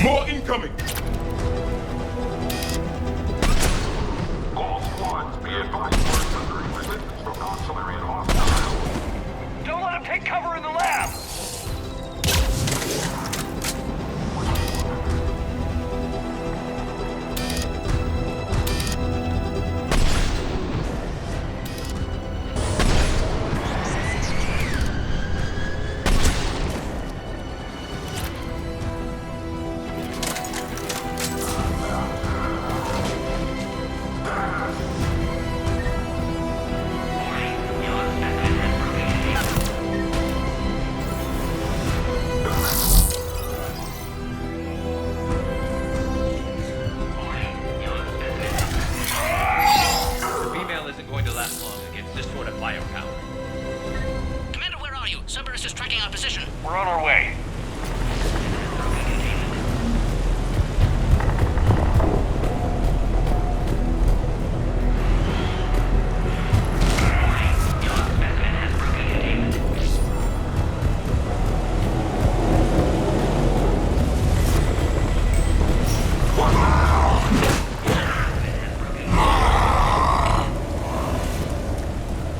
More incoming! All squads, be advised we're under resistance from non-Solarian hostiles. Don't let him take cover in the lab! We're on our way.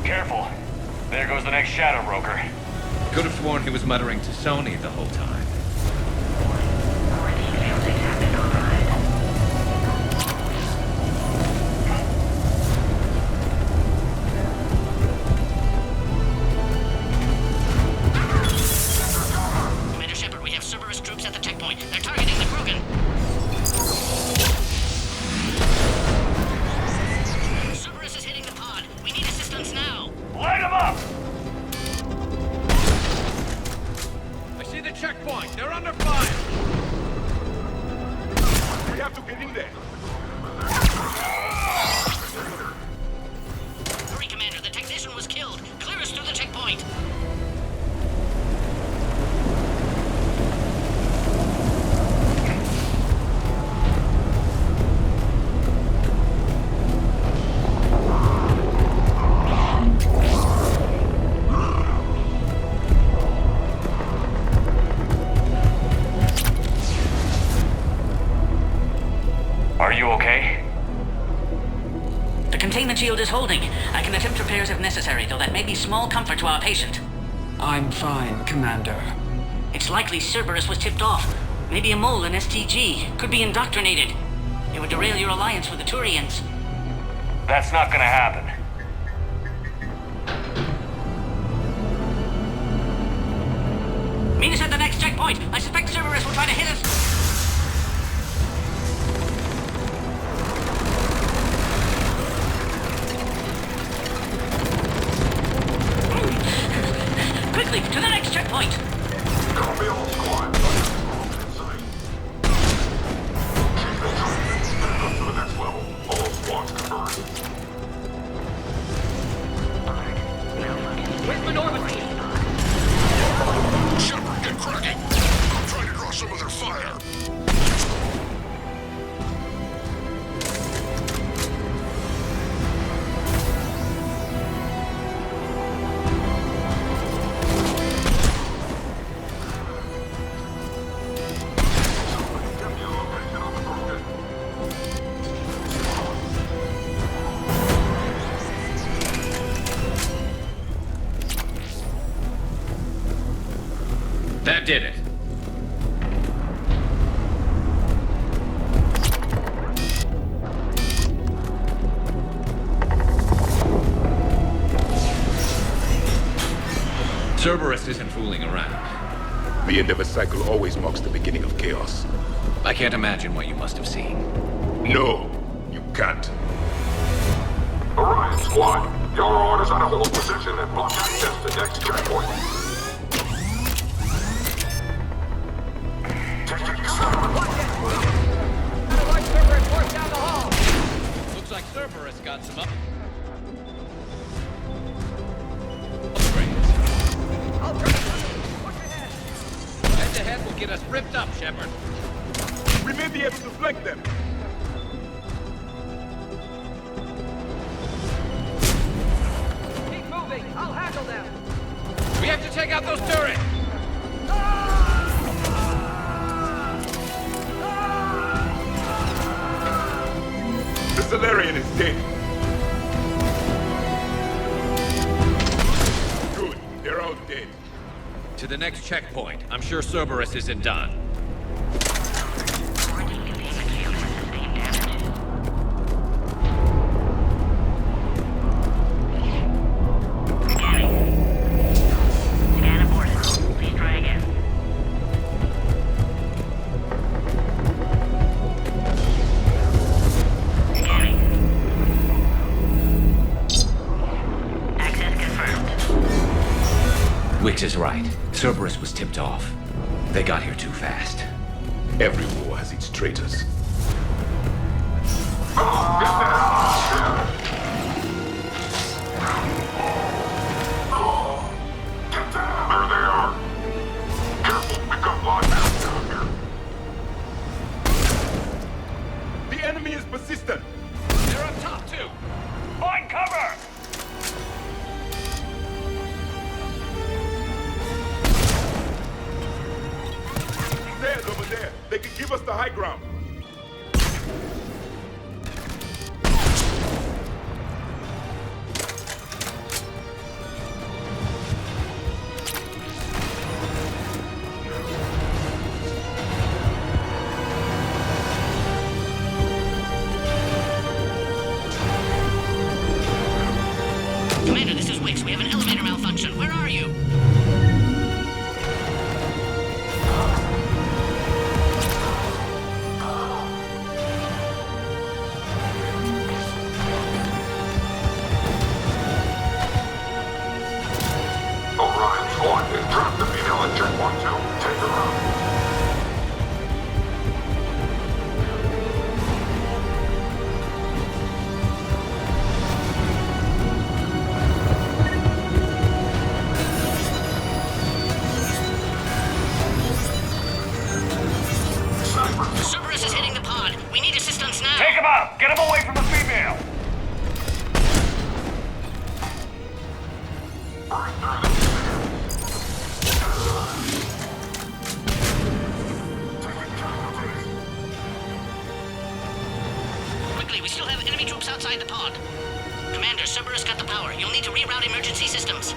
Careful. There goes the next Shadow Broker. Could have sworn he was muttering to Sony the whole time. Commander Shepard, we have Cerberus troops at the checkpoint. They're targeting the Krogan. Cerberus is hitting the pod. We need assistance now. Light him up! Checkpoint! They're under fire! We have to get in there! Hurry, Commander. The technician was killed. Clear us through the checkpoint. Are you okay? The containment shield is holding. I can attempt repairs if necessary, though that may be small comfort to our patient. I'm fine, Commander. It's likely Cerberus was tipped off. Maybe a mole in STG. Could be indoctrinated. It would derail your alliance with the Turians. That's not gonna happen. Meet us at the next checkpoint. I suspect Cerberus will try to hit us. Quickly, to the next checkpoint! Copy all squads. Inside. Keep it up. Take us to the next level. All squads converged. Where's Minorva? Shepard, get cracking! I'm trying to draw some of their fire. That did it. Cerberus isn't fooling around. The end of a cycle always marks the beginning of chaos. I can't imagine what you must have seen. No, you can't. Orion squad, your orders are to hold position and block access to next checkpoint. Looks like Cerberus got some upgrades. Head-to-head will get us ripped up, Shepard. We may be able to flank them. Keep moving. I'll handle them. We have to take out those turrets! man is dead. Good. They're all dead. To the next checkpoint. I'm sure Cerberus isn't done. Scan aborted. Please try again. Scanning. Access confirmed. Wix is right. Cerberus was tipped off. They got here too fast. Every war has its traitors. Get down! There they are! Careful, we've got lockdowns down here. The enemy is persistent. They're up top, too. Find cover! Stairs over there. They can give us the high ground. Commander, this is Wix. We have an elevator malfunction. Where are you? Orion's one is trapped the female at checkpoint 2. Take her out. Cerberus is hitting the pod. We need assistance now. Take him out! Get him away from the female! Quickly, we still have enemy troops outside the pod. Commander, Cerberus got the power. You'll need to reroute emergency systems.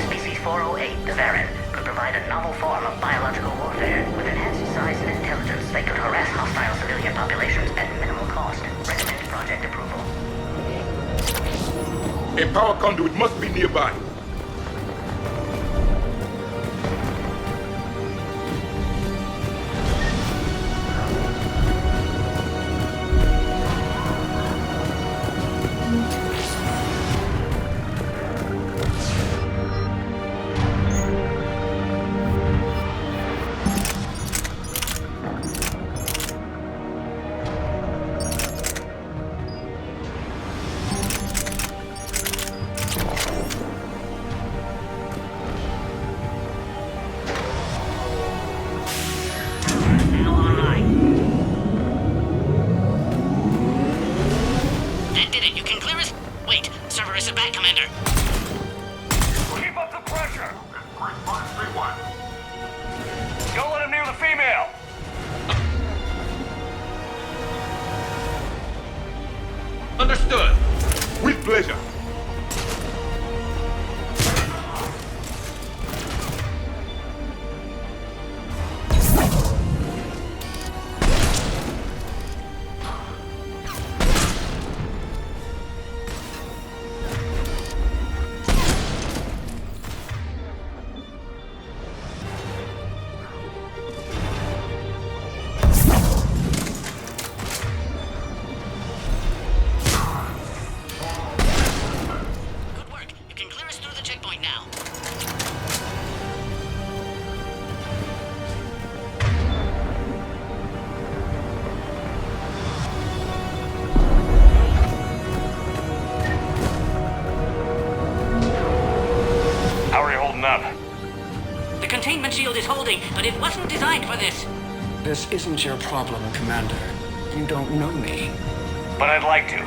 Species 408, the Varan, could provide a novel form of biological warfare. With enhanced size and intelligence, they could harass hostile civilian populations at minimal cost. Recommend project approval. A power conduit must be nearby. Now online. That did it. You can clear us. Wait, Cerberus is back, Commander. Keep up the pressure! 3531. Don't let him near the female! Understood. With pleasure. Good work. You can clear us through the checkpoint now. How are you holding up? The containment shield is holding, but it wasn't designed for this. This isn't your problem, Commander. You don't know me. But I'd like to.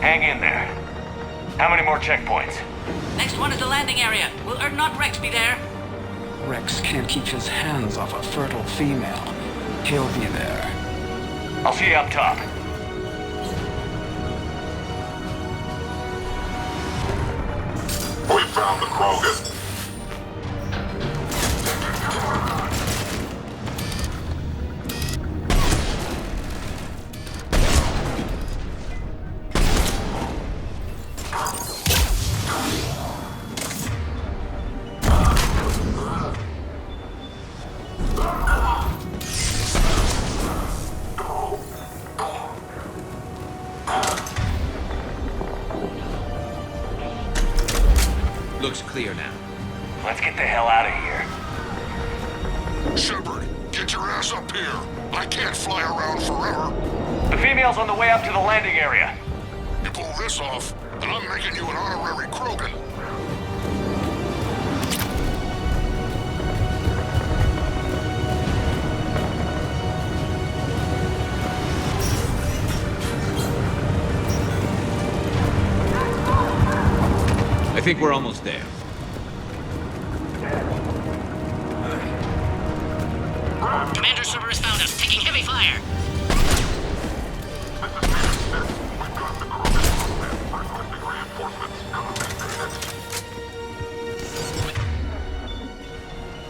Hang in there. How many more checkpoints? Next one is the landing area. Will not Rex be there? Rex can't keep his hands off a fertile female. He'll be there. I'll see you up top. We found the Krogan. Looks clear now. Let's get the hell out of here. Shepard, get your ass up here. I can't fly around forever. The female's on the way up to the landing area. You pull this off, and I'm making you an honorary Krogan. I think we're almost there. Commander Cerberus found us, taking heavy fire. We've got the Krogan. I'm requesting reinforcements.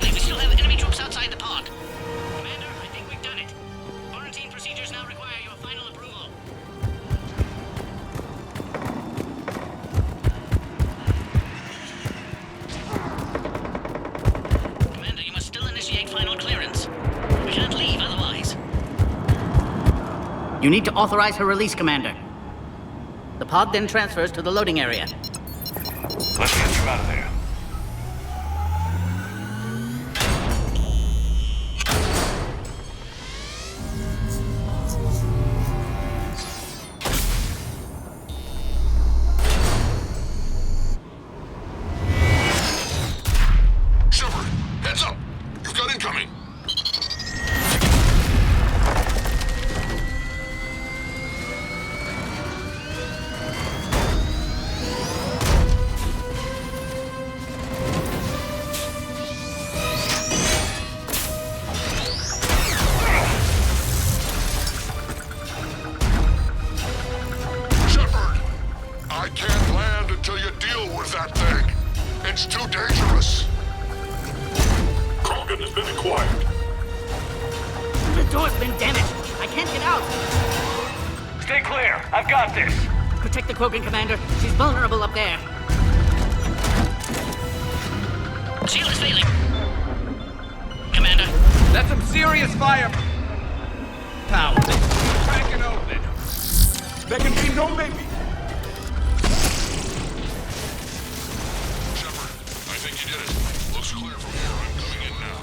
We still have enemy troops outside the pod. Commander, I think we've done it. Quarantine procedures now require your final approval. Commander, you must still initiate final clearance. We can't leave otherwise. You need to authorize her release, Commander. The pod then transfers to the loading area. Let's get you out of there. Shepard, heads up. You've got incoming. Shepard, I can't land until you deal with that thing. It's too dangerous. Krogan has been acquired. The door's been damaged. I can't get out. Stay clear. I've got this. Protect the Krogan, Commander. She's vulnerable up there. Shield is failing. Commander. That's some serious fire power. Crack it open. There can be no maybe. Shepard, I think you did it. Looks clear from here. I'm coming in now.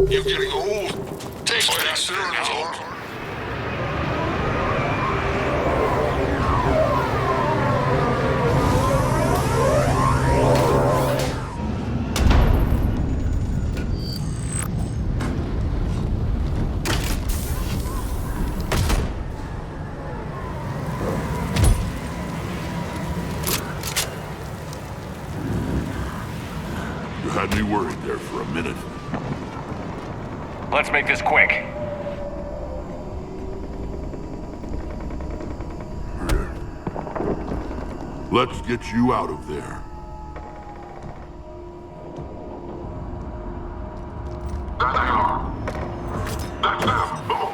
You're getting old. Take that, sir, now. You had me worried there for a minute. Let's make this quick. Let's get you out of there. There they are. That's them. Move.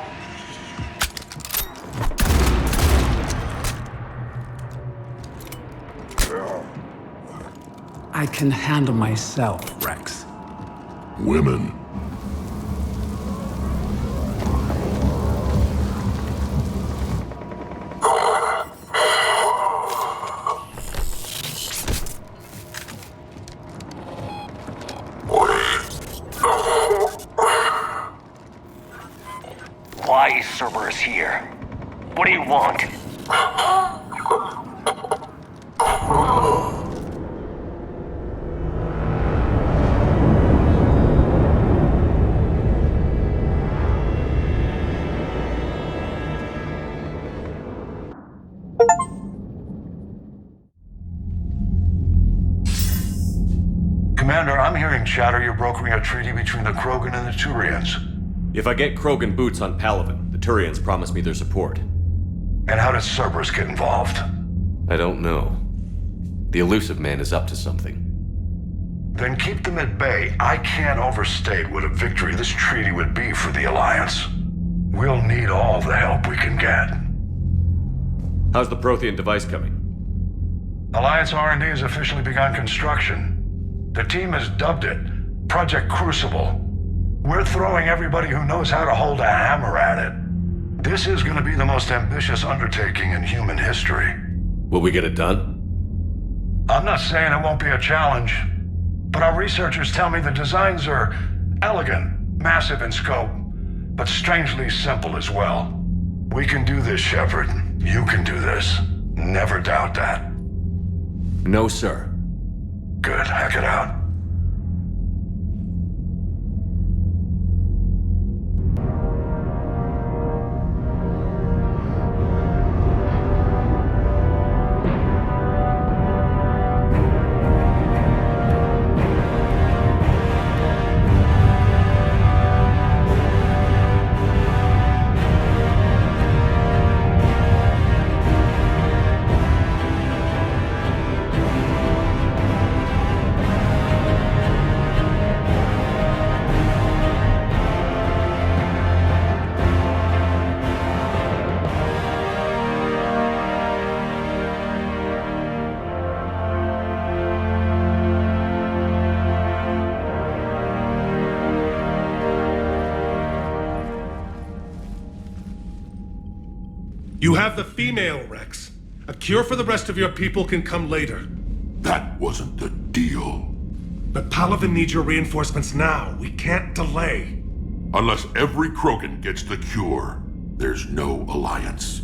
I can handle myself, Rex. Women. Why is Cerberus here? What do you want? Commander, I'm hearing chatter you're brokering a treaty between the Krogan and the Turians. If I get Krogan boots on Palaven, the Turians promise me their support. And how did Cerberus get involved? I don't know. The Illusive Man is up to something. Then keep them at bay. I can't overstate what a victory this treaty would be for the Alliance. We'll need all the help we can get. How's the Prothean device coming? Alliance R&D has officially begun construction. The team has dubbed it Project Crucible. We're throwing everybody who knows how to hold a hammer at it. This is going to be the most ambitious undertaking in human history. Will we get it done? I'm not saying it won't be a challenge, but our researchers tell me the designs are elegant, massive in scope, but strangely simple as well. We can do this, Shepard. You can do this. Never doubt that. No, sir. Good, hack it out. You have the female, Rex. A cure for the rest of your people can come later. That wasn't the deal. But Palaven needs your reinforcements now. We can't delay. Unless every Krogan gets the cure, there's no alliance.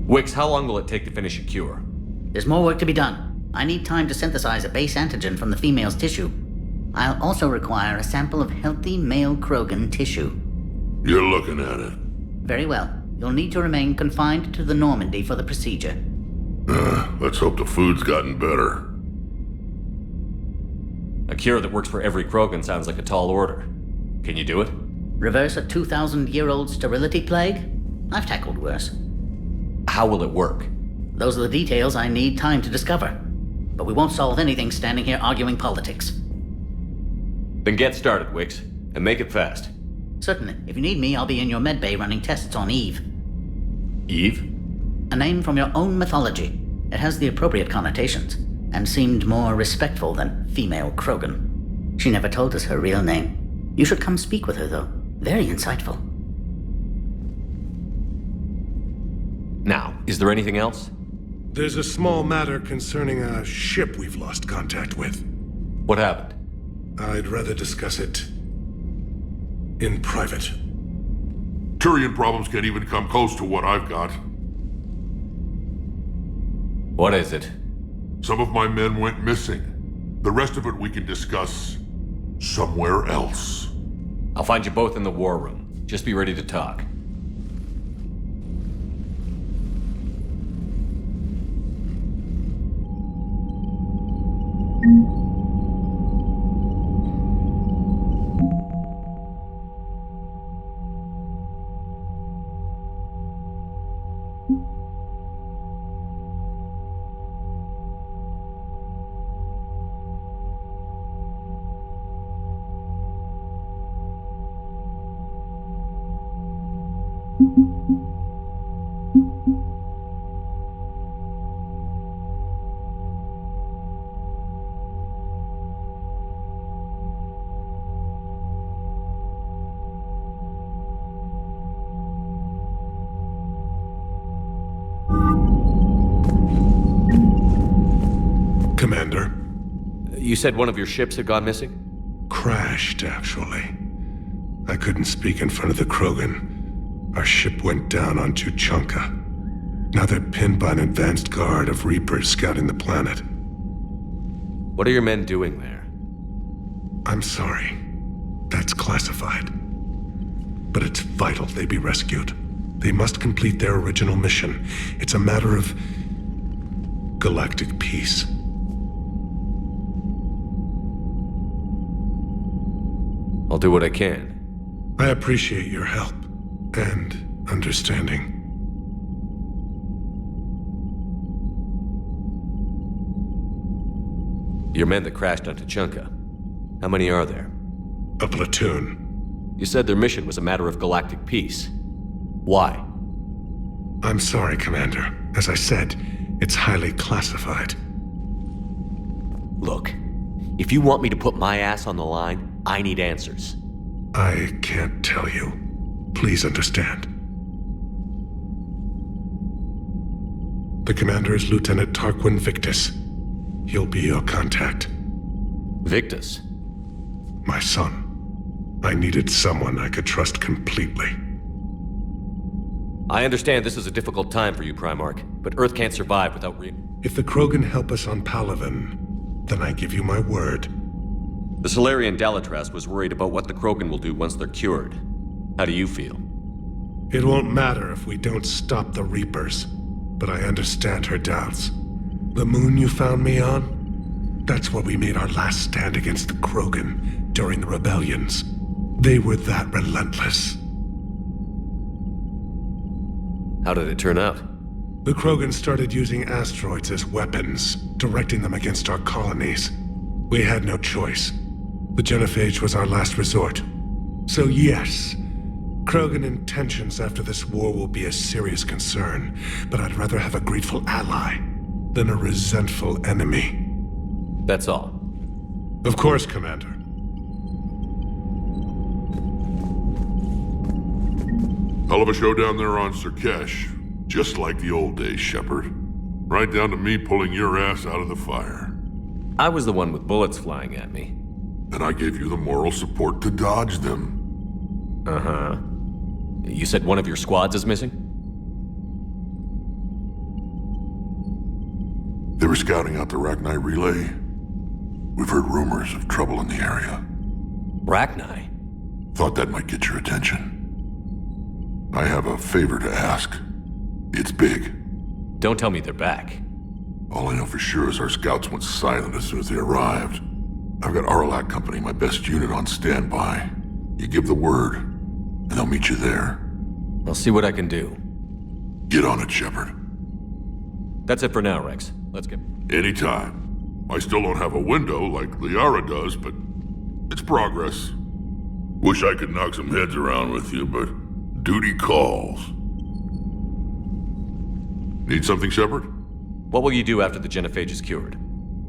Wix, how long will it take to finish a cure? There's more work to be done. I need time to synthesize a base antigen from the female's tissue. I'll also require a sample of healthy male Krogan tissue. You're looking at it. Very well. You'll need to remain confined to the Normandy for the procedure. Let's hope the food's gotten better. A cure that works for every Krogan sounds like a tall order. Can you do it? Reverse a 2,000-year-old sterility plague? I've tackled worse. How will it work? Those are the details I need time to discover. But we won't solve anything standing here arguing politics. Then get started, Wix, and make it fast. Certainly. If you need me, I'll be in your medbay running tests on Eve. Eve? A name from your own mythology. It has the appropriate connotations, and seemed more respectful than female Krogan. She never told us her real name. You should come speak with her, though. Very insightful. Now, is there anything else? There's a small matter concerning a ship we've lost contact with. What happened? I'd rather discuss it in private. Turian problems can't even come close to what I've got. What is it? Some of my men went missing. The rest of it we can discuss somewhere else. I'll find you both in the war room. Just be ready to talk. Commander. You said one of your ships had gone missing? Crashed, actually. I couldn't speak in front of the Krogan. Our ship went down on Tuchanka. Now they're pinned by an advanced guard of Reapers scouting the planet. What are your men doing there? I'm sorry. That's classified. But it's vital they be rescued. They must complete their original mission. It's a matter of galactic peace. I'll do what I can. I appreciate your help and understanding. Your men that crashed on Tuchanka. How many are there? A platoon. You said their mission was a matter of galactic peace. Why? I'm sorry, Commander. As I said, it's highly classified. Look, if you want me to put my ass on the line, I need answers. I can't tell you. Please understand. The commander is Lieutenant Tarquin Victus. He'll be your contact. Victus? My son. I needed someone I could trust completely. I understand this is a difficult time for you, Primarch, but Earth can't survive without If the Krogan help us on Palaven, then I give you my word. The Solarian Dalatras was worried about what the Krogan will do once they're cured. How do you feel? It won't matter if we don't stop the Reapers, but I understand her doubts. The moon you found me on? That's where we made our last stand against the Krogan during the rebellions. They were that relentless. How did it turn out? The Krogan started using asteroids as weapons, directing them against our colonies. We had no choice. The Genophage was our last resort. So yes, Krogan intentions after this war will be a serious concern, but I'd rather have a grateful ally than a resentful enemy. That's all. Of course, Commander. Hell of a show down there on Surkesh. Just like the old days, Shepard. Right down to me pulling your ass out of the fire. I was the one with bullets flying at me. And I gave you the moral support to dodge them. Uh-huh. You said one of your squads is missing? They were scouting out the Rachni relay. We've heard rumors of trouble in the area. Rachni? Thought that might get your attention. I have a favor to ask. It's big. Don't tell me they're back. All I know for sure is our scouts went silent as soon as they arrived. I've got Aralak Company, my best unit, on standby. You give the word, and they'll meet you there. I'll see what I can do. Get on it, Shepard. That's it for now, Rex. Let's get... Anytime. I still don't have a window like Liara does, but it's progress. Wish I could knock some heads around with you, but duty calls. Need something, Shepard? What will you do after the Genophage is cured?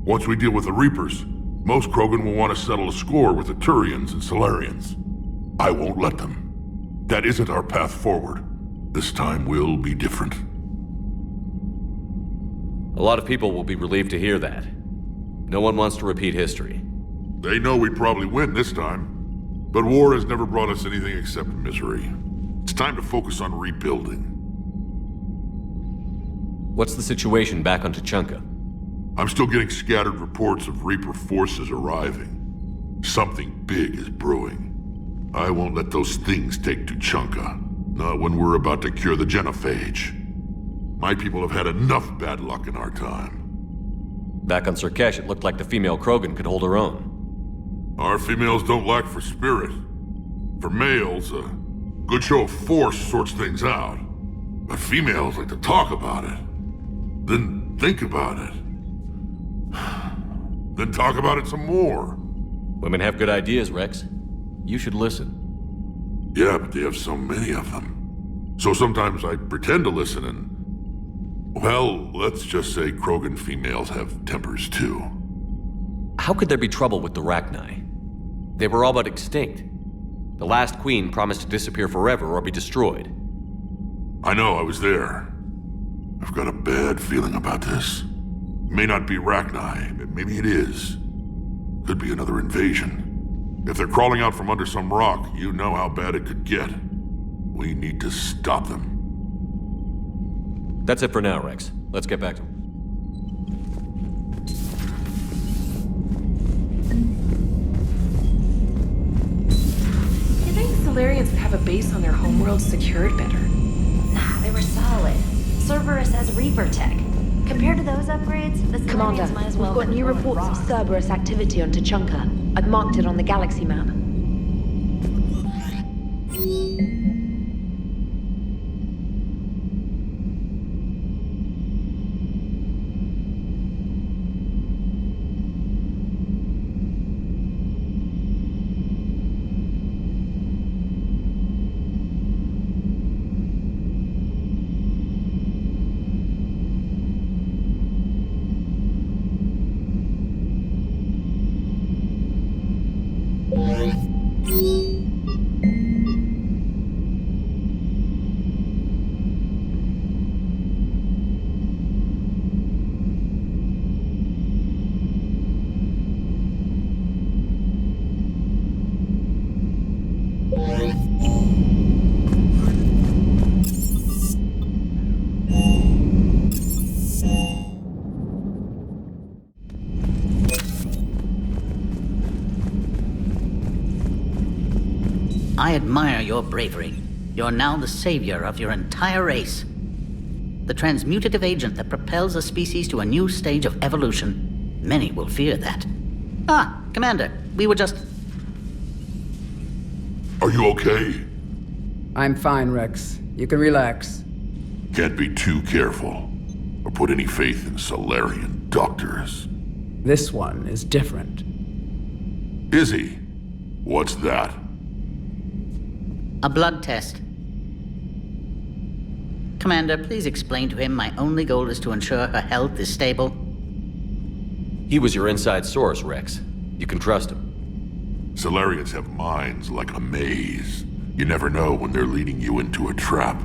Once we deal with the Reapers, most Krogan will want to settle a score with the Turians and Solarians. I won't let them. That isn't our path forward. This time will be different. A lot of people will be relieved to hear that. No one wants to repeat history. They know we'd probably win this time. But war has never brought us anything except misery. It's time to focus on rebuilding. What's the situation back on Tuchanka? I'm still getting scattered reports of Reaper forces arriving. Something big is brewing. I won't let those things take Tuchanka. Not when we're about to cure the Genophage. My people have had enough bad luck in our time. Back on Surkesh, it looked like the female Krogan could hold her own. Our females don't lack for spirit. For males, a good show of force sorts things out. But females like to talk about it. Then think about it. Then talk about it some more. Women have good ideas, Rex. You should listen. Yeah, but they have so many of them. So sometimes I pretend to listen and... Well, let's just say Krogan females have tempers too. How could there be trouble with the Rachni? They were all but extinct. The last queen promised to disappear forever or be destroyed. I know, I was there. I've got a bad feeling about this. May not be Rachni, but maybe it is. Could be another invasion. If they're crawling out from under some rock, you know how bad it could get. We need to stop them. That's it for now, Rex. Let's get back to... You think Solarians would have a base on their homeworld secured better? Nah, they were solid. Cerberus has Reaper tech. Compared to those upgrades, the Commander, Solarians might as well we've got new reports of Cerberus activity on Tuchanka. I've marked it on the galaxy map. I admire your bravery. You're now the savior of your entire race. The transmutative agent that propels a species to a new stage of evolution. Many will fear that. Ah, Commander, we were just... Are you okay? I'm fine, Rex. You can relax. Can't be too careful, or put any faith in Solarian doctors. This one is different. Is he? What's that? A blood test. Commander, please explain to him my only goal is to ensure her health is stable. He was your inside source, Rex. You can trust him. Solarians have minds like a maze. You never know when they're leading you into a trap.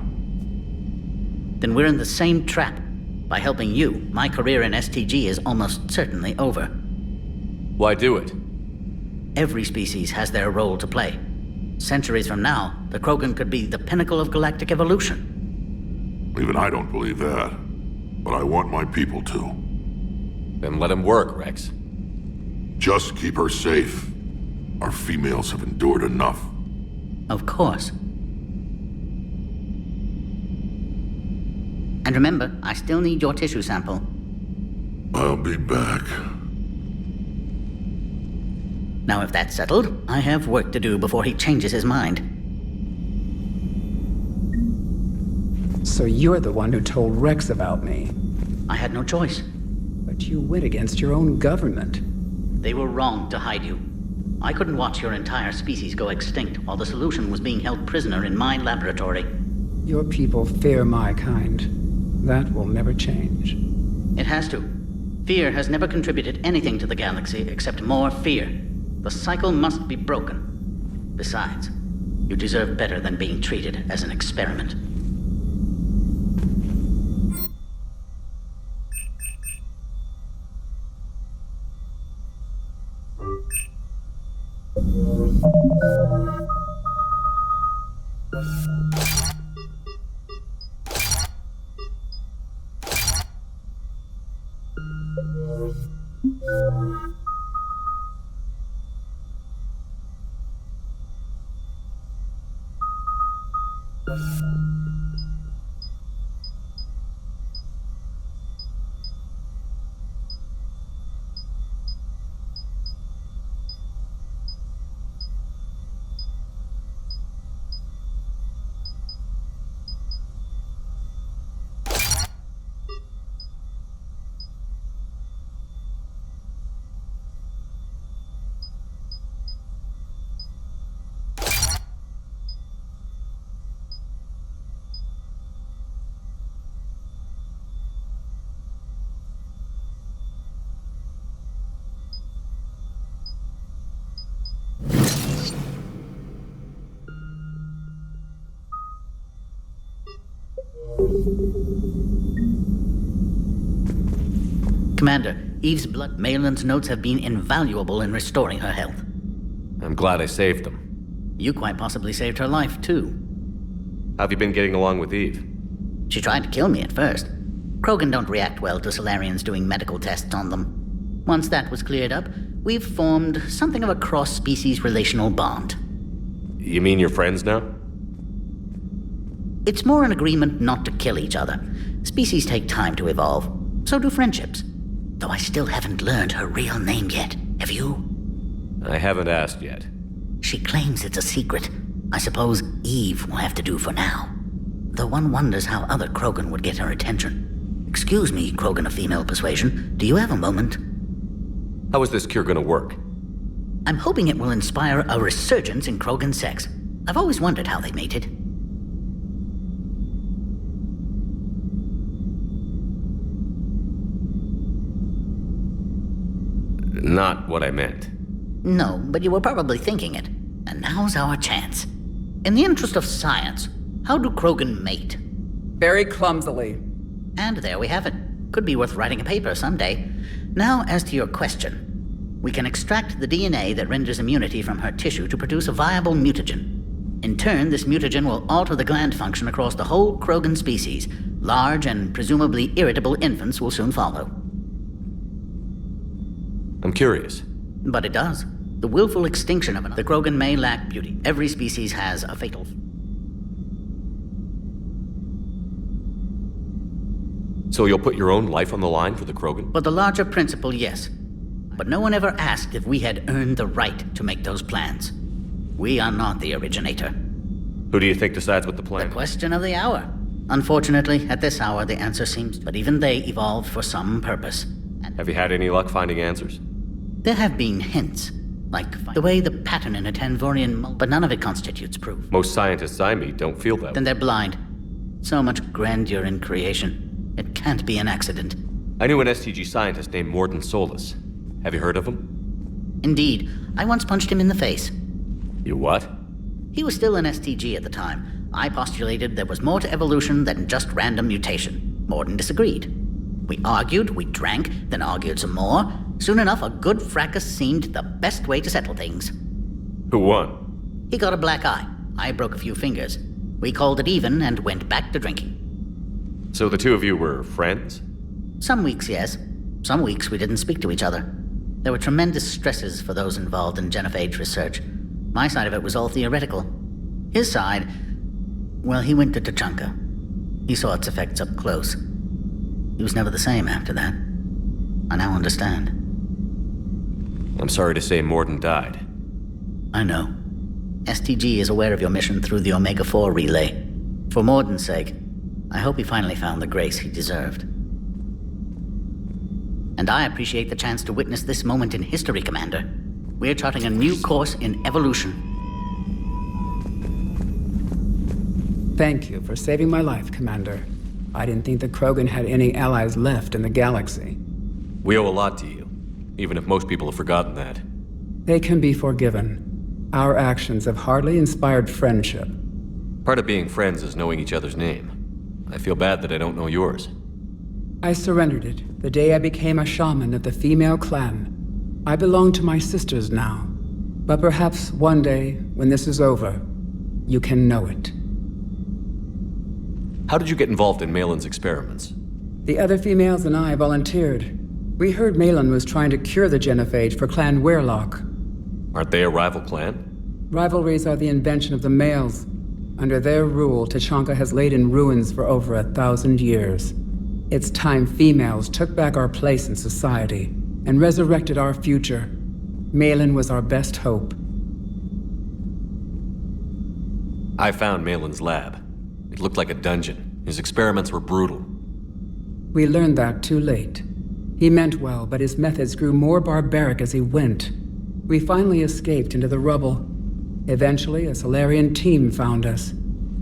Then we're in the same trap. By helping you, my career in STG is almost certainly over. Why do it? Every species has their role to play. Centuries from now, the Krogan could be the pinnacle of galactic evolution. Even I don't believe that. But I want my people to. Then let him work, Rex. Just keep her safe. Our females have endured enough. Of course. And remember, I still need your tissue sample. I'll be back. Now, if that's settled, I have work to do before he changes his mind. So you're the one who told Rex about me. I had no choice. But you went against your own government. They were wrong to hide you. I couldn't watch your entire species go extinct while the solution was being held prisoner in my laboratory. Your people fear my kind. That will never change. It has to. Fear has never contributed anything to the galaxy except more fear. The cycle must be broken. Besides, you deserve better than being treated as an experiment. Commander, Eve's blood Malin's notes have been invaluable in restoring her health. I'm glad I saved them. You quite possibly saved her life, too. How have you been getting along with Eve? She tried to kill me at first. Krogan don't react well to Solarians doing medical tests on them. Once that was cleared up, we've formed something of a cross-species relational bond. You mean you're friends now? It's more an agreement not to kill each other. Species take time to evolve. So do friendships. Though I still haven't learned her real name yet. Have you? I haven't asked yet. She claims it's a secret. I suppose Eve will have to do for now. Though one wonders how other Krogan would get her attention. Excuse me, Krogan of female persuasion. Do you have a moment? How is this cure gonna work? I'm hoping it will inspire a resurgence in Krogan sex. I've always wondered how they mated. Not what I meant. No, but you were probably thinking it. And now's our chance. In the interest of science, how do Krogan mate? Very clumsily. And there we have it. Could be worth writing a paper someday. Now, as to your question. We can extract the DNA that renders immunity from her tissue to produce a viable mutagen. In turn, this mutagen will alter the gland function across the whole Krogan species. Large and presumably irritable infants will soon follow. I'm curious. But it does. The willful extinction of the Krogan may lack beauty. Every species has a fatal... So you'll put your own life on the line for the Krogan? For the larger principle, yes. But no one ever asked if we had earned the right to make those plans. We are not the originator. Who do you think decides what the plan? The question of the hour. Unfortunately, at this hour, the answer seems... But even they evolved for some purpose. Have you had any luck finding answers? There have been hints. Like the way the pattern in a Tanvorian... But none of it constitutes proof. Most scientists I meet don't feel that way. Then they're blind. So much grandeur in creation. It can't be an accident. I knew an STG scientist named Mordin Solus. Have you heard of him? Indeed. I once punched him in the face. You what? He was still an STG at the time. I postulated there was more to evolution than just random mutation. Mordin disagreed. We argued, we drank, then argued some more. Soon enough, a good fracas seemed the best way to settle things. Who won? He got a black eye. I broke a few fingers. We called it even and went back to drinking. So the two of you were friends? Some weeks, yes. Some weeks we didn't speak to each other. There were tremendous stresses for those involved in genophage research. My side of it was all theoretical. His side, well, he went to Tuchanka. He saw its effects up close. He was never the same after that. I now understand. I'm sorry to say Mordin died. I know. STG is aware of your mission through the Omega-4 relay. For Mordin's sake, I hope he finally found the grace he deserved. And I appreciate the chance to witness this moment in history, Commander. We're charting a new course in evolution. Thank you for saving my life, Commander. I didn't think the Krogan had any allies left in the galaxy. We owe a lot to you, even if most people have forgotten that. They can be forgiven. Our actions have hardly inspired friendship. Part of being friends is knowing each other's name. I feel bad that I don't know yours. I surrendered it the day I became a shaman of the female clan. I belong to my sisters now. But perhaps one day, when this is over, you can know it. How did you get involved in Malin's experiments? The other females and I volunteered. We heard Malin was trying to cure the genophage for Clan Weirlock. Aren't they a rival clan? Rivalries are the invention of the males. Under their rule, Tuchanka has laid in ruins for over 1,000 years. It's time females took back our place in society and resurrected our future. Malin was our best hope. I found Malin's lab. It looked like a dungeon. His experiments were brutal. We learned that too late. He meant well, but his methods grew more barbaric as he went. We finally escaped into the rubble. Eventually, a Solarian team found us.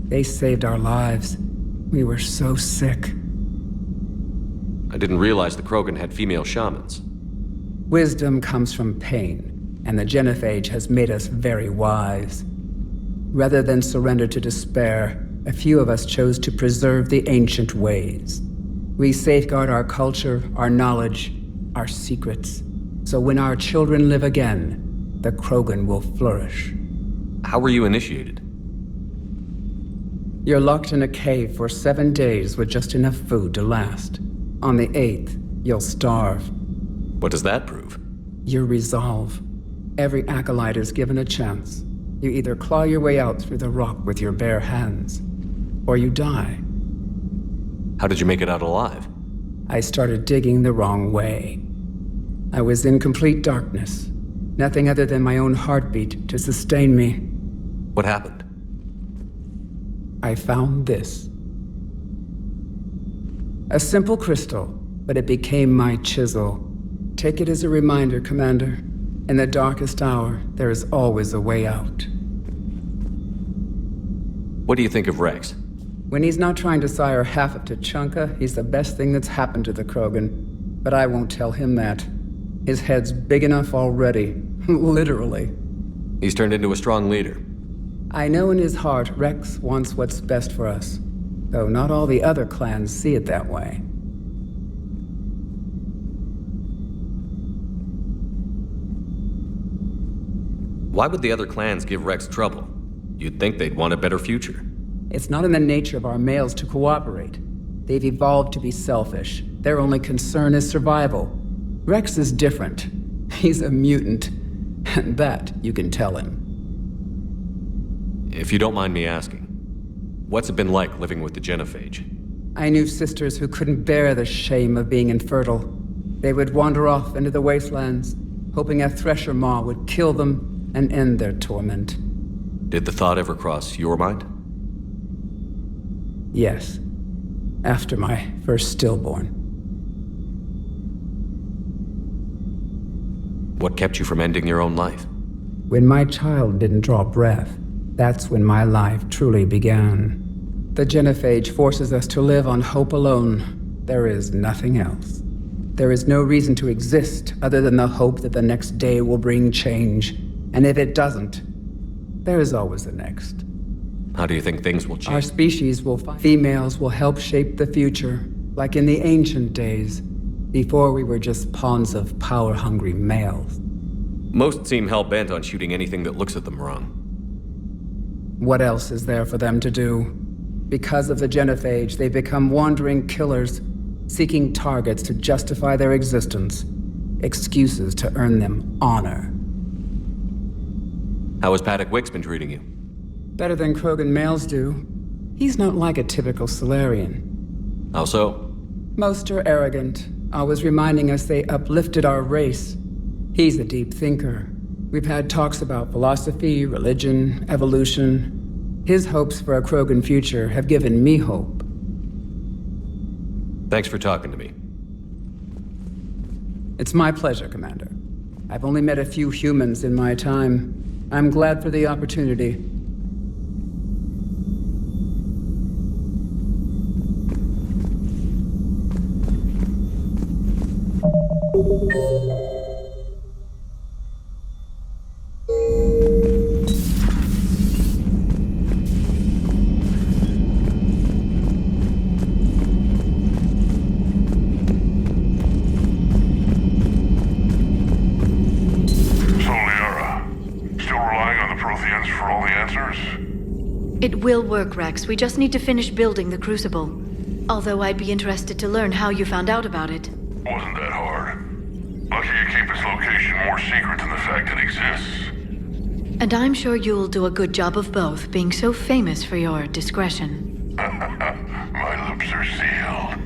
They saved our lives. We were so sick. I didn't realize the Krogan had female shamans. Wisdom comes from pain, and the genophage has made us very wise. Rather than surrender to despair, a few of us chose to preserve the ancient ways. We safeguard our culture, our knowledge, our secrets. So when our children live again, the Krogan will flourish. How were you initiated? You're locked in a cave for 7 days with just enough food to last. On the 8th, you'll starve. What does that prove? Your resolve. Every acolyte is given a chance. You either claw your way out through the rock with your bare hands, or you die. How did you make it out alive? I started digging the wrong way. I was in complete darkness. Nothing other than my own heartbeat to sustain me. What happened? I found this. A simple crystal, but it became my chisel. Take it as a reminder, Commander. In the darkest hour, there is always a way out. What do you think of Rex? When he's not trying to sire half of Tuchanka, he's the best thing that's happened to the Krogan. But I won't tell him that. His head's big enough already. Literally. He's turned into a strong leader. I know in his heart Rex wants what's best for us, though not all the other clans see it that way. Why would the other clans give Rex trouble? You'd think they'd want a better future. It's not in the nature of our males to cooperate. They've evolved to be selfish. Their only concern is survival. Rex is different. He's a mutant, and that you can tell him. If you don't mind me asking, what's it been like living with the Genophage? I knew sisters who couldn't bear the shame of being infertile. They would wander off into the wastelands, hoping a Thresher Maw would kill them and end their torment. Did the thought ever cross your mind? Yes. After my first stillborn. What kept you from ending your own life? When my child didn't draw breath, that's when my life truly began. The Genophage forces us to live on hope alone. There is nothing else. There is no reason to exist other than the hope that the next day will bring change. And if it doesn't, there is always the next. How do you think things will change? Our species will find females will help shape the future, like in the ancient days, before we were just pawns of power-hungry males. Most seem hell-bent on shooting anything that looks at them wrong. What else is there for them to do? Because of the Genophage, they become wandering killers, seeking targets to justify their existence, excuses to earn them honor. How has Paddock Wicks been treating you? Better than Krogan males do. He's not like a typical Solarian. How so? Most are arrogant, always reminding us they uplifted our race. He's a deep thinker. We've had talks about philosophy, religion, evolution. His hopes for a Krogan future have given me hope. Thanks for talking to me. It's my pleasure, Commander. I've only met a few humans in my time. I'm glad for the opportunity. It will work, Rex. We just need to finish building the Crucible. Although I'd be interested to learn how you found out about it. Wasn't that hard. Lucky you keep its location more secret than the fact it exists. And I'm sure you'll do a good job of both, being so famous for your discretion. My lips are sealed.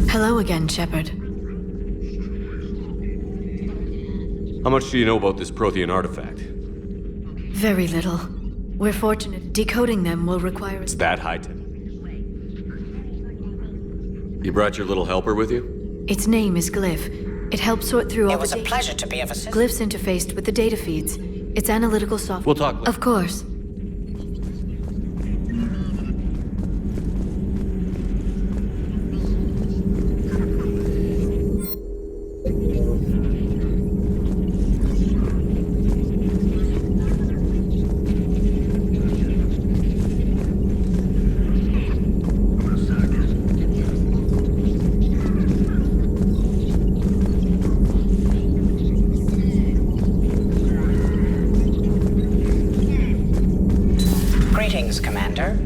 Hello again, Shepard. How much do you know about this Prothean artifact? Very little. We're fortunate. Decoding them will require... It's that high-tech. You brought your little helper with you? Its name is Glyph. It helps sort through all It was the a pleasure to be of assistance. Glyph's interfaced with the data feeds. It's analytical software. We'll talk later. Of course. Greetings, Commander.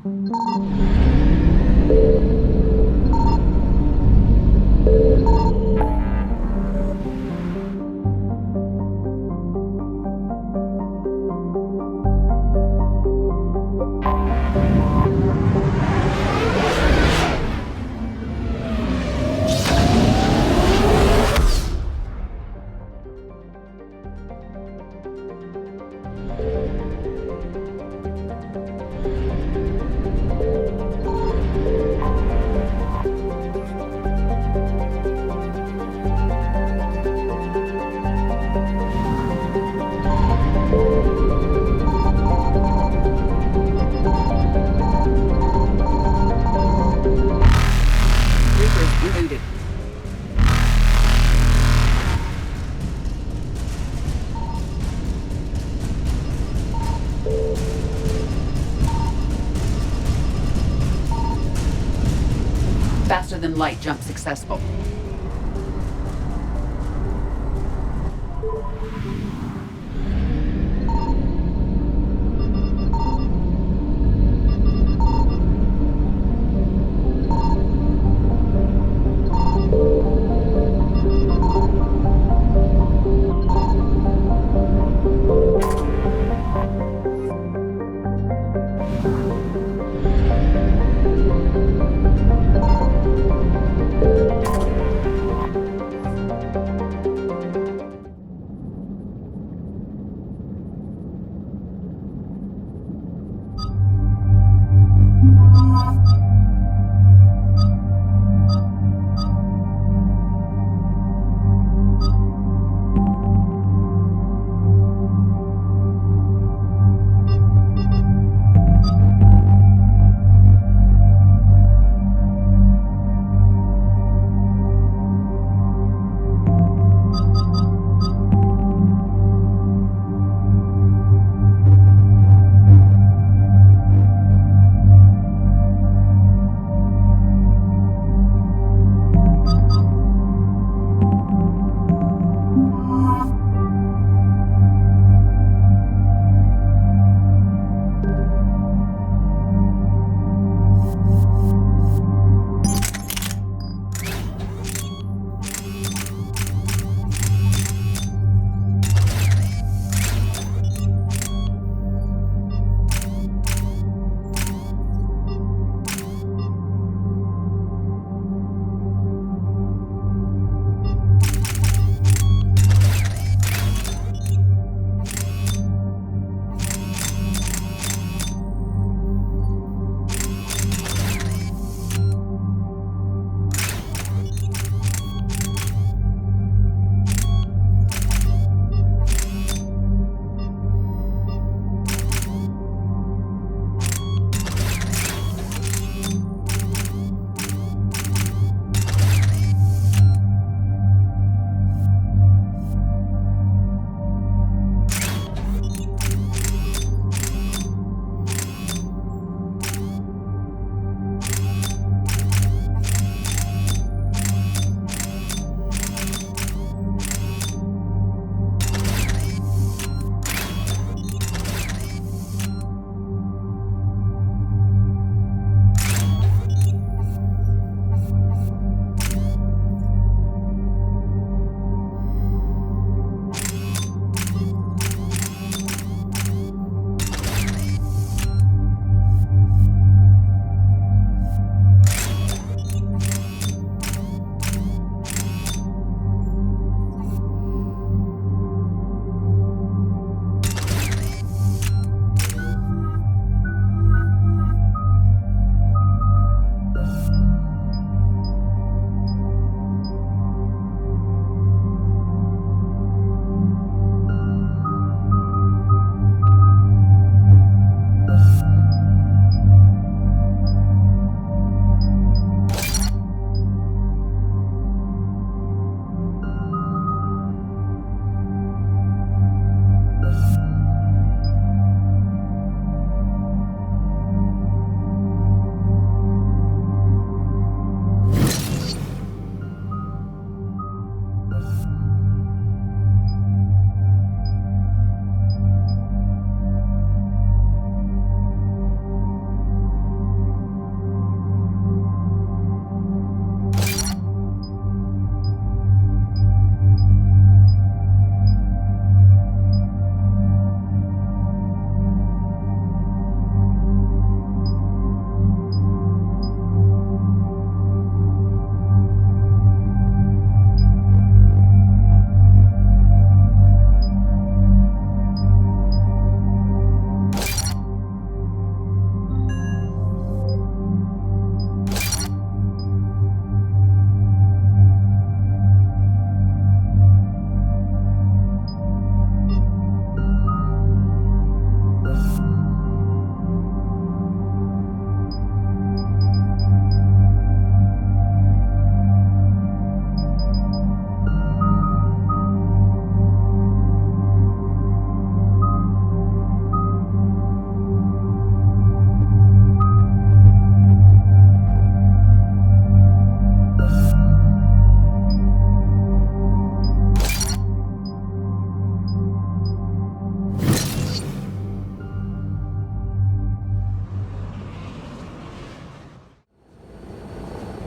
Faster than light jump successful.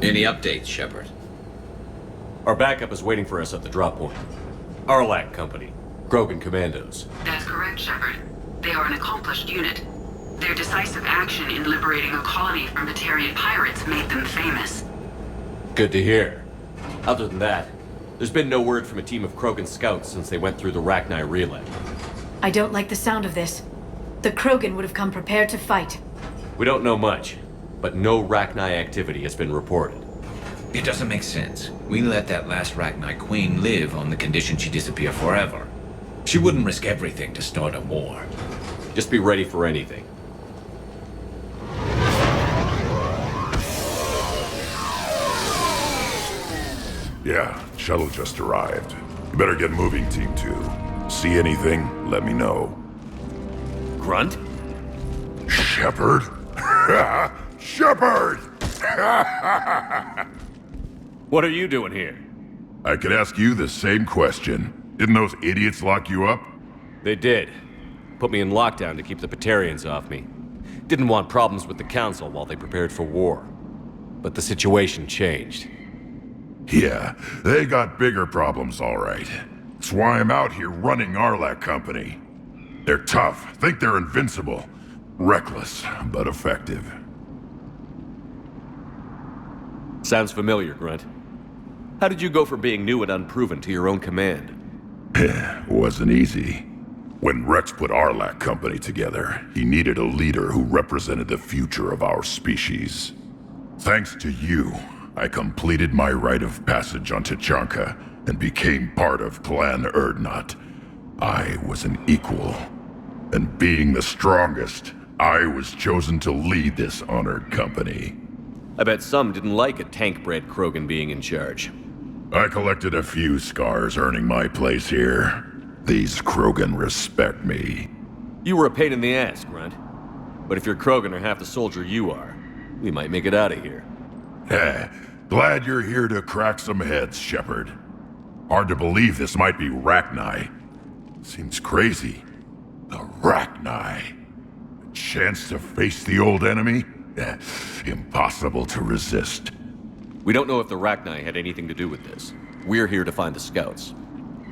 Any updates, Shepard? Our backup is waiting for us at the drop point. Arlac Company. Krogan Commandos. That's correct, Shepard. They are an accomplished unit. Their decisive action in liberating a colony from Batarian pirates made them famous. Good to hear. Other than that, there's been no word from a team of Krogan scouts since they went through the Rachni relay. I don't like the sound of this. The Krogan would have come prepared to fight. We don't know much, but no Rachni activity has been reported. It doesn't make sense. We let that last Rachni Queen live on the condition she disappear forever. She wouldn't risk everything to start a war. Just be ready for anything. Yeah, shuttle just arrived. You better get moving, Team 2. See anything, let me know. Grunt? Shepard? Shepard! What are you doing here? I could ask you the same question. Didn't those idiots lock you up? They did. Put me in lockdown to keep the Batarians off me. Didn't want problems with the Council while they prepared for war. But the situation changed. Yeah, they got bigger problems, all right. That's why I'm out here running Arlac Company. They're tough, think they're invincible. Reckless, but effective. Sounds familiar, Grunt. How did you go from being new and unproven to your own command? Wasn't easy. When Rex put Arlac Company together, he needed a leader who represented the future of our species. Thanks to you, I completed my rite of passage on Tuchanka and became part of Clan Urdnot. I was an equal. And being the strongest, I was chosen to lead this honored company. I bet some didn't like a tank-bred Krogan being in charge. I collected a few scars earning my place here. These Krogan respect me. You were a pain in the ass, Grunt. But if your Krogan are half the soldier you are, we might make it out of here. Glad you're here to crack some heads, Shepard. Hard to believe this might be Rachni. Seems crazy. The Rachni. A chance to face the old enemy? Impossible to resist. We don't know if the Rachni had anything to do with this. We're here to find the scouts.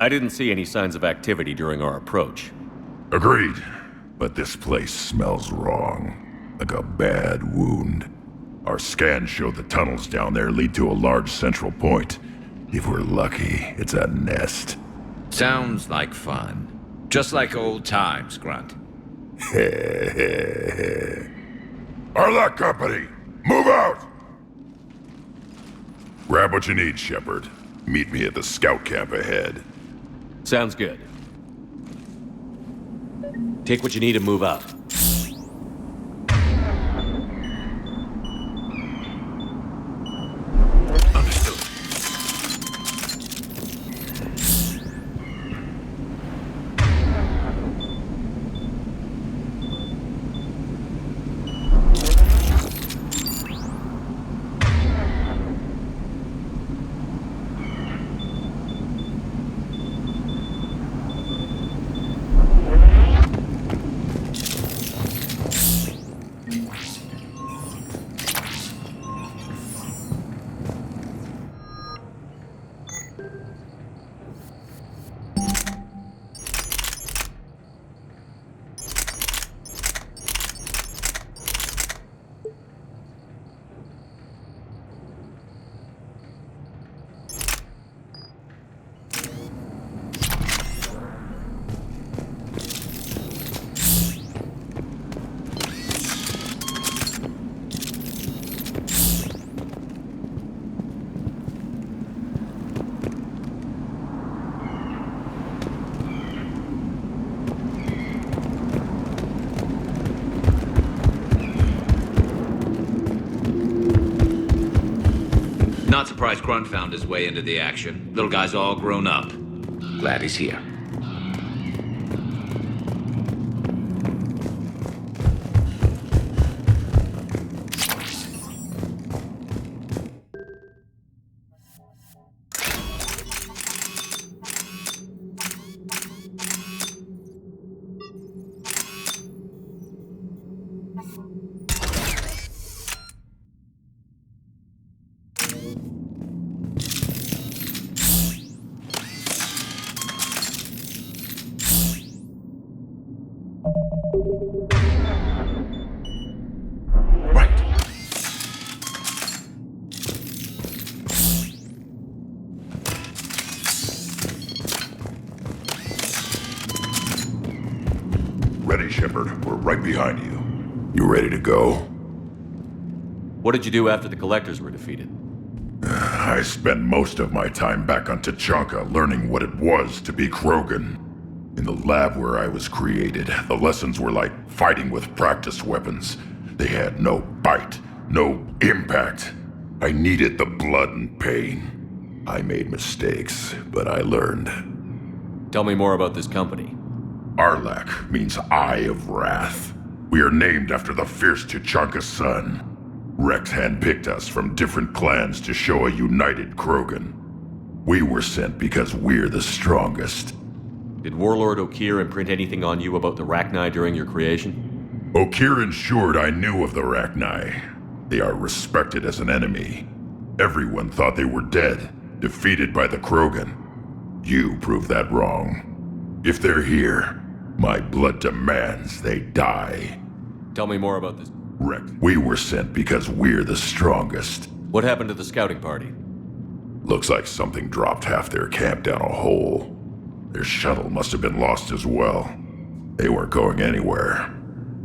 I didn't see any signs of activity during our approach. Agreed. But this place smells wrong. Like a bad wound. Our scans show the tunnels down there lead to a large central point. If we're lucky, it's a nest. Sounds like fun. Just like old times, Grunt. Arlac Company, move out! Grab what you need, Shepard. Meet me at the scout camp ahead. Sounds good. Take what you need and move out. Not surprised Grunt found his way into the action. Little guy's all grown up. Glad he's here. Shepard. We're right behind you. You ready to go? What did you do after the Collectors were defeated? I spent most of my time back on Tuchanka learning what it was to be Krogan. In the lab where I was created, the lessons were like fighting with practice weapons. They had no bite, no impact. I needed the blood and pain. I made mistakes, but I learned. Tell me more about this company. Arlak means Eye of Wrath. We are named after the fierce Tuchanka sun. Rex handpicked us from different clans to show a united Krogan. We were sent because we're the strongest. Did Warlord Okeer imprint anything on you about the Rachni during your creation? Okeer ensured I knew of the Rachni. They are respected as an enemy. Everyone thought they were dead, defeated by the Krogan. You proved that wrong. If they're here, my blood demands they die. Tell me more about this. Rex, we were sent because we're the strongest. What happened to the scouting party? Looks like something dropped half their camp down a hole. Their shuttle must have been lost as well. They weren't going anywhere.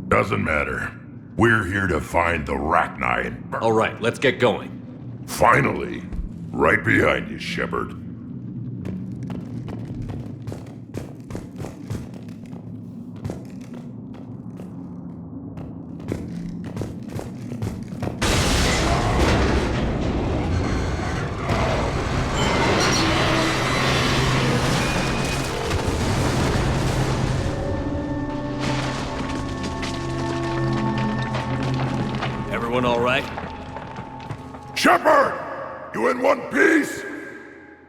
Doesn't matter. We're here to find the Rachni and... All right, let's get going. Finally. Right behind you, Shepard. Everyone all right? Shepard! You in one piece?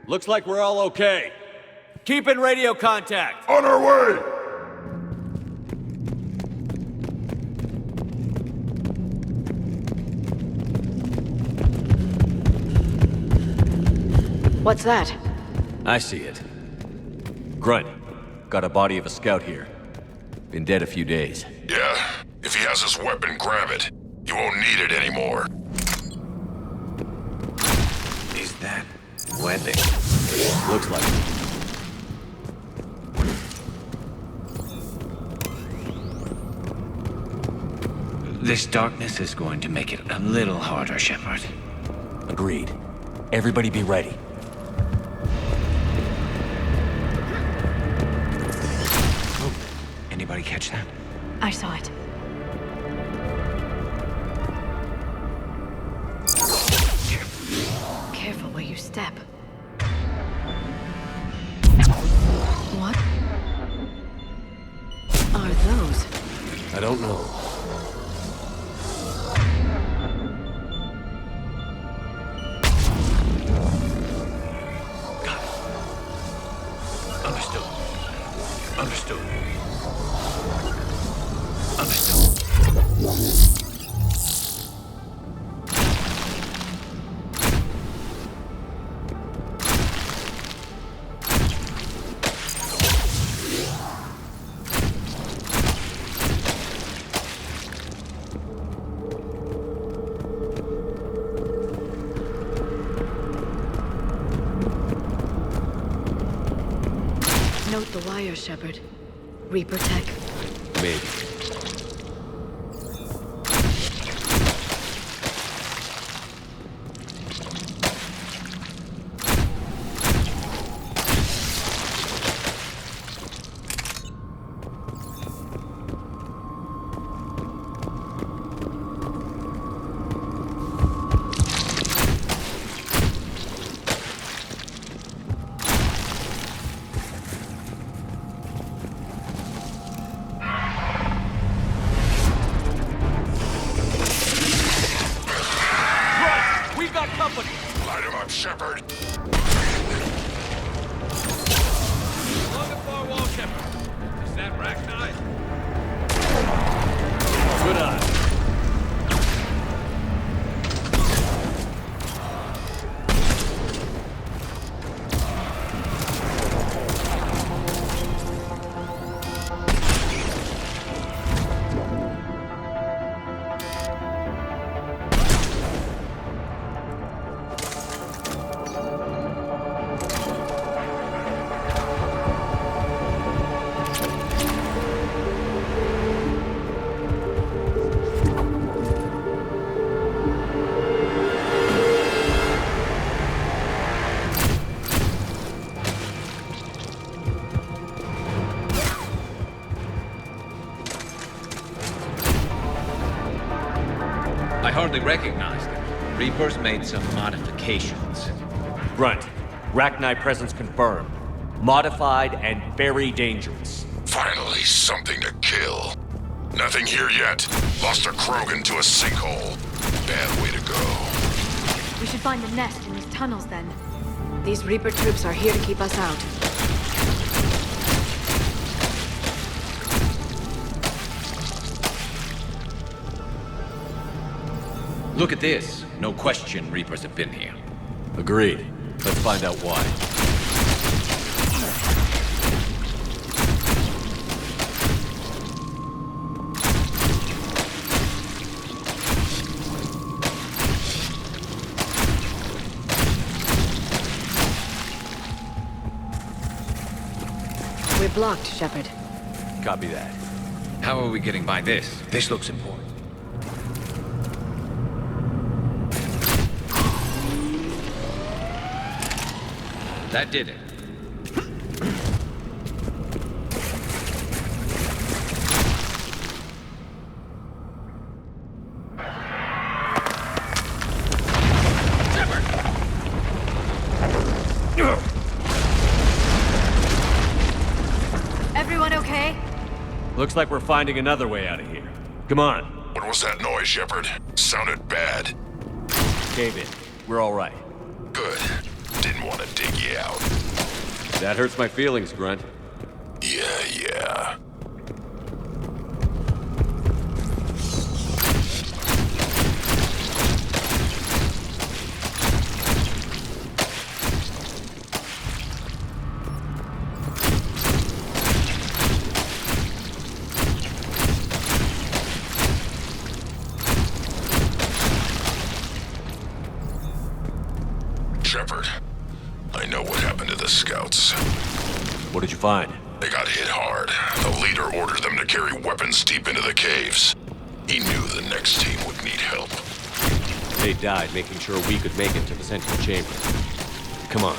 Looks like we're all okay. Keep in radio contact. On our way! What's that? I see it. Grunt, got a body of a scout here. Been dead a few days. Yeah, if he has his weapon, grab it. You won't need it anymore. Is that webbing? Looks like it. This darkness is going to make it a little harder, Shepard. Agreed. Everybody be ready. Oh, anybody catch that? I saw it. Careful where you step. What are those? I don't know. Got it. Understood. Understood. Understood. Note the wire, Shepard. Reaper tech. Maybe. Light him up, Shepard. Along the far wall, Shepard. Is that Rachni? Good eye. I hardly recognized them. Reapers made some modifications. Grunt, Rachni presence confirmed. Modified and very dangerous. Finally, something to kill. Nothing here yet. Lost a Krogan to a sinkhole. Bad way to go. We should find the nest in these tunnels then. These Reaper troops are here to keep us out. Look at this. No question Reapers have been here. Agreed. Let's find out why. We're blocked, Shepard. Copy that. How are we getting by this? This looks important. That did it. Everyone okay? Looks like we're finding another way out of here. Come on. What was that noise, Shepard? Sounded bad. Cave in. We're all right. Good. Didn't want to dig you out. That hurts my feelings, Grunt. Yeah. Shepard, I know what happened to the scouts. What did you find? They got hit hard. The leader ordered them to carry weapons deep into the caves. He knew the next team would need help. They died making sure we could make it to the central chamber. Come on.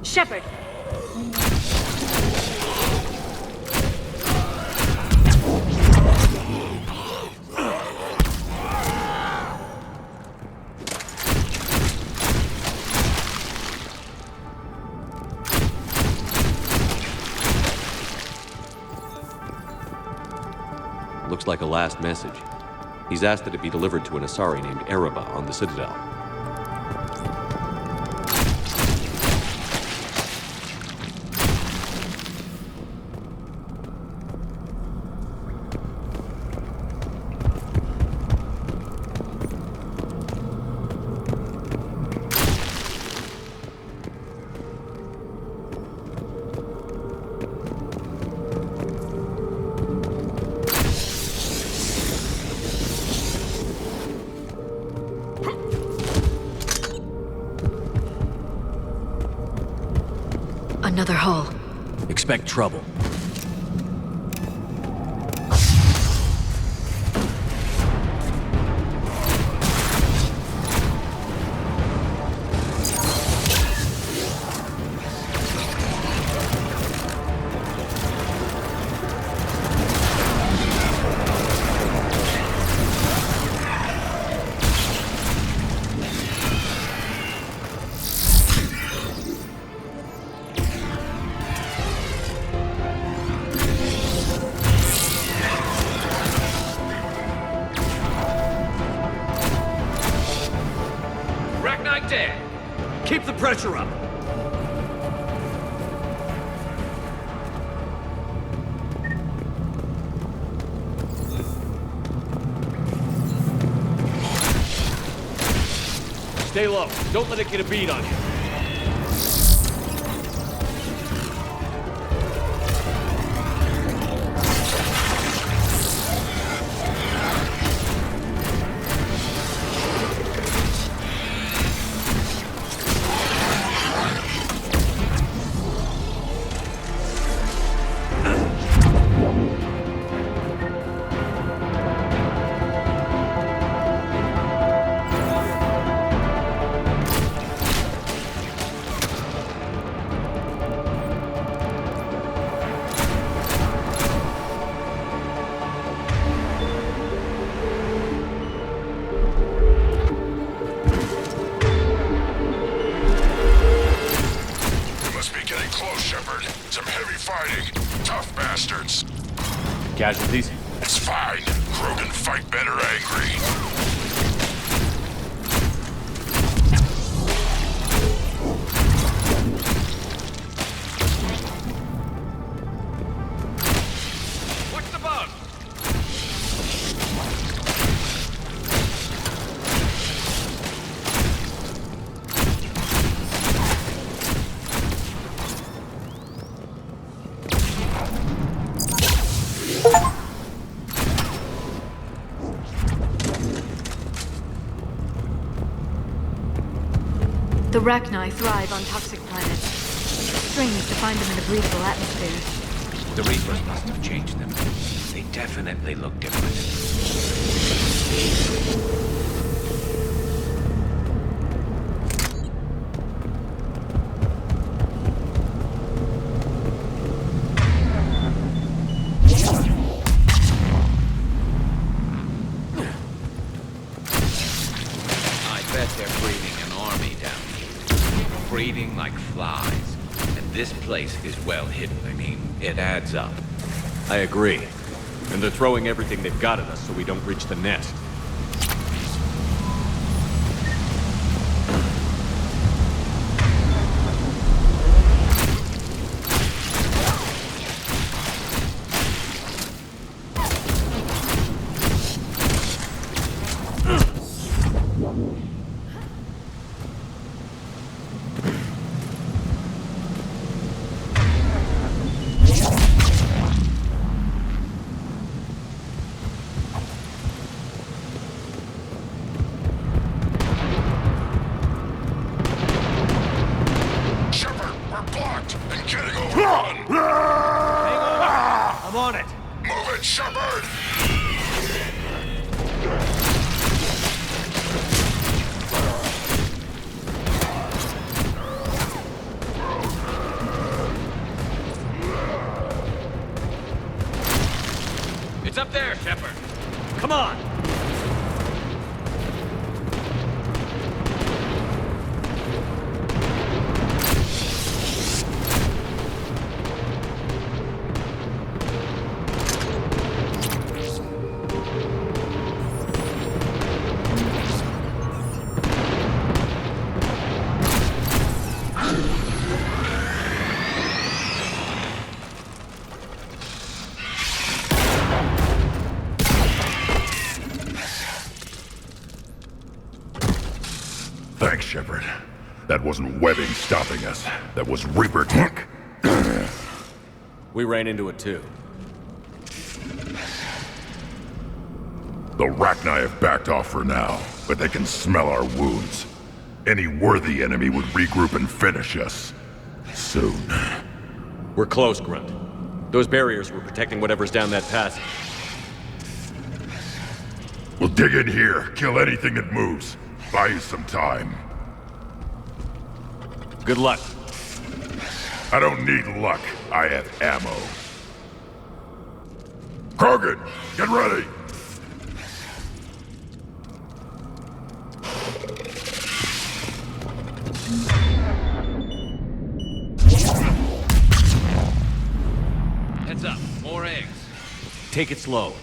Shepard! Looks like a last message. He's asked that it be delivered to an Asari named Ereba on the Citadel. Another hull. Expect trouble. Keep the pressure up. Stay low. Don't let it get a bead on you. Casualties? It's fine. Krogan fight better angry. What's the bug? The Rachni thrive on toxic planets. Strange to find them in a breathable atmosphere. The Reapers must have changed them. They definitely look different. I bet they're breeding an army down here. Breeding like flies. And this place is well hidden. I mean, it adds up. I agree. And they're throwing everything they've got at us so we don't reach the nest. Shepard, we're blocked and getting overrun. Hang on. I'm on it. Move it, Shepard! It's up there, Shepard. Come on. Thanks, Shepard. That wasn't webbing stopping us. That was Reaper tech. We ran into it too. The Rachni have backed off for now, but they can smell our wounds. Any worthy enemy would regroup and finish us. Soon. We're close, Grunt. Those barriers were protecting whatever's down that passage. We'll dig in here, kill anything that moves. Buy you some time. Good luck. I don't need luck. I have ammo. Krogan, get ready! Heads up. More eggs. Take it slow.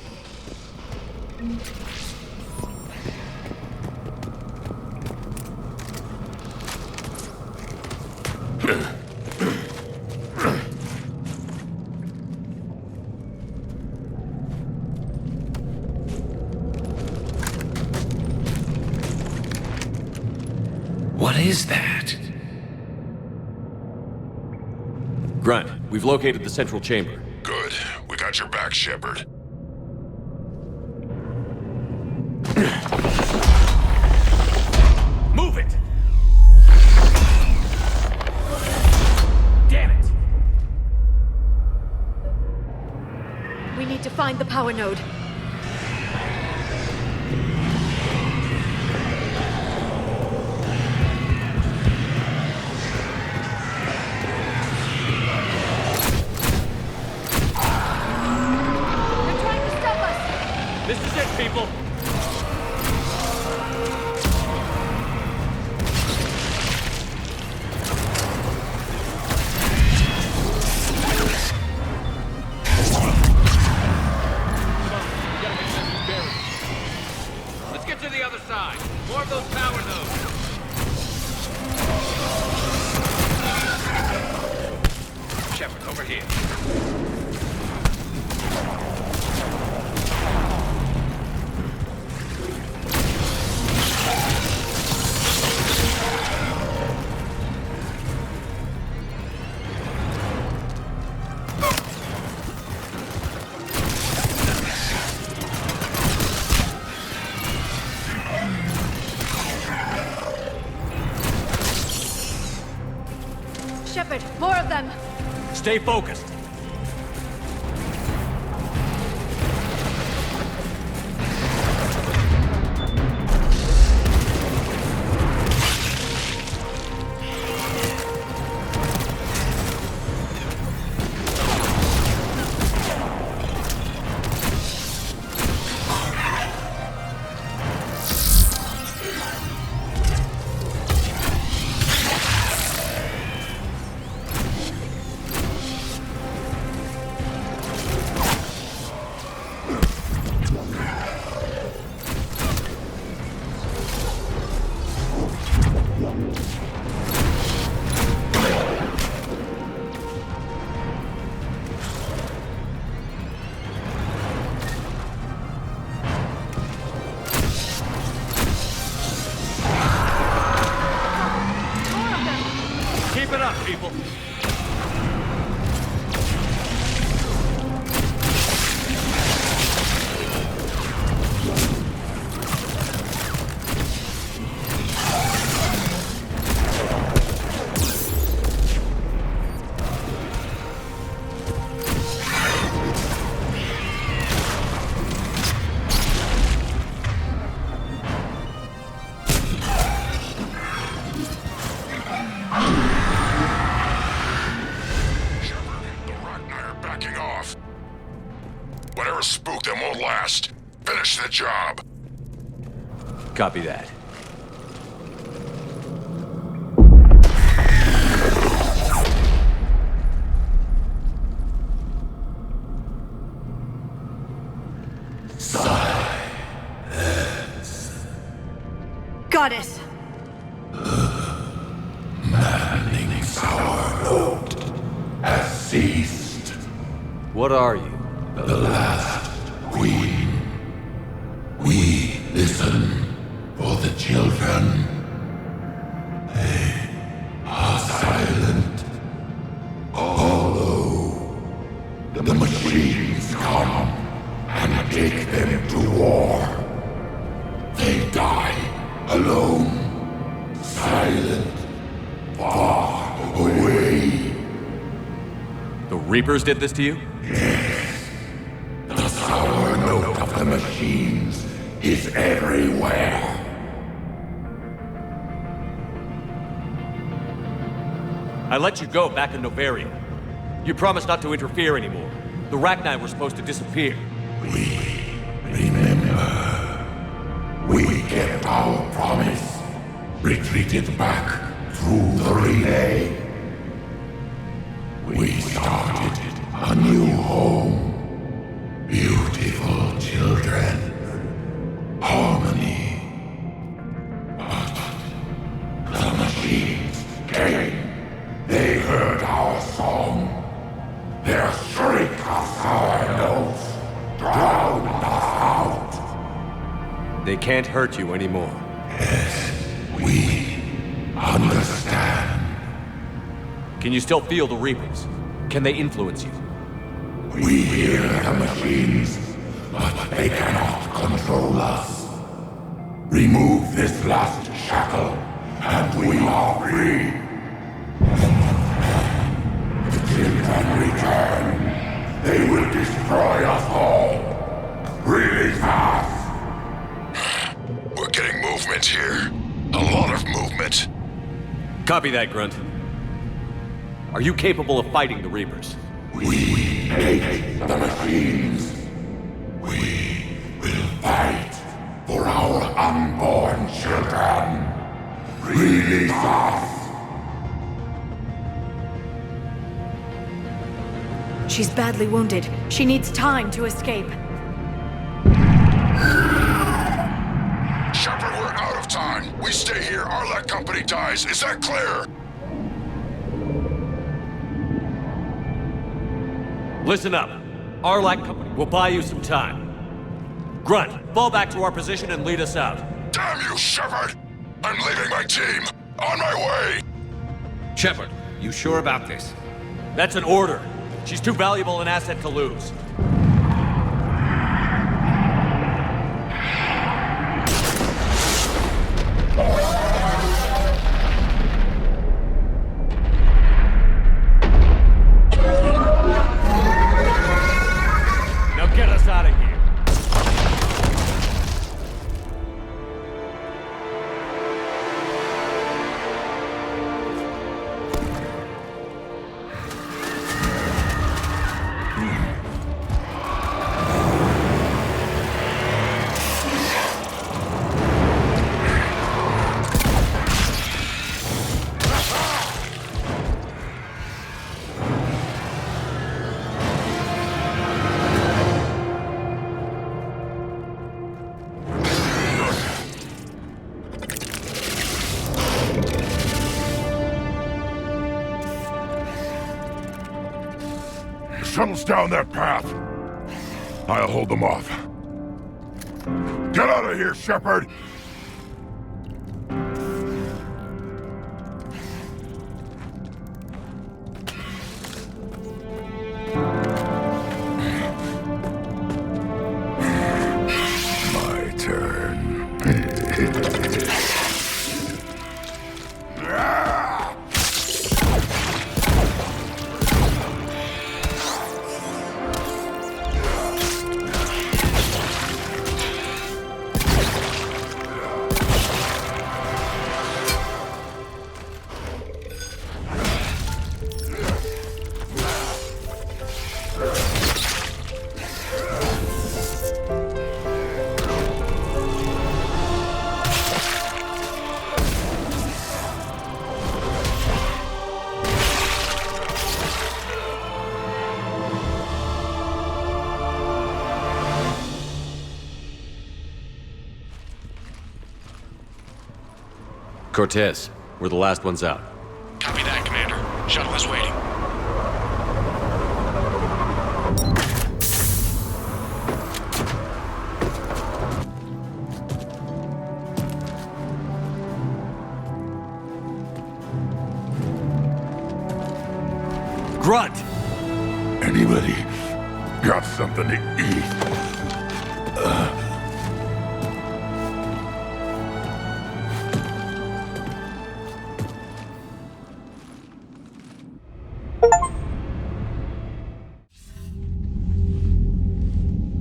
What is that? Grunt, we've located the central chamber. Good. We got your back, Shepard. Move it! Damn it! We need to find the power node. They're trying to stop us! This is it, people! Get to the other side. More of those power nodes. Shepard, over here. Shepard, more of them! Stay focused. Keep it up, people. Whatever spooked them won't last. Finish the job. Copy that. Got it! Manning's our vote has ceased. What are you? The last queen. We listen for the children. They are silent. Although the machines come and take them to war, they die alone, silent, far away. The Reapers did this to you? Yes. The sour note of the machines is everywhere. I let you go back in Novaria. You promised not to interfere anymore. The Rachni were supposed to disappear. Remember, we kept our promise, retreated back through the relay. We started a new home. Beautiful children. Harmony. But the machines came. They heard our song. Their shriek of sour notes drowned us out. They can't hurt you anymore. Yes, we understand. Can you still feel the Reapers? Can they influence you? We hear the machines, but they cannot control us. Remove this last shackle, and we are free. The children return. They will destroy us all. Really fast. We're getting movement here. A lot of movement. Copy that, Grunt. Are you capable of fighting the Reapers? We hate the machines. We will fight for our unborn children. Release us. She's badly wounded. She needs time to escape. We stay here, Arlak Company dies. Is that clear? Listen up. Arlak Company will buy you some time. Grunt, fall back to our position and lead us out. Damn you, Shepard! I'm leaving my team! On my way! Shepard, you sure about this? That's an order. She's too valuable an asset to lose. Now get us out of here. Shuttle's down that path. I'll hold them off. Get out of here, Shepard! My turn. Cortez, we're the last ones out. Copy that, Commander. Shuttle is waiting. Grunt! Anybody got something to eat?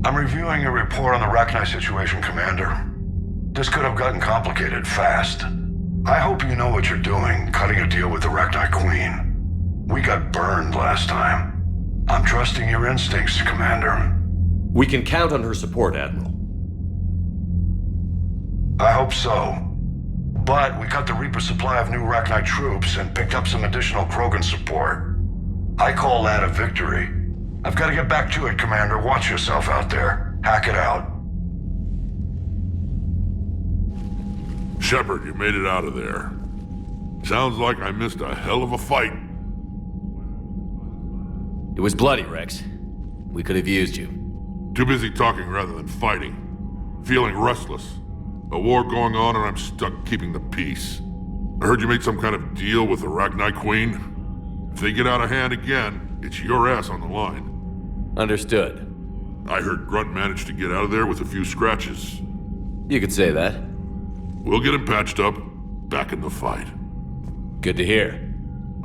I'm reviewing your report on the Rachni situation, Commander. This could have gotten complicated fast. I hope you know what you're doing, cutting a deal with the Rachni Queen. We got burned last time. I'm trusting your instincts, Commander. We can count on her support, Admiral. I hope so. But we cut the Reaper supply of new Rachni troops and picked up some additional Krogan support. I call that a victory. I've got to get back to it, Commander. Watch yourself out there. Hack it out. Shepard, you made it out of there. Sounds like I missed a hell of a fight. It was bloody, Rex. We could have used you. Too busy talking rather than fighting. Feeling restless. A war going on and I'm stuck keeping the peace. I heard you made some kind of deal with the Rachni Queen. If they get out of hand again, it's your ass on the line. Understood. I heard Grunt managed to get out of there with a few scratches. You could say that. We'll get him patched up, back in the fight. Good to hear.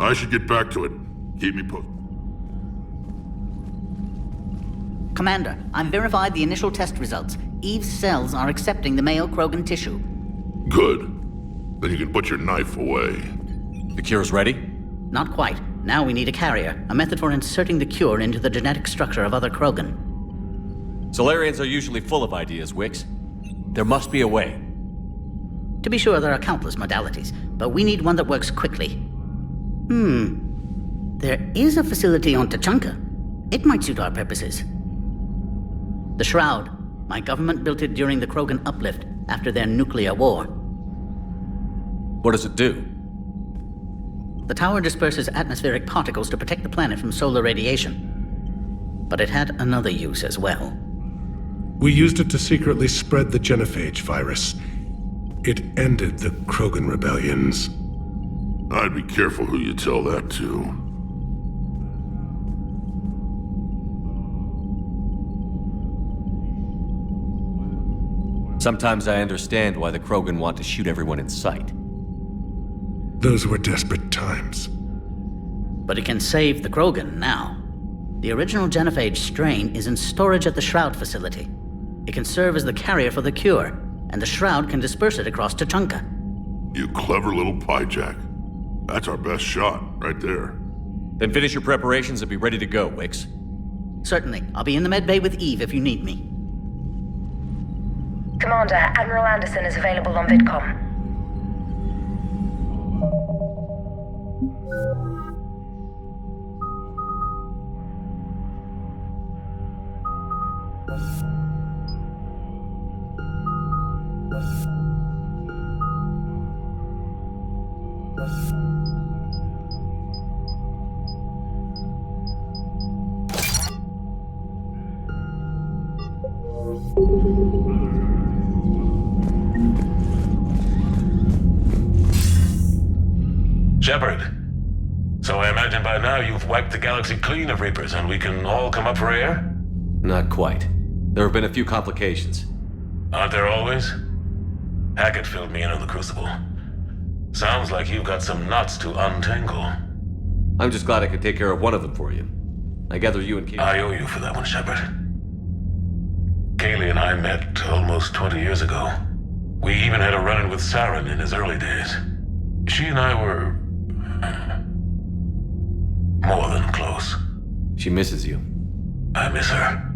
I should get back to it. Keep me posted. Commander, I've verified the initial test results. Eve's cells are accepting the male Krogan tissue. Good. Then you can put your knife away. The cure's ready? Not quite. Now we need a carrier, a method for inserting the cure into the genetic structure of other Krogan. Solarians are usually full of ideas, Wix. There must be a way. To be sure, there are countless modalities, but we need one that works quickly. There is a facility on Tachanka. It might suit our purposes. The Shroud. My government built it during the Krogan uplift, after their nuclear war. What does it do? The tower disperses atmospheric particles to protect the planet from solar radiation. But it had another use as well. We used it to secretly spread the genophage virus. It ended the Krogan rebellions. I'd be careful who you tell that to. Sometimes I understand why the Krogan want to shoot everyone in sight. Those were desperate times. But it can save the Krogan now. The original genophage strain is in storage at the Shroud facility. It can serve as the carrier for the cure, and the Shroud can disperse it across Tuchanka. You clever little piejack. That's our best shot, right there. Then finish your preparations and be ready to go, Wicks. Certainly. I'll be in the medbay with Eve if you need me. Commander, Admiral Anderson is available on VidCom. Shepard. So I imagine by now you've wiped the galaxy clean of Reapers and we can all come up for air? Not quite. There have been a few complications. Aren't there always? Hackett filled me in on the Crucible. Sounds like you've got some knots to untangle. I'm just glad I could take care of one of them for you. I gather you and Kaylee... I owe you for that one, Shepard. Kaylee and I met almost 20 years ago. We even had a run-in with Saren in his early days. She and I were... more than close. She misses you. I miss her.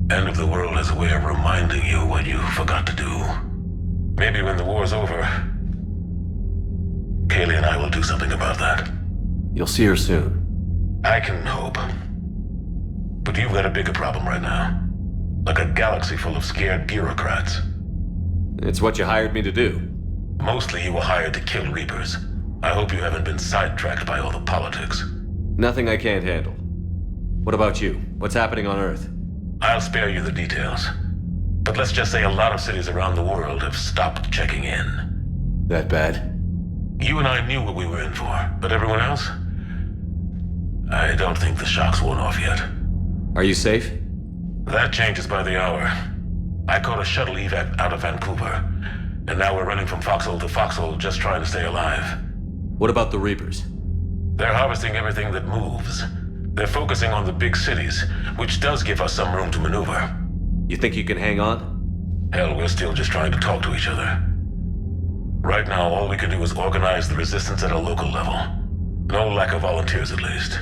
End of the world has a way of reminding you what you forgot to do. Maybe when the war's over, Kaylee and I will do something about that. You'll see her soon. I can hope. But you've got a bigger problem right now. Like a galaxy full of scared bureaucrats. It's what you hired me to do. Mostly you were hired to kill Reapers. I hope you haven't been sidetracked by all the politics. Nothing I can't handle. What about you? What's happening on Earth? I'll spare you the details. But let's just say a lot of cities around the world have stopped checking in. That bad? You and I knew what we were in for, but everyone else? I don't think the shock's worn off yet. Are you safe? That changes by the hour. I caught a shuttle evac out of Vancouver, and now we're running from foxhole to foxhole just trying to stay alive. What about the Reapers? They're harvesting everything that moves. They're focusing on the big cities, which does give us some room to maneuver. You think you can hang on? Hell, we're still just trying to talk to each other. Right now, all we can do is organize the resistance at a local level. No lack of volunteers, at least.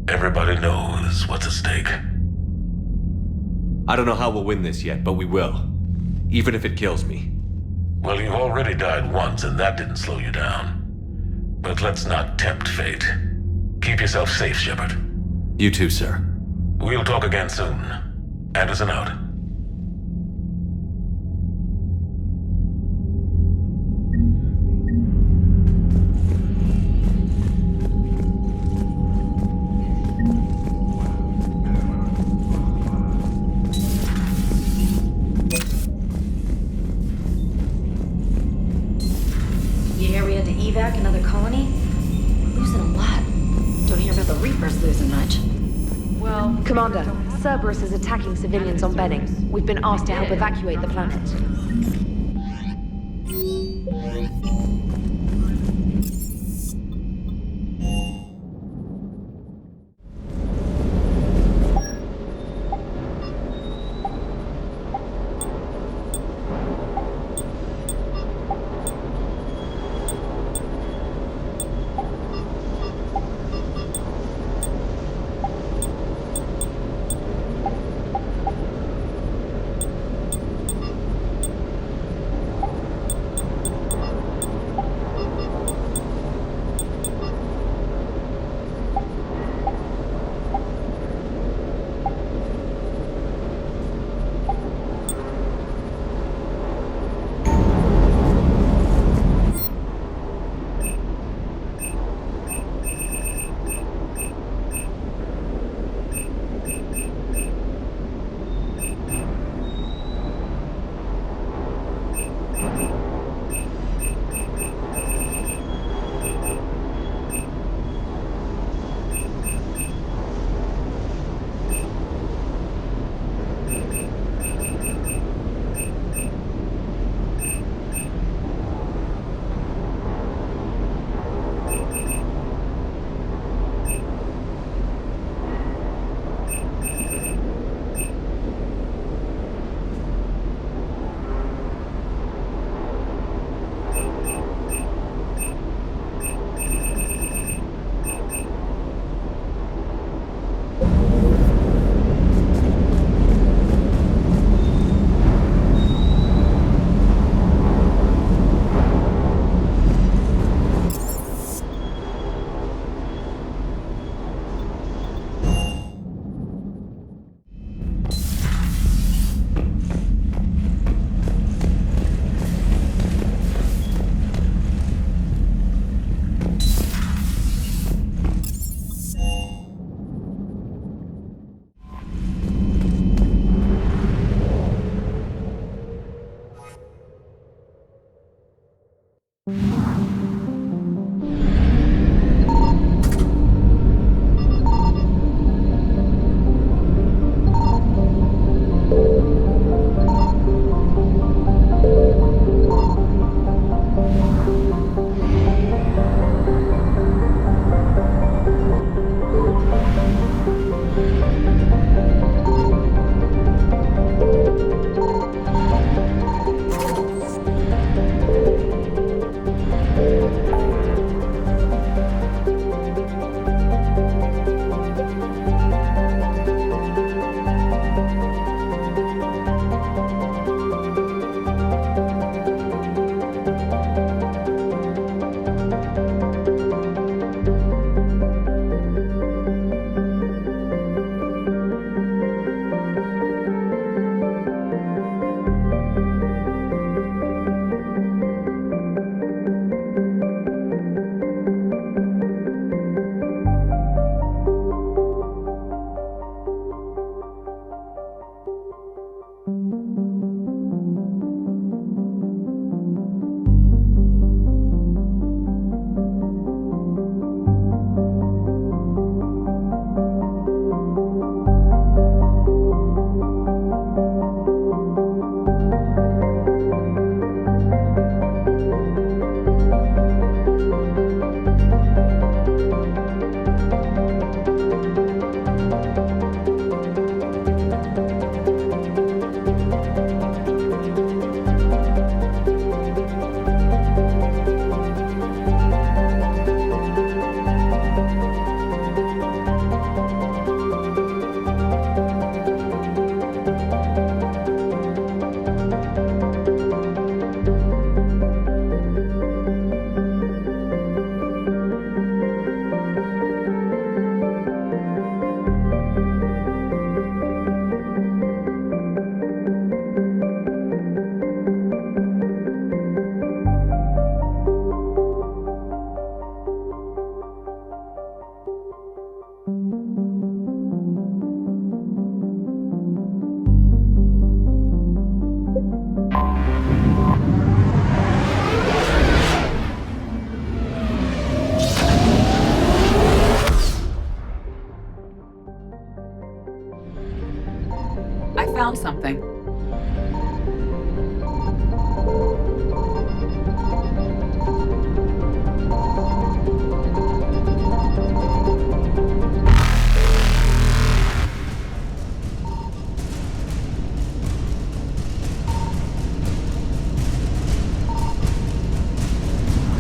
Everybody knows what's at stake. I don't know how we'll win this yet, but we will. Even if it kills me. Well, you've already died once, and that didn't slow you down. But let's not tempt fate. Keep yourself safe, Shepard. You too, sir. We'll talk again soon. Anderson out. You hear we had to evac another colony? We're losing a lot. Don't hear about the Reapers losing much. Well, Commander, Cerberus is attacking civilians on Benning. We've been asked to help evacuate the planet. found something.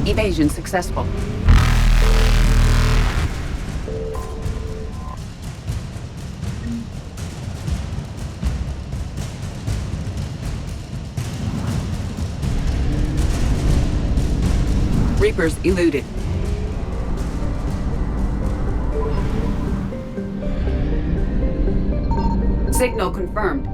Evasion successful. Reapers eluded. Signal confirmed.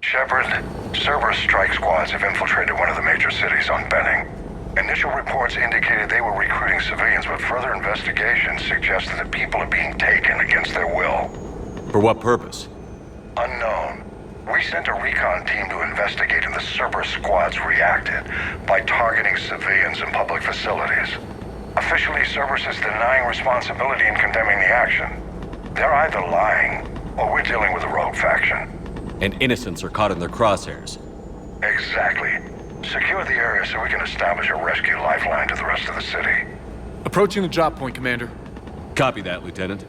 Shepard, Cerberus strike squads have infiltrated one of the major cities on Benning. Initial reports indicated they were recruiting civilians, but further investigation suggests that the people are being taken against their will. For what purpose? Unknown. We sent a recon team to investigate, and the Cerberus squads reacted by targeting civilians in public facilities. Officially, Cerberus is denying responsibility and condemning the action. They're either lying, or we're dealing with a rogue faction. And innocents are caught in their crosshairs. Exactly. Secure the area so we can establish a rescue lifeline to the rest of the city. Approaching the drop point, Commander. Copy that, Lieutenant.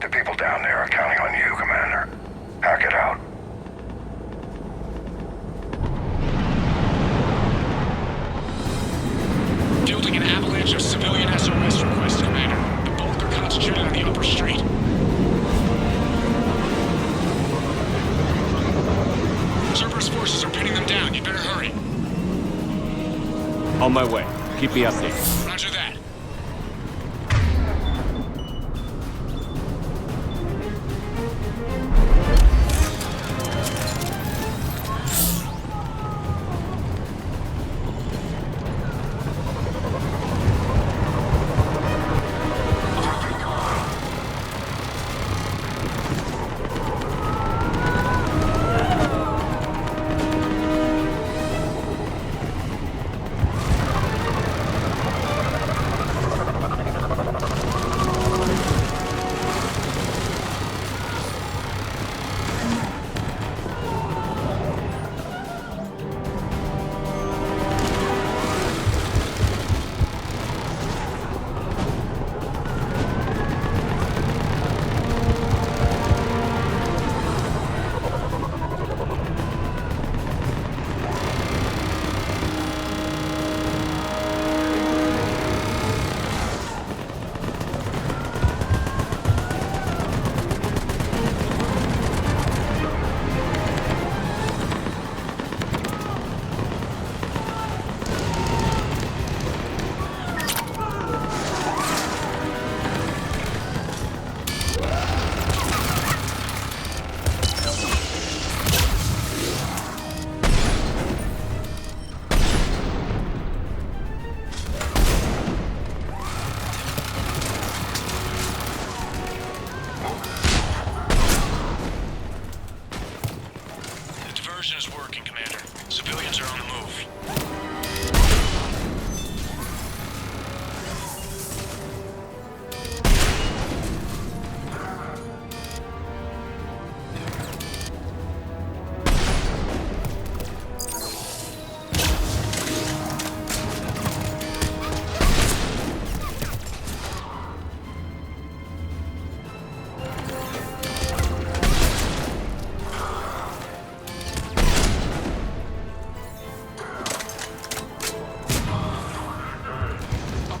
The people down there are counting on you, Commander. Hack it out. Fielding an avalanche of civilian SOS requests, Commander. The bulk are concentrated on the upper street. Cerberus forces are pinning them down. You better hurry. On my way. Keep me updated. Roger that.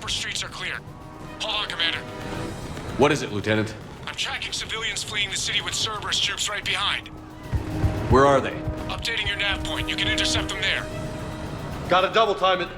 upper streets are clear. Hold on, Commander. What is it, Lieutenant? I'm tracking civilians fleeing the city with Cerberus troops right behind. Where are they? Updating your nav point. You can intercept them there. Gotta double time it.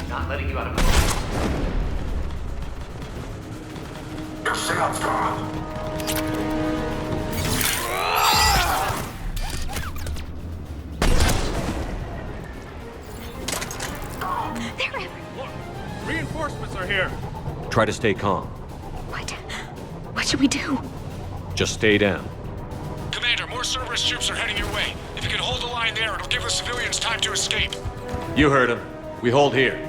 Not letting you out of my... Reinforcements are here. Try to stay calm. What should we do? Just stay down. Commander, more Cerberus troops are heading your way. If you can hold the line there, it'll give the civilians time to escape. You heard him. We hold here.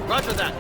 Roger that.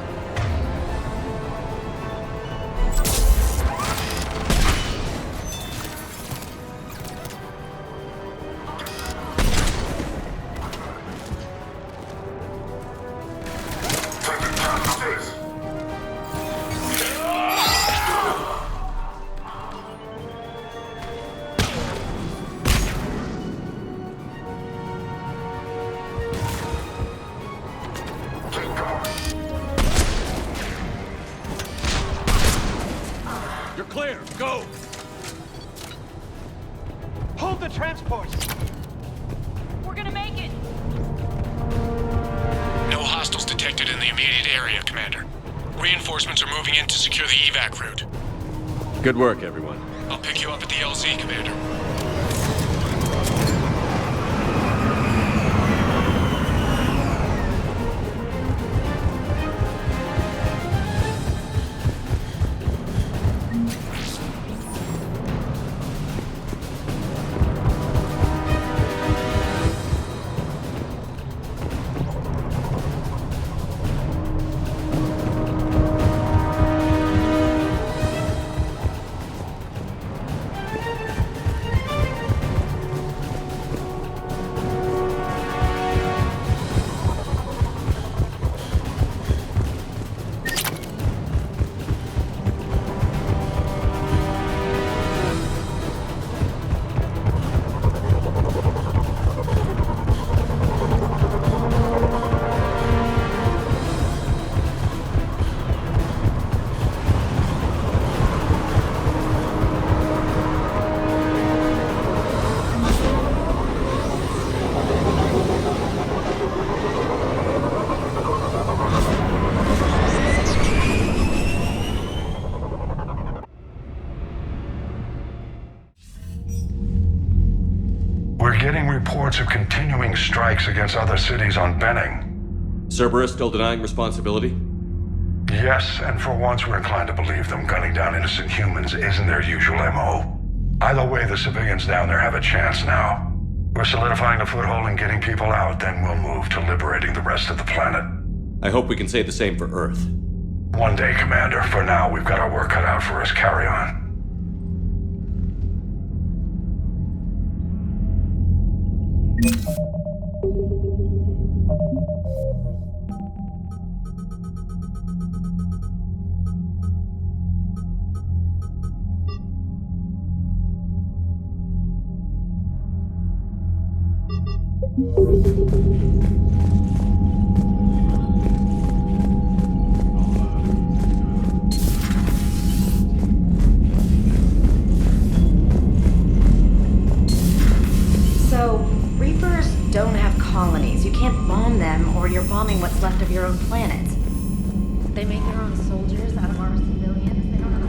You're clear. Go. Hold the transport. We're gonna make it. No hostiles detected in the immediate area, Commander. Reinforcements are moving in to secure the evac route. Good work, everyone. I'll pick you up at the LZ, Commander. We're getting reports of continuing strikes against other cities on Benning. Cerberus still denying responsibility? Yes, and for once we're inclined to believe them gunning down innocent humans isn't their usual MO. Either way, the civilians down there have a chance now. We're solidifying a foothold and getting people out, then we'll move to liberating the rest of the planet. I hope we can say the same for Earth. One day, Commander. For now, we've got our work cut out for us. Carry on. So, Reapers don't have colonies. You can't bomb them, or you're bombing what's left of your own planet. They make their own soldiers out of our civilians. They don't have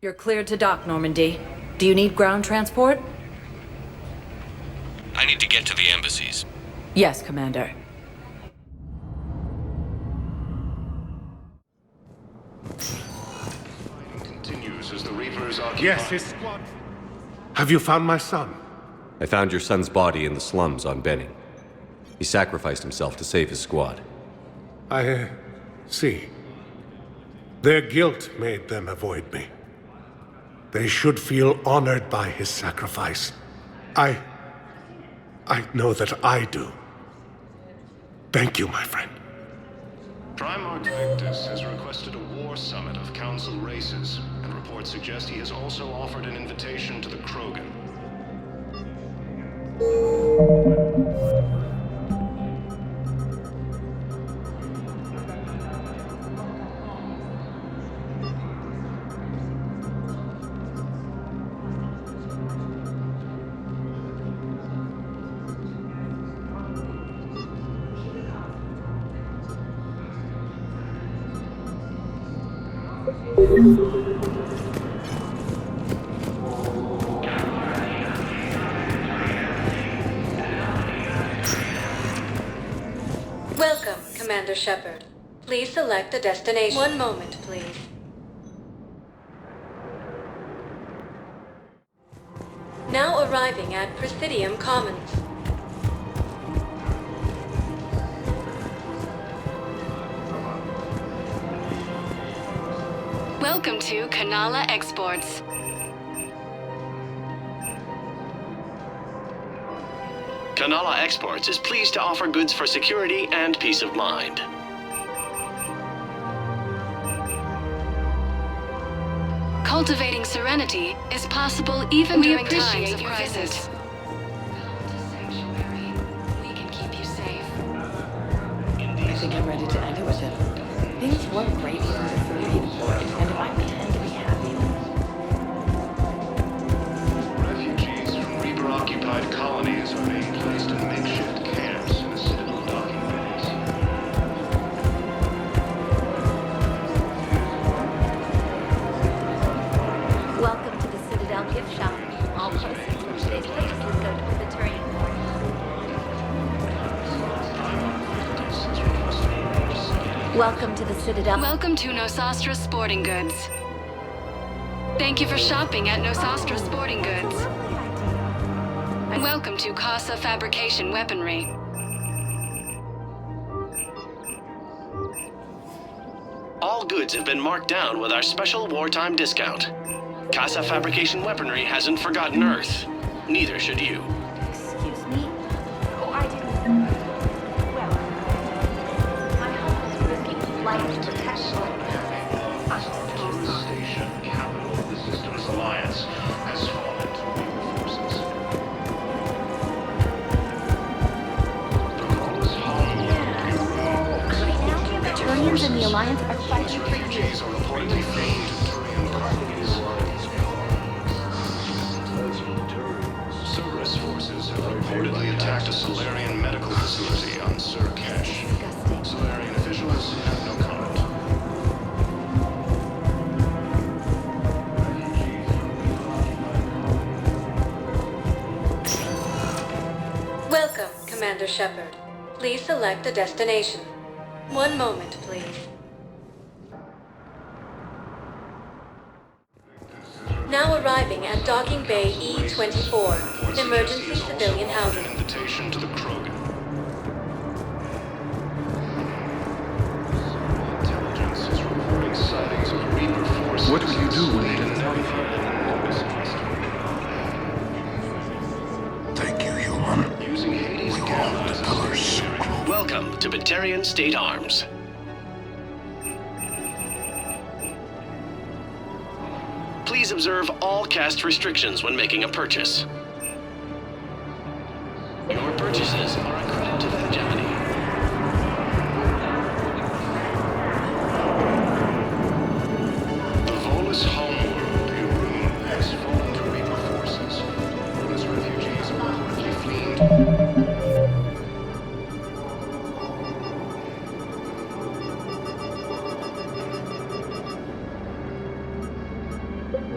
You're cleared to dock, Normandy. Do you need ground transport? I need to get to the embassies. Yes, Commander. Continues as the Reapers occupy. Yes, his squad. Have you found my son? I found your son's body in the slums on Benning. He sacrificed himself to save his squad. I see. Their guilt made them avoid me. They should feel honored by his sacrifice. I know that I do. Thank you, my friend. Primarch Victus has requested a war summit of Council races, and reports suggest he has also offered an invitation to the Krogan. Commander Shepard. Please select a destination. One moment, please. Now arriving at Presidium Commons. Welcome to Kanala Exports. Kanala Exports is pleased to offer goods for security and peace of mind. Cultivating serenity is possible even during times of crisis. We can keep you safe. I think I'm ready to end it with it. Things weren't great even before you employed, and if I pretend to be happy, Refugees from Reaper-occupied colonies are being placed in makeshift camps in the Citadel docking bays. welcome to the Citadel gift shop. All proceeds from today's purchases go to the Turian Board. Welcome to the Citadel. Welcome to Nosastra Sporting Goods. Thank you for shopping at Nosastra Sporting Goods. And welcome to Casa Fabrication Weaponry. All goods have been marked down with our special wartime discount. Casa Fabrication Weaponry hasn't forgotten Earth. Neither should you. Excuse me? Oh, I didn't. Well, my home is risking life protection. Station capital of the Systems Alliance has fallen to Reaper forces. The Lawless Home The Turians and the Alliance are fighting for you. refugees are reportedly fleeing to Turian colonies. Cerberus forces have reportedly attacked a Solarian medical facility on Surkesh. Solarian officials have no comment. Welcome, Commander Shepard. Please select a destination. One moment, please. Now arriving at Docking Bay E-24, emergency civilian housing. Invitation to the Krogan. Intelligence is reporting sightings of Reaper forces. What will you do when it is Thank you, human. Using Hades Gamma as a Welcome to Batarian State Arms. Please observe all caste restrictions when making a purchase. Your purchases are a credit to the hegemony. The Volus homeworld, Irun, has fallen to Reaper forces. Volus refugees are reportedly fleeing.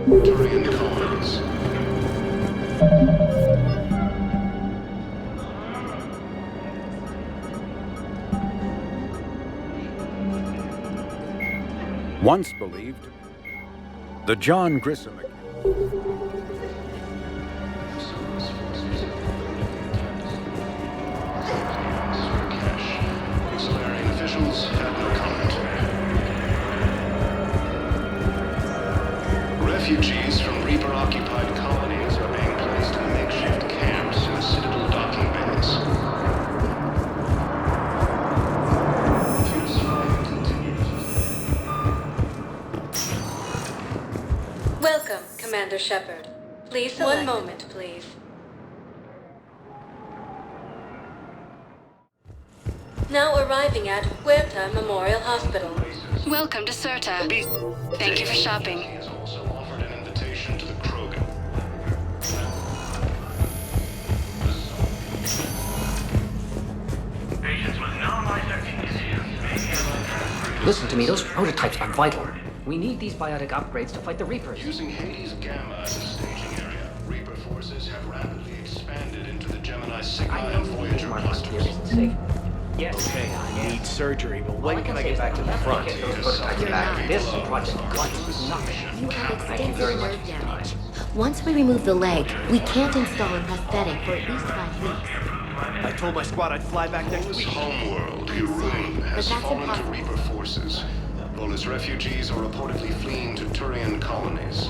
Turian colonies. Once believed, the John Grissom. Solarian officials have no comment. Refugees from Reaper-occupied colonies are being placed in makeshift camps in the Citadel docking bays. Welcome, Commander Shepard. Please select. One moment, please. Now arriving at Huerta Memorial Hospital. Welcome to Serta. Thank you for shopping. Has also offered an invitation to the Krogan. Patients with non-bisecting disease. Listen to me, those prototypes are vital. We need these biotic upgrades to fight the Reapers. Using Hades Gamma as a staging area, Reaper forces have rapidly expanded into the Gemini Sigma and Voyager clusters. Yes. Okay, I need surgery, but when can I get back to the front? You're back. This project costs nothing. You have Thank you very extensive much nerve for your time. damage. Once we remove the leg, we can't install a prosthetic for at least 5 weeks. I told my squad I'd fly back next week. Homeworld, Irun, has that's fallen to impossible. Reaper forces. All its refugees are reportedly fleeing to Turian colonies.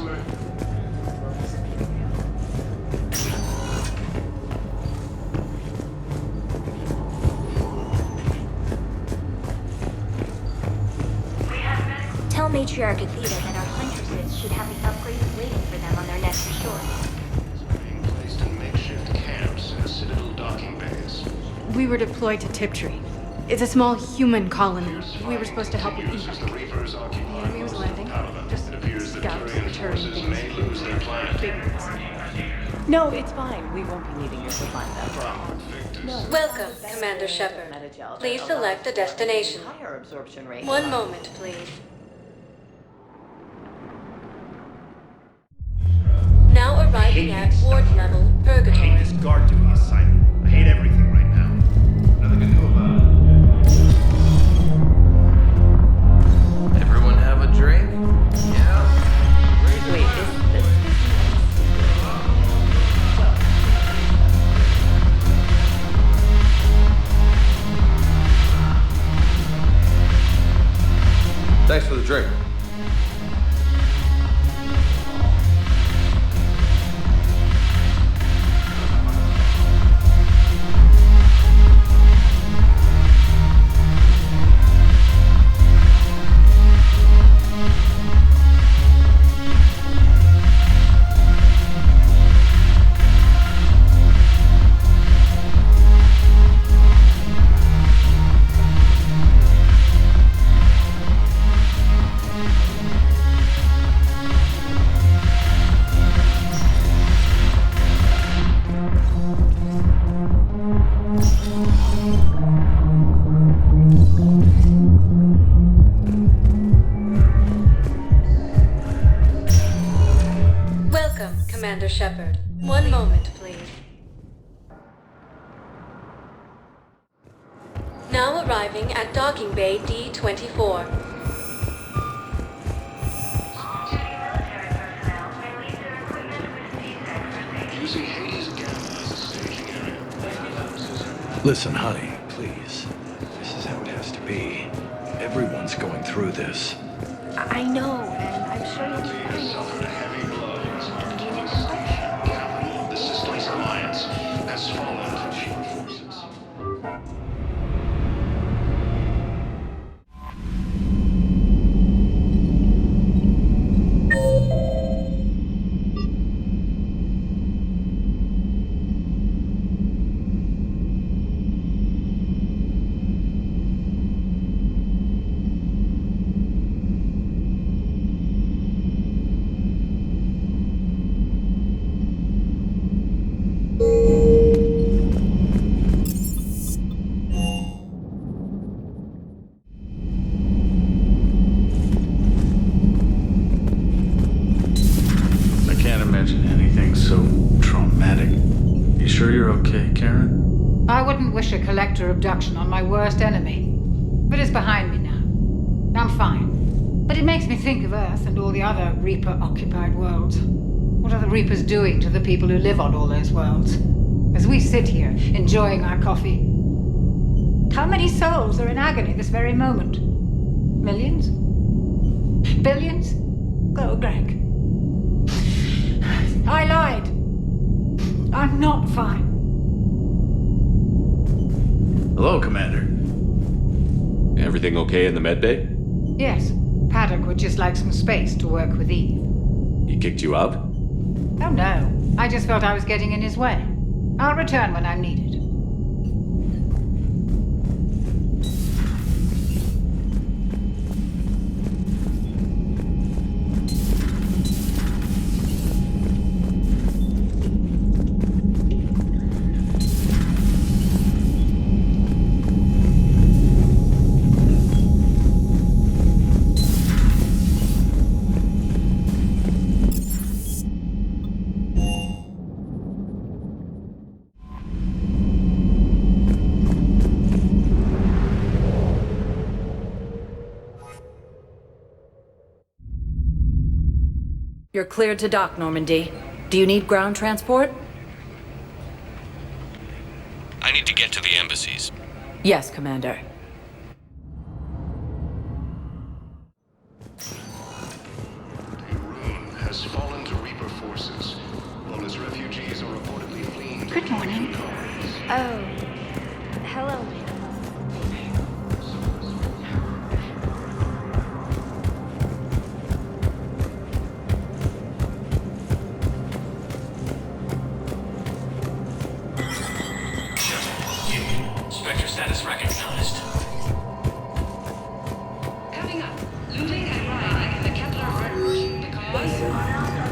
Tell Matriarch Athena that our huntresses should have the upgrades waiting for them on their next shore. Being placed in makeshift camps in Citadel docking bays. We were deployed to Tiptree. It's a small human colony. We were supposed to help with As the Reapers The occupy enemy was landing. Just it appears that scouts Turian returning forces things. may lose their planet. Big No, it's fine. We won't be needing your supplies after all. Welcome, Commander Shepard. Please select a destination. Higher absorption rate. One moment, please. Now arriving at ward level, I hate Purgatory. this guard duty assignment. I hate everything right now. Nothing to do about it. Everyone have a drink? Yeah. Wait, this Thanks for the drink. Welcome, Commander Shepard. One moment, please. Now arriving at Docking Bay D-24. Using Hades Gamma as a staging area. Listen, honey, please. This is how it has to be. Everyone's going through this. I know, and I'm sure you'll be fine. Suffered heavy blows. The Systems Alliance has fallen to fewer forces. I can't imagine anything so traumatic. You sure you're okay, Karen? I wouldn't wish a collector abduction on my worst enemy. But it's behind me now. I'm fine. But it makes me think of Earth and all the other Reaper-occupied worlds. What are the Reapers doing to the people who live on all those worlds? As we sit here, enjoying our coffee. How many souls are in agony this very moment? Millions? Billions? Oh, Greg. I lied. I'm not fine. Hello, Commander. Everything okay in the medbay? Yes, Paddock would just like some space to work with Eve. He kicked you out? Oh no, I just felt I was getting in his way. I'll return when I'm needed. You're cleared to dock, Normandy. Do you need ground transport? I need to get to the embassies. Yes, Commander. Has fallen to Reaper forces. Bonus refugees are reportedly fleeing. Good morning. Oh, hello. Spectre status recognized. Coming up, looting and rioting in the Kepler Railroad because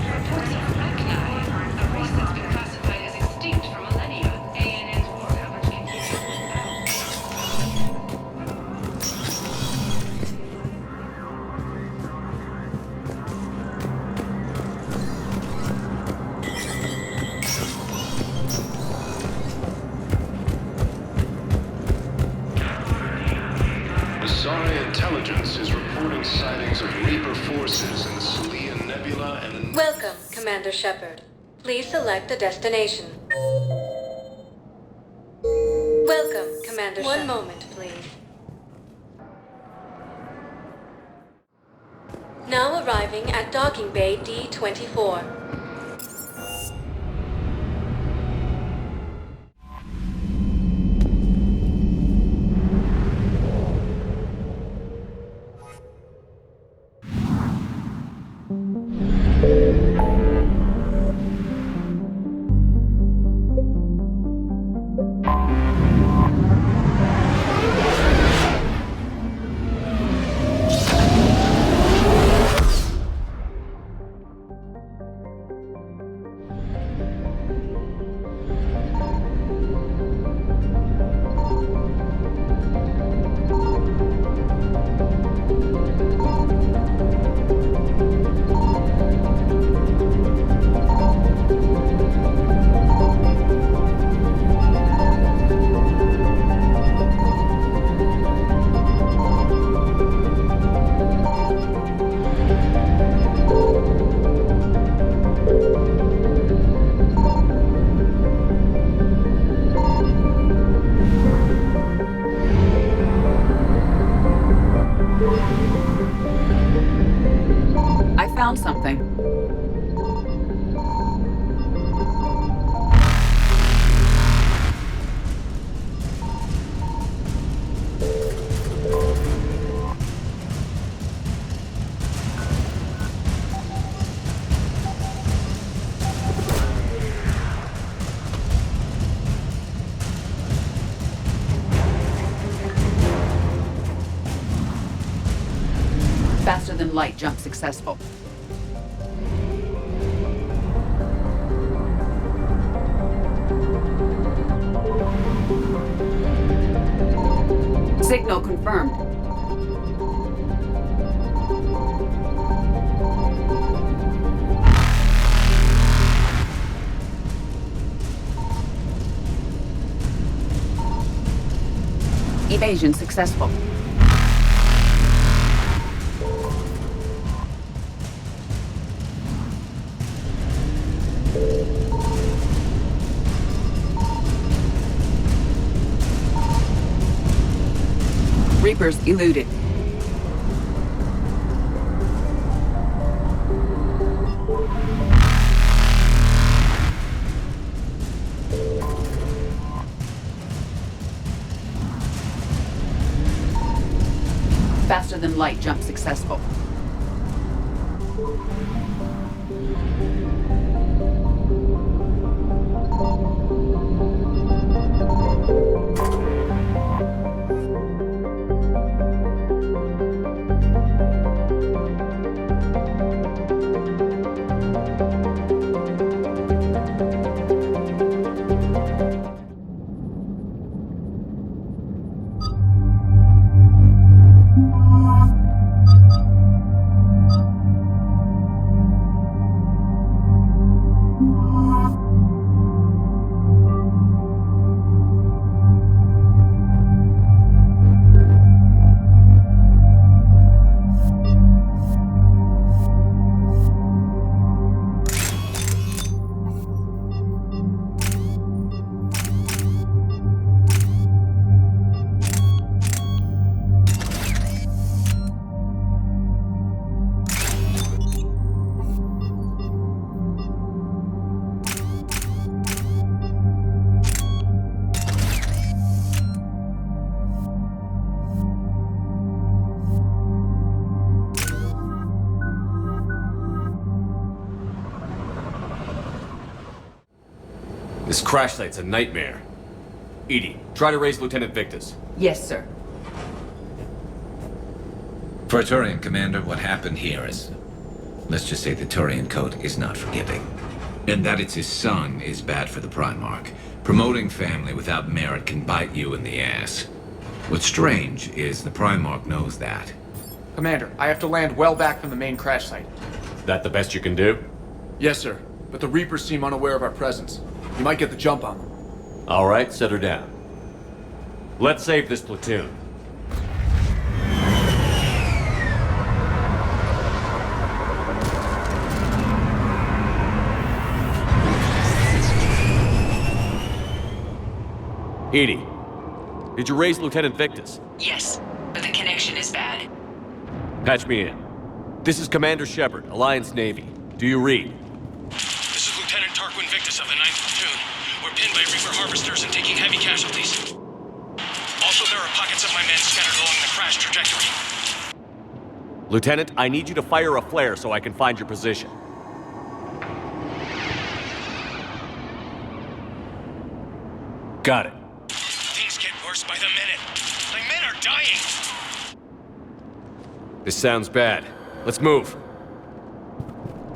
reports of Rachni, a race that's been classified as extinct for millennia. ANN's war coverage continues. Asari Intelligence is reporting sightings of Reaper forces in the Salian Nebula and... Welcome, Commander Shepard. Please select a destination. Welcome, Commander Shepard. One moment, please. Now arriving at Docking Bay D-24. I found something. Faster than light jump successful. Signal confirmed. Evasion successful. Reapers eluded. Faster than light jump successful. This crash site's a nightmare. EDI, try to raise Lieutenant Victus. Yes, sir. For a Turian commander, what happened here is... let's just say the Turian code is not forgiving. And that it's his son is bad for the Primarch. Promoting family without merit can bite you in the ass. What's strange is the Primarch knows that. Commander, I have to land well back from the main crash site. That the best you can do? Yes, sir. But the Reapers seem unaware of our presence. You might get the jump on them. All right, set her down. Let's save this platoon. EDI, did you raise Lieutenant Victus? Yes, but the connection is bad. Patch me in. This is Commander Shepard, Alliance Navy. Do you read? This is Lieutenant Tarquin Victus of the 9th Platoon. We're pinned by Reaper harvesters and taking heavy casualties. Also, there are pockets of my men scattered along the crash trajectory. Lieutenant, I need you to fire a flare so I can find your position. Got it. Things get worse by the minute. My men are dying! This sounds bad. Let's move.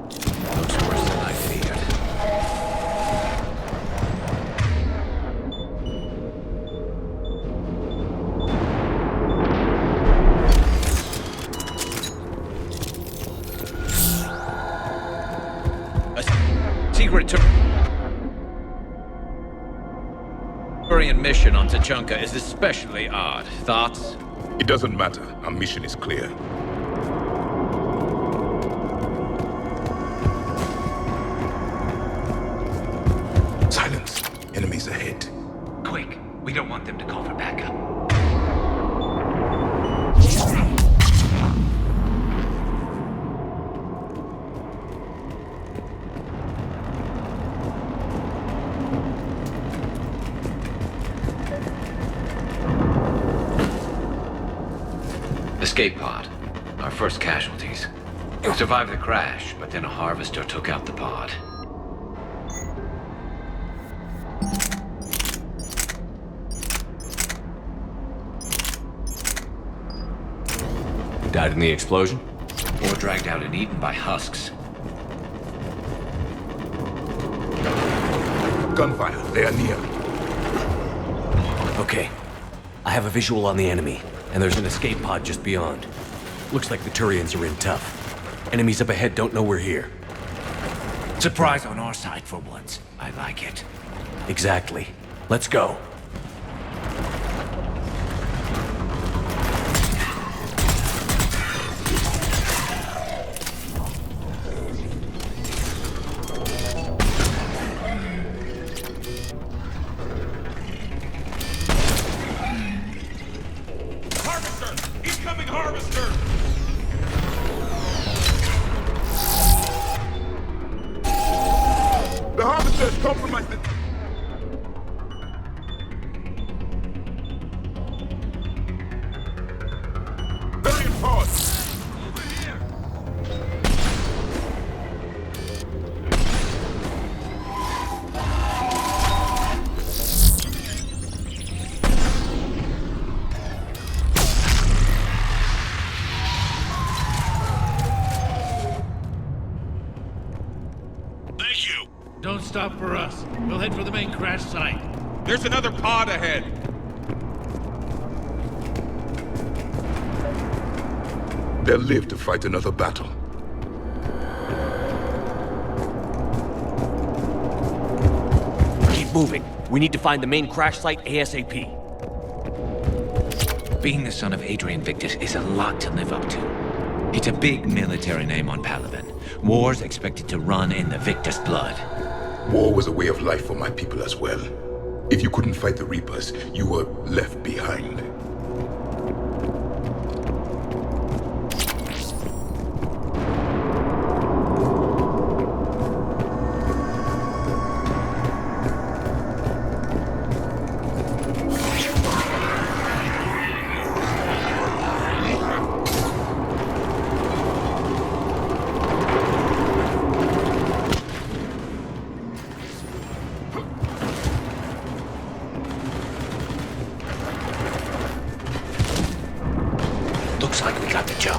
Looks worse than I feared. A secret Turian mission on Tachanka is especially odd. Thoughts? It doesn't matter. Our mission is clear. Silence. Enemies ahead. Quick, we don't want them to call for backup. Escape pod. Our first casualties. We survived the crash, but then a harvester took out the pod. Died in the explosion? Or dragged out and eaten by husks. Gunfire. They are near. Okay. I have a visual on the enemy, and there's an escape pod just beyond. Looks like the Turians are in tough. Enemies up ahead don't know we're here. Surprise on our side for once. I like it. Exactly. Let's go. The harvester is compromised. Variant pod. Over here. Thank you. Don't stop for us. We'll head for the main crash site. There's another pod ahead. They'll live to fight another battle. Keep moving. We need to find the main crash site ASAP. Being the son of Adrian Victus is a lot to live up to. It's a big military name on Palaven. War's expected to run in the Victus blood. War was a way of life for my people as well. If you couldn't fight the Reapers, you were left behind. right, Joe.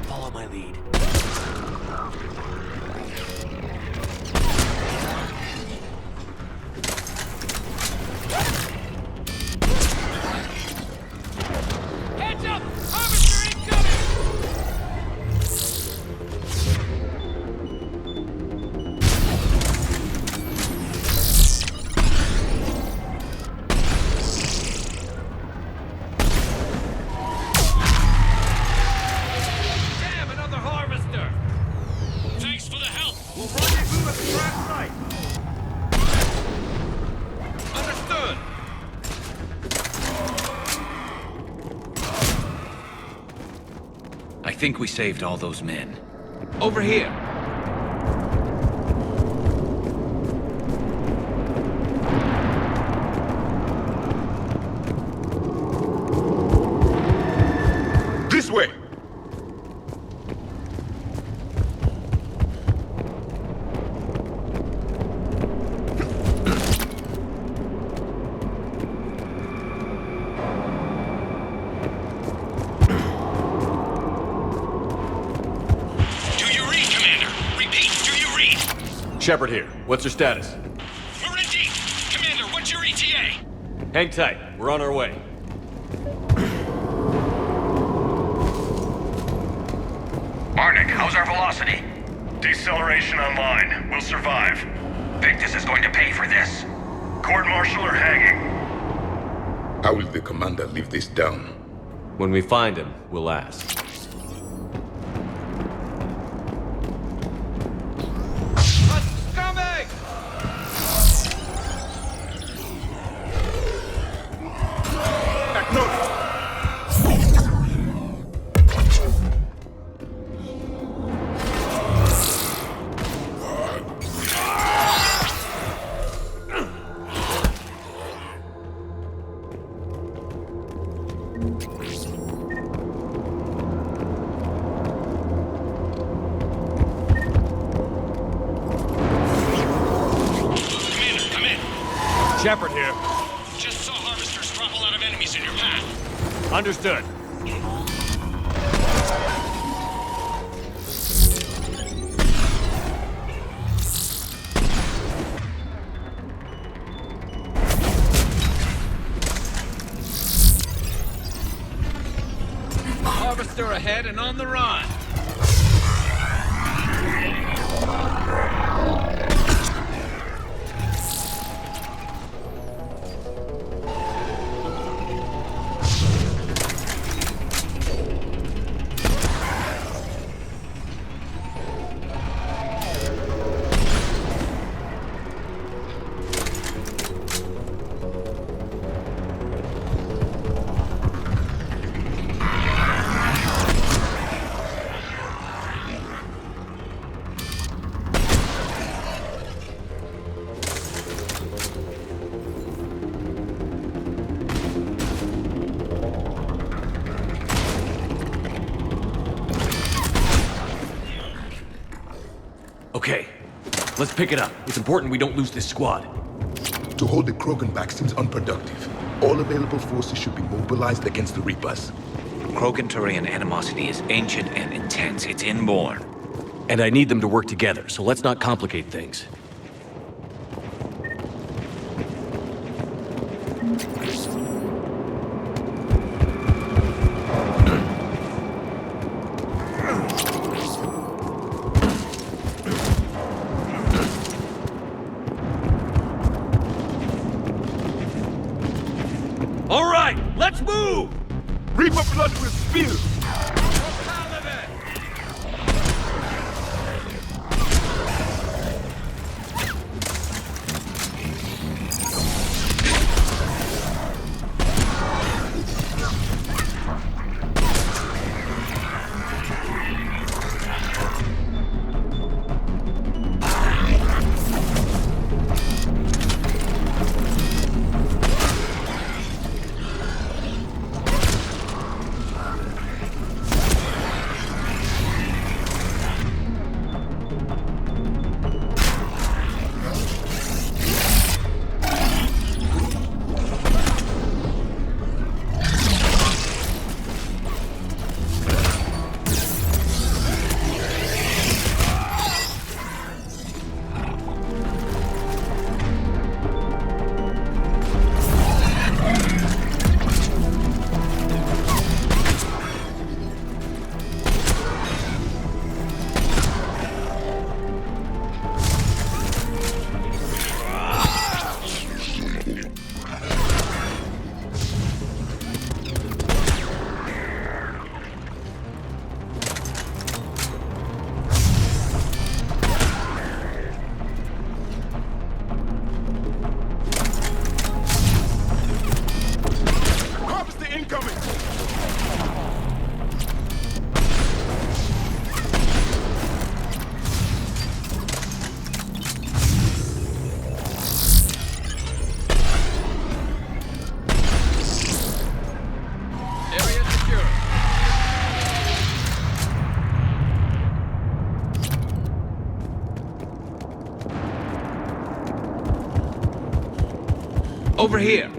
Follow my lead. Heads up! Harvester incoming! Damn, another harvester! Thanks for the help. We'll rendezvous at the trap site. Understood. I think we saved all those men. Over here. This way! Do you read, Commander? Repeat, do you read? Shepard here. What's your status? We're in deep. Commander, what's your ETA? Hang tight. We're on our way. Arnik, how's our velocity? Deceleration online. We'll survive. Victus is going to pay for this. Court-martial or hanging? How will the commander live this down? When we find him, we'll ask. Coming! Commander, come in. Shepard here. Just saw harvesters drop a lot of enemies in your path. Understood. Harvester ahead and on the run. Okay. Let's pick it up. It's important we don't lose this squad. To hold the Krogan back seems unproductive. All available forces should be mobilized against the Reapers. Krogan-Turian animosity is ancient and intense. It's inborn. And I need them to work together, so let's not complicate things. All right, let's move! Reaper blood will spill! Over here!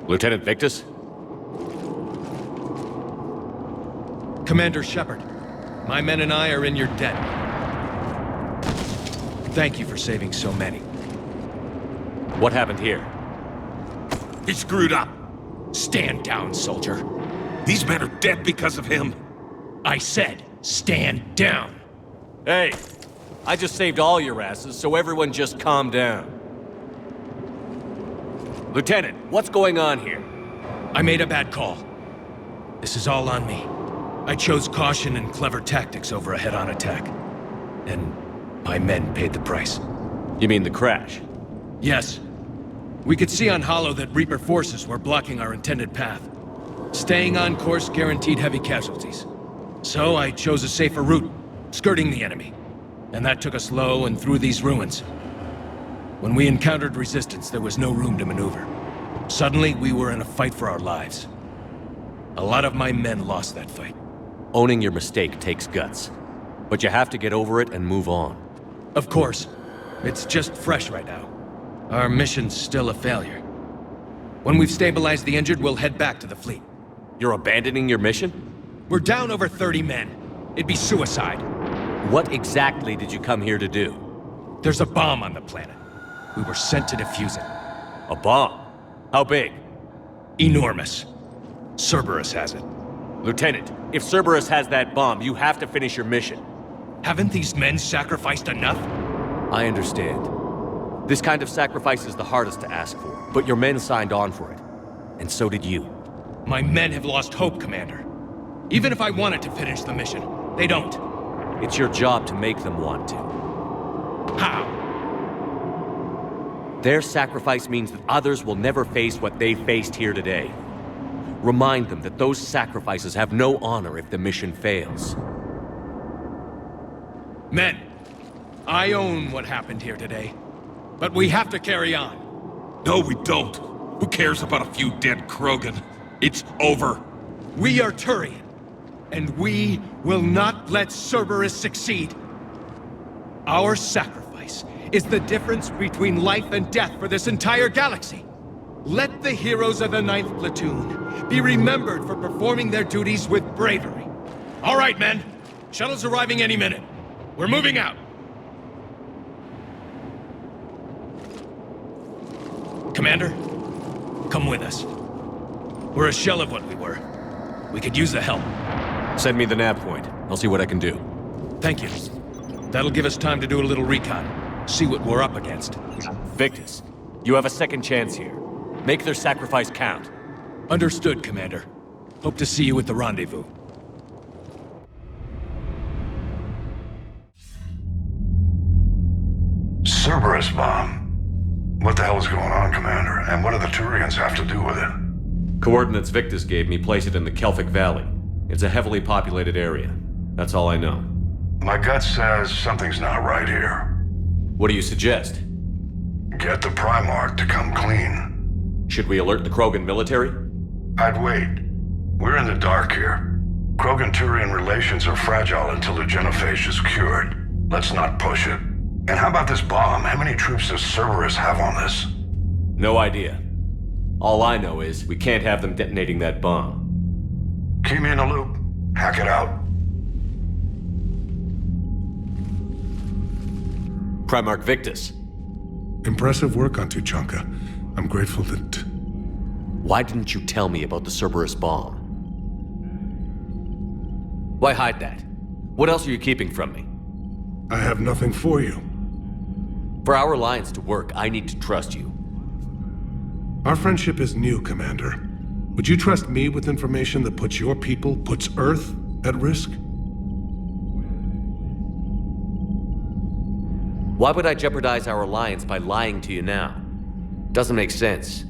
Lieutenant Victus? Commander Shepard, my men and I are in your debt. Thank you for saving so many. What happened here? He screwed up. Stand down, soldier. These men are dead because of him. I said, stand down. Hey, I just saved all your asses, so everyone just calm down. Lieutenant, what's going on here? I made a bad call. This is all on me. I chose caution and clever tactics over a head-on attack. And my men paid the price. You mean the crash? Yes. We could see on Hollow that Reaper forces were blocking our intended path. Staying on course guaranteed heavy casualties. So I chose a safer route, skirting the enemy. And that took us low and through these ruins. When we encountered resistance, there was no room to maneuver. Suddenly, we were in a fight for our lives. A lot of my men lost that fight. Owning your mistake takes guts. But you have to get over it and move on. Of course. It's just fresh right now. Our mission's still a failure. When we've stabilized the injured, we'll head back to the fleet. You're abandoning your mission? We're down over 30 men. It'd be suicide. What exactly did you come here to do? There's a bomb on the planet. We were sent to defuse it. A bomb? How big? Enormous. Cerberus has it. Lieutenant, if Cerberus has that bomb, you have to finish your mission. Haven't these men sacrificed enough? I understand. This kind of sacrifice is the hardest to ask for, but your men signed on for it. And so did you. My men have lost hope, Commander. Even if I wanted to finish the mission, they don't. It's your job to make them want to. How? Their sacrifice means that others will never face what they faced here today. Remind them that those sacrifices have no honor if the mission fails. Men, I own what happened here today. But we have to carry on. No, we don't. Who cares about a few dead Krogan? It's over. We are Turian, and we will not let Cerberus succeed. Our sacrifice is the difference between life and death for this entire galaxy. Let the heroes of the 9th Platoon be remembered for performing their duties with bravery. All right, men. Shuttle's arriving any minute. We're moving out. Commander, come with us. We're a shell of what we were. We could use the help. Send me the nav point. I'll see what I can do. Thank you. That'll give us time to do a little recon. See what we're up against. Victus, you have a second chance here. Make their sacrifice count. Understood, Commander. Hope to see you at the rendezvous. Cerberus bomb. What the hell is going on, Commander? And what do the Turians have to do with it? Coordinates Victus gave me place it in the Kelphic Valley. It's a heavily populated area. That's all I know. My gut says something's not right here. What do you suggest? Get the Primarch to come clean. Should we alert the Krogan military? I'd wait. We're in the dark here. Krogan-Turian relations are fragile until the genophage is cured. Let's not push it. And how about this bomb? How many troops does Cerberus have on this? No idea. All I know is we can't have them detonating that bomb. Keep me in the loop. Hack it out. Primarch Victus. Impressive work on Tuchanka. I'm grateful that... Why didn't you tell me about the Cerberus bomb? Why hide that? What else are you keeping from me? I have nothing for you. For our alliance to work, I need to trust you. Our friendship is new, Commander. Would you trust me with information that puts your people, puts Earth, at risk? Why would I jeopardize our alliance by lying to you now? Doesn't make sense.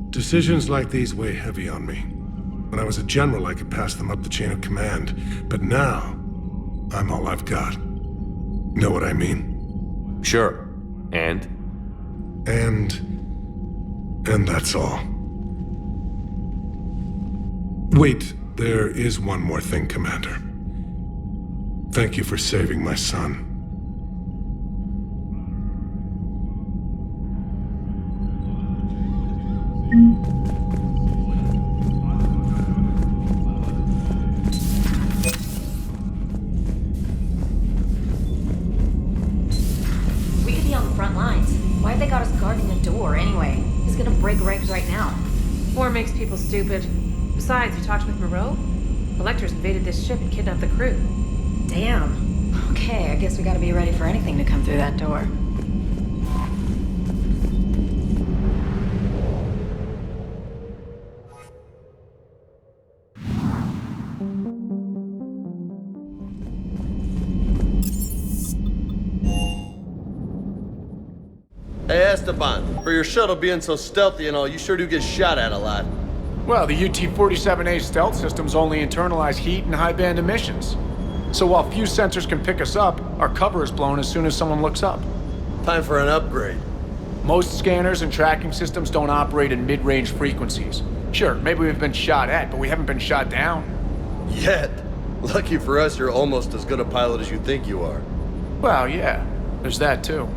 Decisions like these weigh heavy on me. When I was a general, I could pass them up the chain of command. But now, I'm all I've got. Know what I mean? Sure. And that's all. Wait, there is one more thing, Commander. Thank you for saving my son. We could be on the front lines. Why've they got us guarding a door anyway? He's gonna break regs right now. War makes people stupid. Besides, you talked with Moreau? Electors invaded this ship and kidnapped the crew. Damn. Okay, I guess we gotta be ready for anything to come through that door. Hey Esteban, for your shuttle being so stealthy and all, you sure do get shot at a lot. Well, the UT-47A stealth systems only internalize heat and high-band emissions. So while few sensors can pick us up, our cover is blown as soon as someone looks up. Time for an upgrade. Most scanners and tracking systems don't operate in mid-range frequencies. Sure, maybe we've been shot at, but we haven't been shot down. Yet. Lucky for us, you're almost as good a pilot as you think you are. Well, yeah. There's that, too.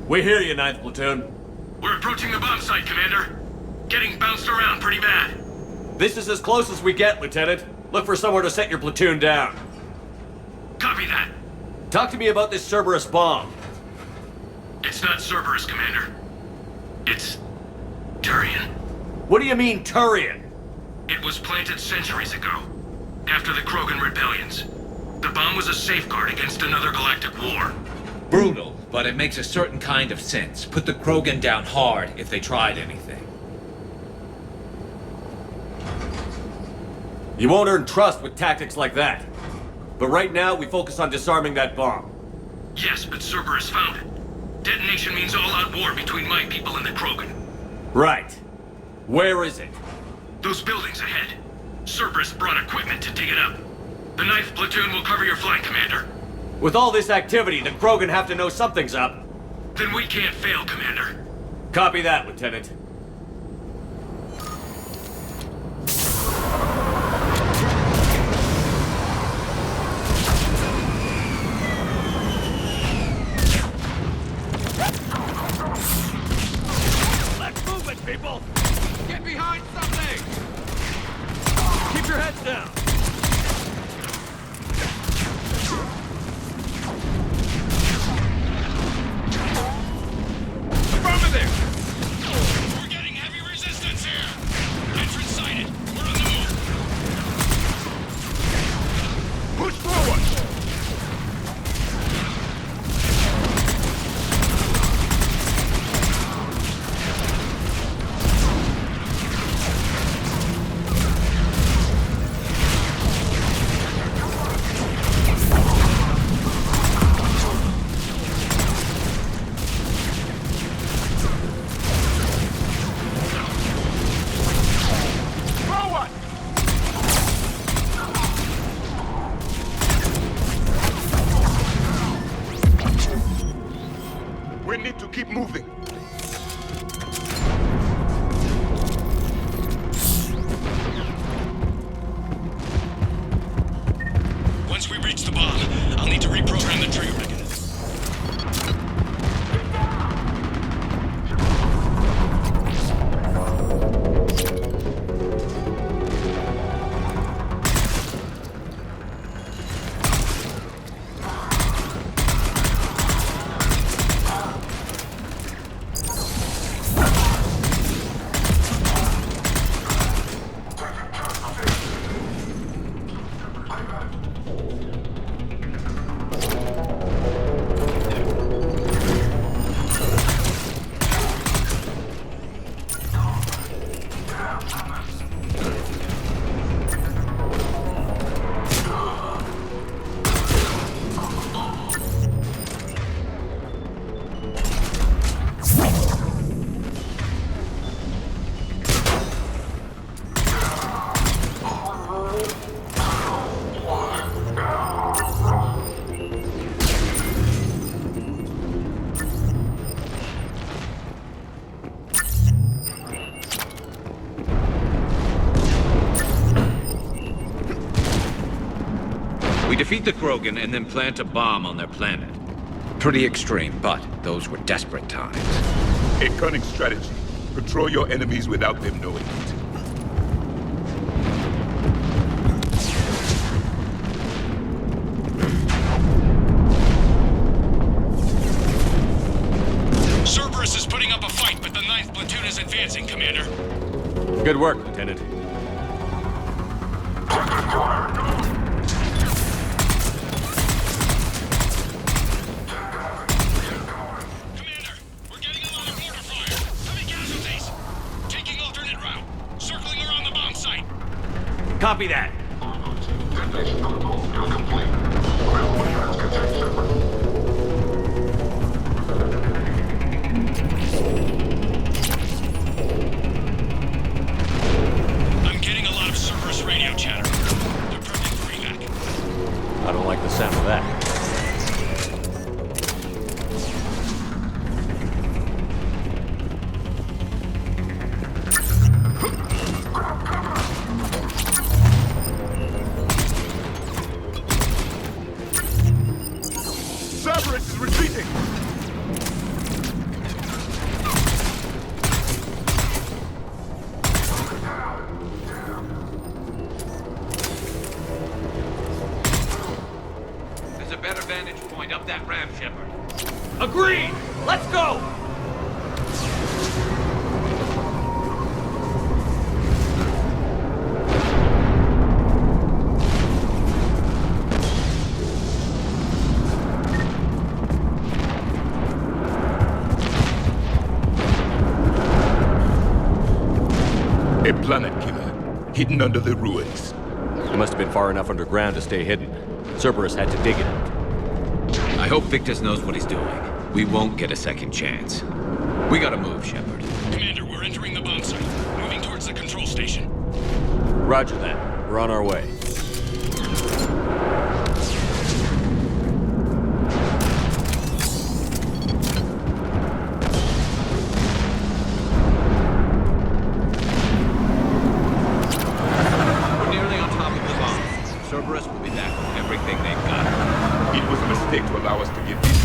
We hear you, 9th Platoon. We're approaching the bomb site, Commander. Getting bounced around pretty bad. This is as close as we get, Lieutenant. Look for somewhere to set your platoon down. Copy that. Talk to me about this Cerberus bomb. It's not Cerberus, Commander. It's Turian. What do you mean, Turian? It was planted centuries ago, after the Krogan rebellions. The bomb was a safeguard against another galactic war. Brutal, but it makes a certain kind of sense. Put the Krogan down hard if they tried anything. You won't earn trust with tactics like that. But right now, we focus on disarming that bomb. Yes, but Cerberus found it. Detonation means all-out war between my people and the Krogan. Right. Where is it? Those buildings ahead. Cerberus brought equipment to dig it up. The 9th Platoon will cover your flank, Commander. With all this activity, the Krogan have to know something's up. Then we can't fail, Commander. Copy that, Lieutenant. Let's move it, people! Get behind something! Keep your heads down! We're getting heavy resistance here! Entrance sighted! We're on the move! Push forward! We need to keep moving. Once we reach the bomb, I'll need to reprogram the trigger mechanism. We defeat the Krogan and then plant a bomb on their planet. Pretty extreme, but those were desperate times. A cunning strategy. Control your enemies without them knowing it. Cerberus is putting up a fight, but the 9th Platoon is advancing, Commander. Good work, Lieutenant. Copy that. I'm getting a lot of Cerberus radio chatter. They're prepping for evac. I don't like the sound of that. Shepard. Agreed! Let's go! A planet killer, hidden under the ruins. It must have been far enough underground to stay hidden. Cerberus had to dig it out. I hope Victus knows what he's doing. We won't get a second chance. We gotta move, Shepard. Commander, we're entering the bomb site. Moving towards the control station. Roger that. We're on our way. We're nearly on top of the bomb. Cerberus will be back with everything they've got. It was a mistake to allow us to get this.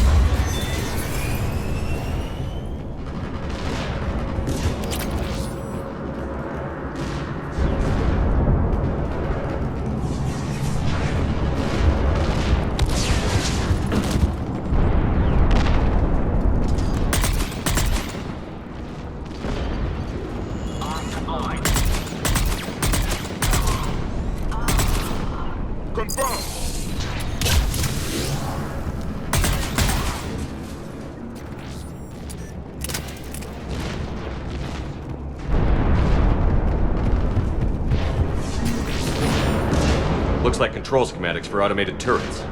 Looks like control schematics for automated turrets.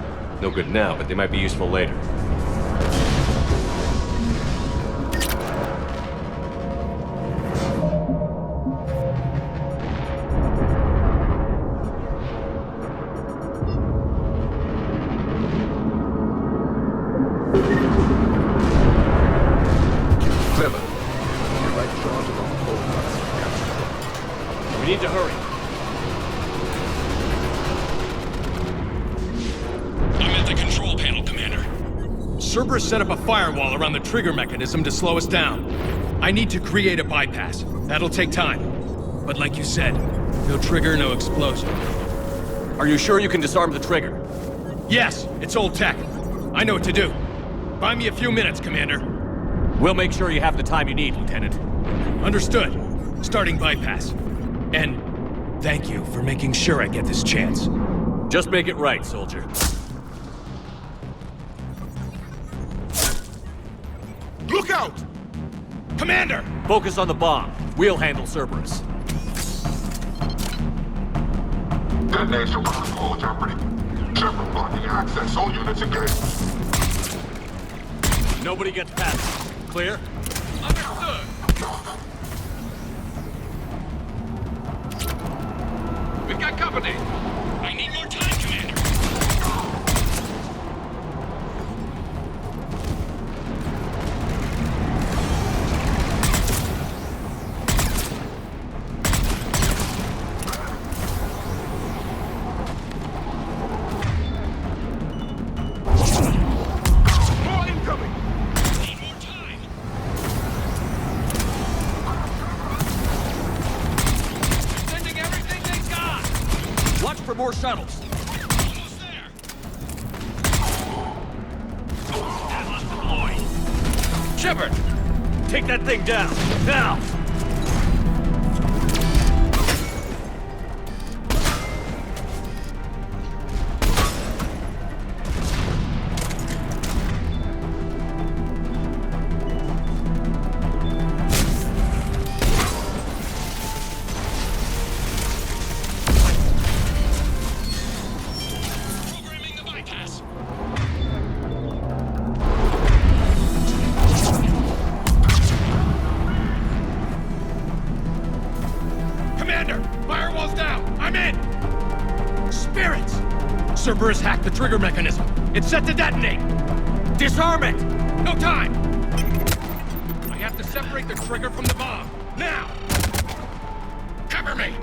No good now, but they might be useful later. Clever. You're right charge of our whole. We need to hurry. I'm at the control panel, Commander. Cerberus set up a firewall around the trigger mechanism to slow us down. I need to create a bypass. That'll take time. But like you said, no trigger, no explosion. Are you sure you can disarm the trigger? Yes, it's old tech. I know what to do. Buy me a few minutes, Commander. We'll make sure you have the time you need, Lieutenant. Understood. Starting bypass. And thank you for making sure I get this chance. Just make it right, soldier. Look out! Commander! Focus on the bomb. We'll handle Cerberus. Detonation protocol interpreting. Shepard blocking access. All units engaged. Nobody gets past. Clear? Understood. We've got company! I need more time, Commander. More incoming! Need more time. Sending everything they got! Watch for more shuttles. Almost there. Atlas deployed. Shepard! Take that thing down! Now! Programming the bypass. Commander! Firewall's down! I'm in! Spirits! Cerberus hacked the trigger mechanism. It's set to detonate! Disarm it! No time! I have to separate the trigger from the bomb. Now! Cover me!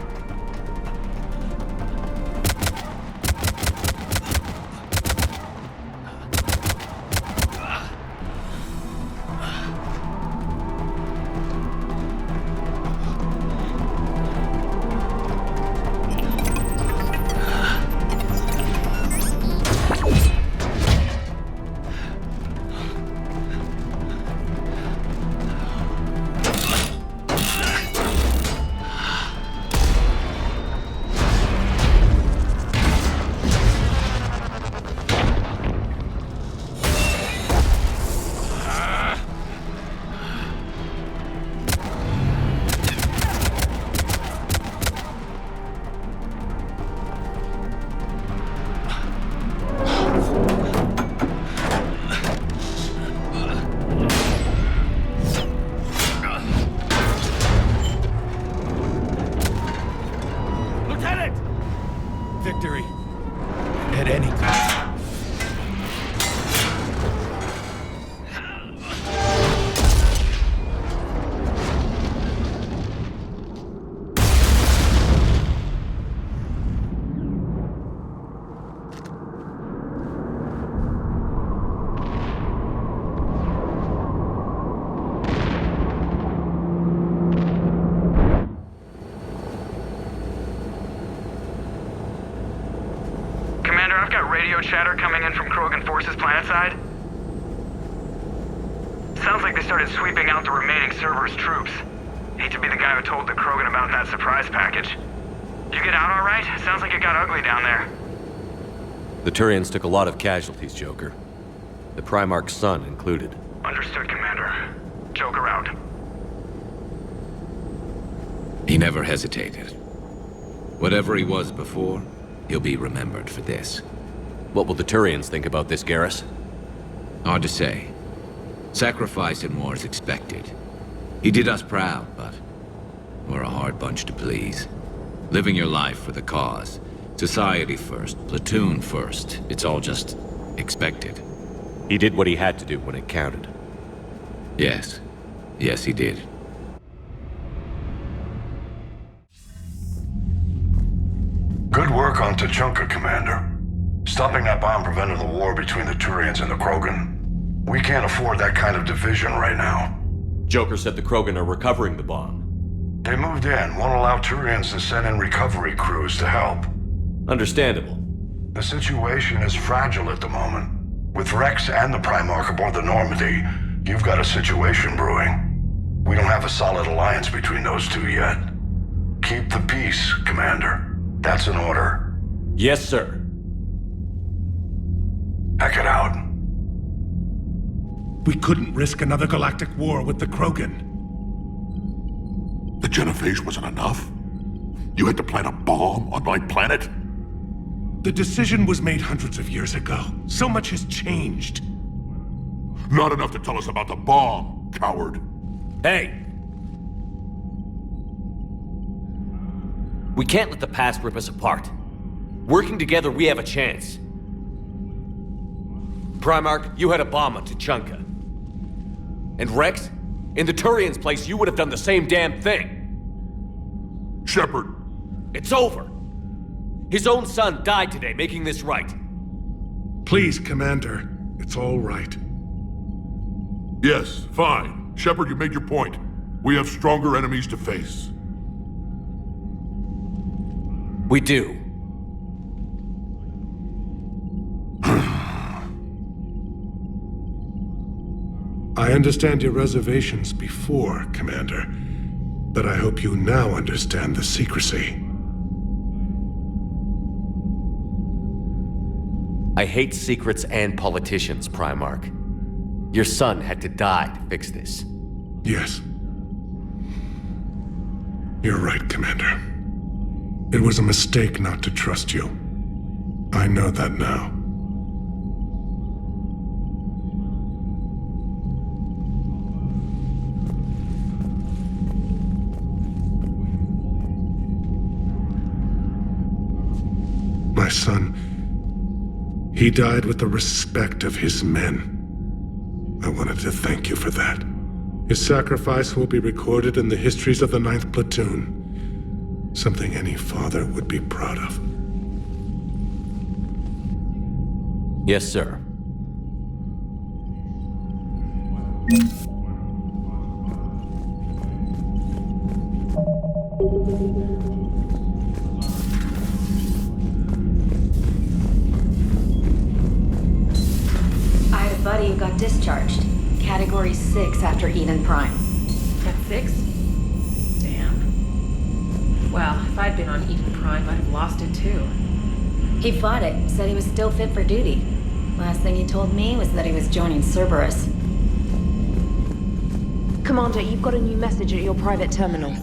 radio chatter coming in from Krogan forces planetside? Sounds like they started sweeping out the remaining Cerberus troops. Hate to be the guy who told the Krogan about that surprise package. You get out all right? Sounds like it got ugly down there. The Turians took a lot of casualties, Joker. The Primarch's son included. Understood, Commander. Joker out. He never hesitated. Whatever he was before, he'll be remembered for this. What will the Turians think about this, Garrus? Hard to say. Sacrifice in war is expected. He did us proud, but we're a hard bunch to please. Living your life for the cause. Society first, platoon first. It's all just expected. He did what he had to do when it counted. Yes. Yes, he did. Good work on Tuchanka, Commander. Stopping that bomb prevented the war between the Turians and the Krogan. We can't afford that kind of division right now. Joker said the Krogan are recovering the bomb. They moved in, won't allow Turians to send in recovery crews to help. Understandable. The situation is fragile at the moment. With Rex and the Primarch aboard the Normandy, you've got a situation brewing. We don't have a solid alliance between those two yet. Keep the peace, Commander. That's an order. Yes, sir. Heck it out. We couldn't risk another galactic war with the Krogan. The genophage wasn't enough? You had to plant a bomb on my planet? The decision was made hundreds of years ago. So much has changed. Not enough to tell us about the bomb, coward. Hey! We can't let the past rip us apart. Working together, we have a chance. Primarch, you had a bomb on Tuchanka. And Rex, in the Turians' place, you would have done the same damn thing. Shepard. It's over. His own son died today, making this right. Please, Commander. It's all right. Yes, fine. Shepard, you made your point. We have stronger enemies to face. We do. I understand your reservations before, Commander, but I hope you now understand the secrecy. I hate secrets and politicians, Primarch. Your son had to die to fix this. Yes. You're right, Commander. It was a mistake not to trust you. I know that now. My son, he died with the respect of his men. I wanted to thank you for that. His sacrifice will be recorded in the histories of the 9th Platoon. Something any father would be proud of. Yes, sir. I had a buddy who got discharged. Category 6 after Eden Prime. That's 6? Damn. Well, if I'd been on Eden Prime, I'd have lost it too. He fought it, said he was still fit for duty. Last thing he told me was that he was joining Cerberus. Commander, you've got a new message at your private terminal.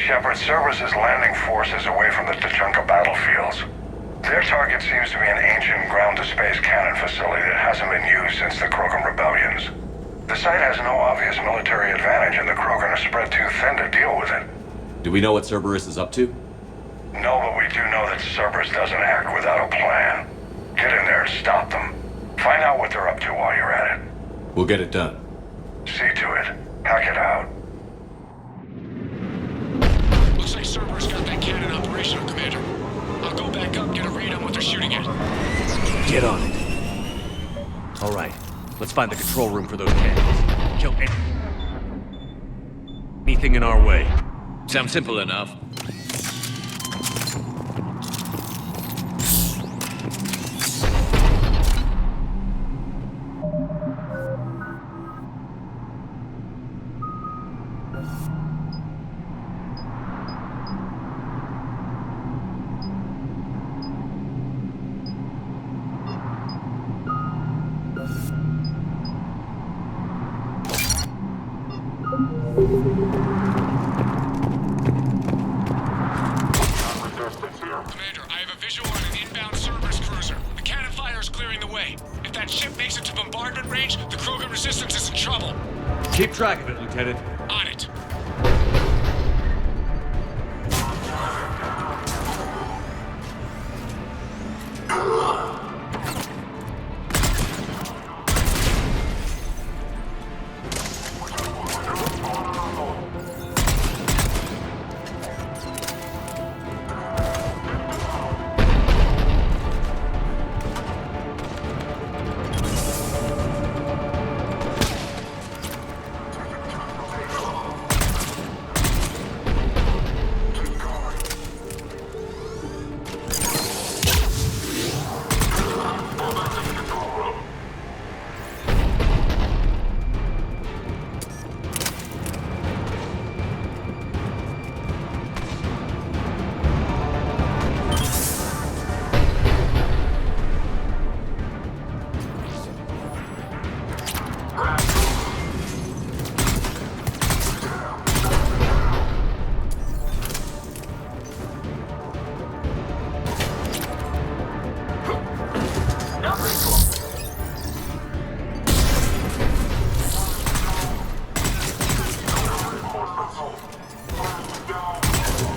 Shepard, Cerberus is landing forces away from the Tuchanka battlefields. Their target seems to be an ancient ground-to-space cannon facility that hasn't been used since the Krogan rebellions. The site has no obvious military advantage, and the Krogan are spread too thin to deal with it. Do we know what Cerberus is up to? No, but we do know that Cerberus doesn't act without a plan. Get in there and stop them. Find out what they're up to while you're at it. We'll get it done. See to it. Hack it out. Looks like Cerberus got that cannon operational, Commander. I'll go back up, get a read on what they're shooting at. Get on it. All right, let's find the control room for those cannons. Kill anything in our way. Sounds simple enough. Commander, I have a visual on an inbound Cerberus cruiser. The cannon fire is clearing the way. If that ship makes it to bombardment range, the Krogan resistance is in trouble. Keep track of it, Lieutenant. On it.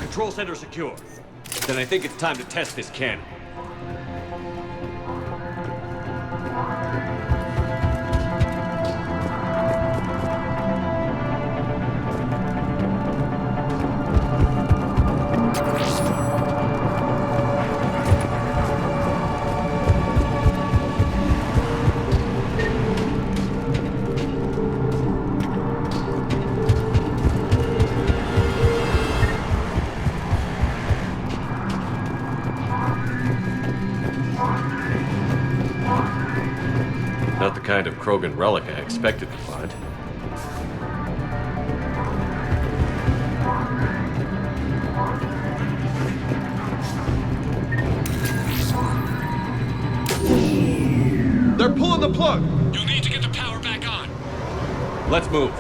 Control center secure. Then I think it's time to test this cannon. Not the kind of Krogan relic I expected to find. They're pulling the plug! You'll need to get the power back on. Let's move.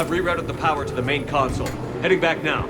I've rerouted the power to the main console. Heading back now.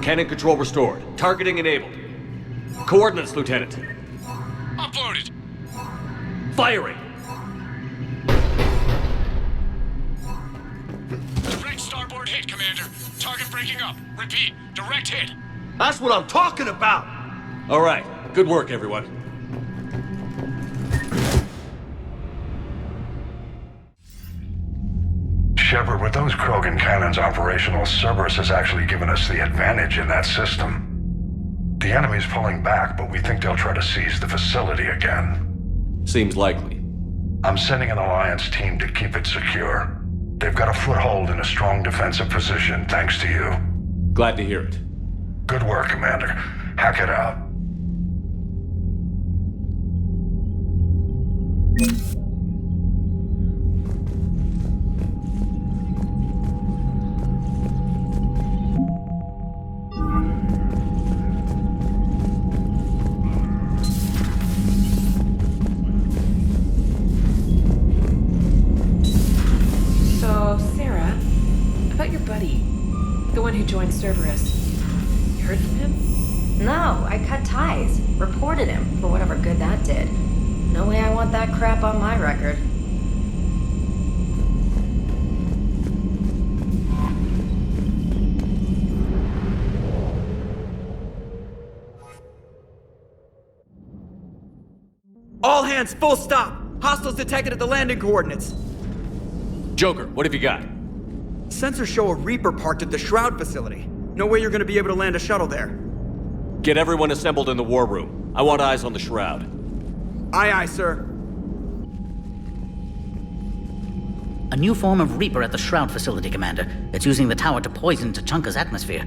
Cannon control restored. Targeting enabled. Coordinates, Lieutenant. Uploaded. Firing! Direct starboard hit, Commander. Target breaking up. Repeat, direct hit. That's what I'm talking about! All right. Good work, everyone. Shepard, with those Krogan cannons operational, Cerberus has actually given us the advantage in that system. The enemy's pulling back, but we think they'll try to seize the facility again. Seems likely. I'm sending an Alliance team to keep it secure. They've got a foothold in a strong defensive position, thanks to you. Glad to hear it. Good work, Commander. Hack it out. Joined Cerberus. You heard from him? No, I cut ties. Reported him for whatever good that did. No way I want that crap on my record. All hands, full stop! Hostiles detected at the landing coordinates. Joker, what have you got? Sensors show a Reaper parked at the Shroud facility. No way you're gonna be able to land a shuttle there. Get everyone assembled in the war room. I want eyes on the Shroud. Aye, aye, sir. A new form of Reaper at the Shroud facility, Commander. It's using the tower to poison Tuchanka's atmosphere.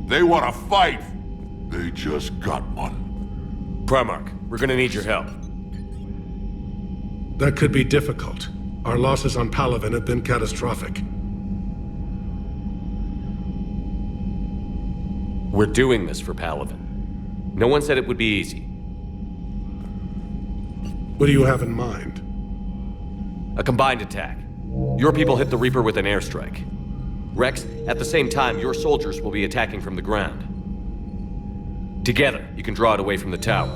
They want to fight! They just got one. Primarch, we're gonna need your help. That could be difficult. Our losses on Palaven have been catastrophic. We're doing this for Palaven. No one said it would be easy. What do you have in mind? A combined attack. Your people hit the Reaper with an airstrike. Rex, at the same time, your soldiers will be attacking from the ground. Together, you can draw it away from the tower.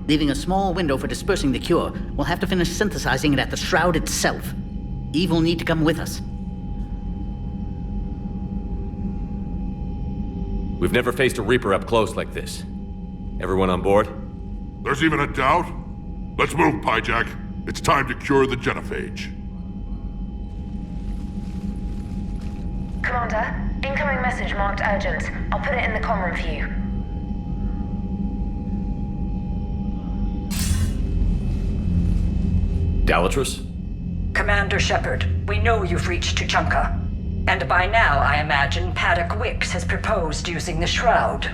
Leaving a small window for dispersing the cure, we'll have to finish synthesizing it at the Shroud itself. Eve will need to come with us. We've never faced a Reaper up close like this. Everyone on board? There's even a doubt? Let's move, Pyjak. It's time to cure the genophage. Commander, incoming message marked urgent. I'll put it in the comm room for you. Dalatrus? Commander Shepard, we know you've reached Tuchanka. And by now, I imagine Paddock Wicks has proposed using the Shroud.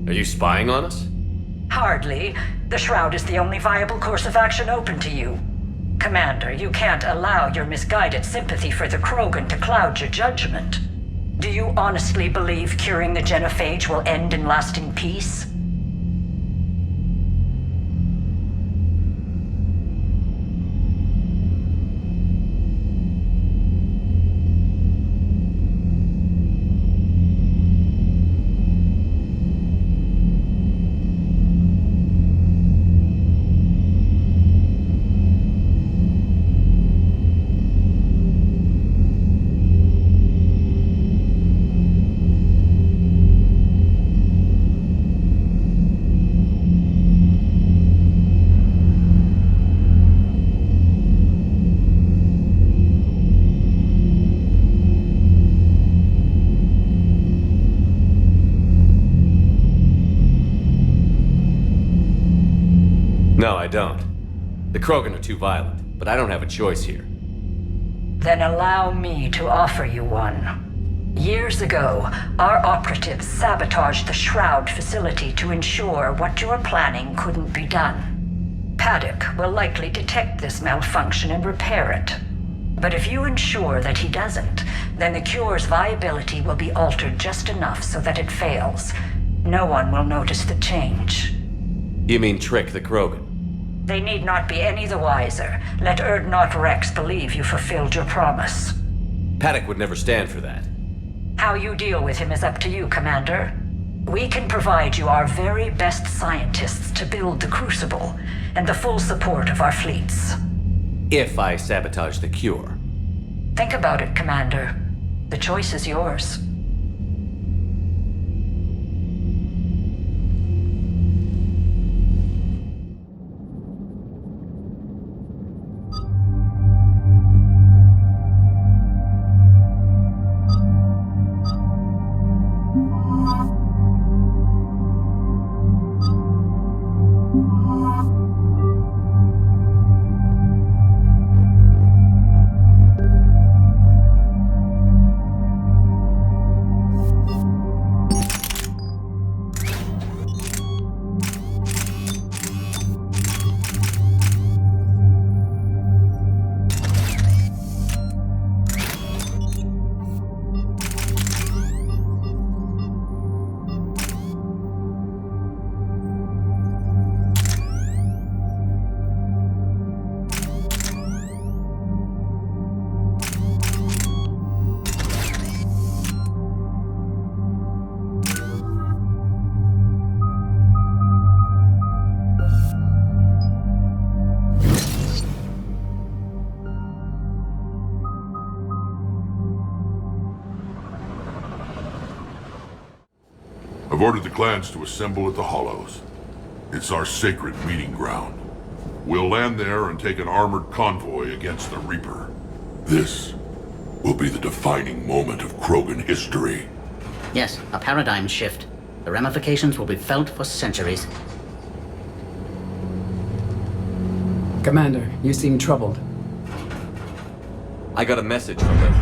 Are you spying on us? Hardly. The Shroud is the only viable course of action open to you. Commander, you can't allow your misguided sympathy for the Krogan to cloud your judgment. Do you honestly believe curing the genophage will end in lasting peace? No, I don't. The Krogan are too violent, but I don't have a choice here. Then allow me to offer you one. Years ago, our operatives sabotaged the Shroud facility to ensure what you are planning couldn't be done. Paddock will likely detect this malfunction and repair it. But if you ensure that he doesn't, then the cure's viability will be altered just enough so that it fails. No one will notice the change. You mean trick the Krogan? They need not be any the wiser. Let Urdnot Rex believe you fulfilled your promise. Paddock would never stand for that. How you deal with him is up to you, Commander. We can provide you our very best scientists to build the Crucible, and the full support of our fleets. If I sabotage the cure. Think about it, Commander. The choice is yours. I've ordered the clans to assemble at the Hollows. It's our sacred meeting ground. We'll land there and take an armored convoy against the Reaper. This will be the defining moment of Krogan history. Yes, a paradigm shift. The ramifications will be felt for centuries. Commander, you seem troubled. I got a message from them.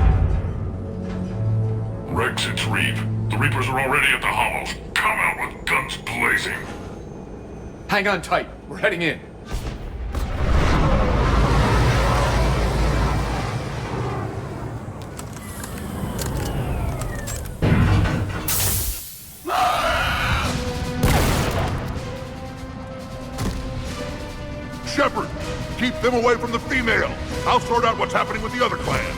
Rex, it's Reeve. The Reapers are already at the Hollows. Come out with guns blazing. Hang on tight. We're heading in. Shepard, keep them away from the female. I'll sort out what's happening with the other clans.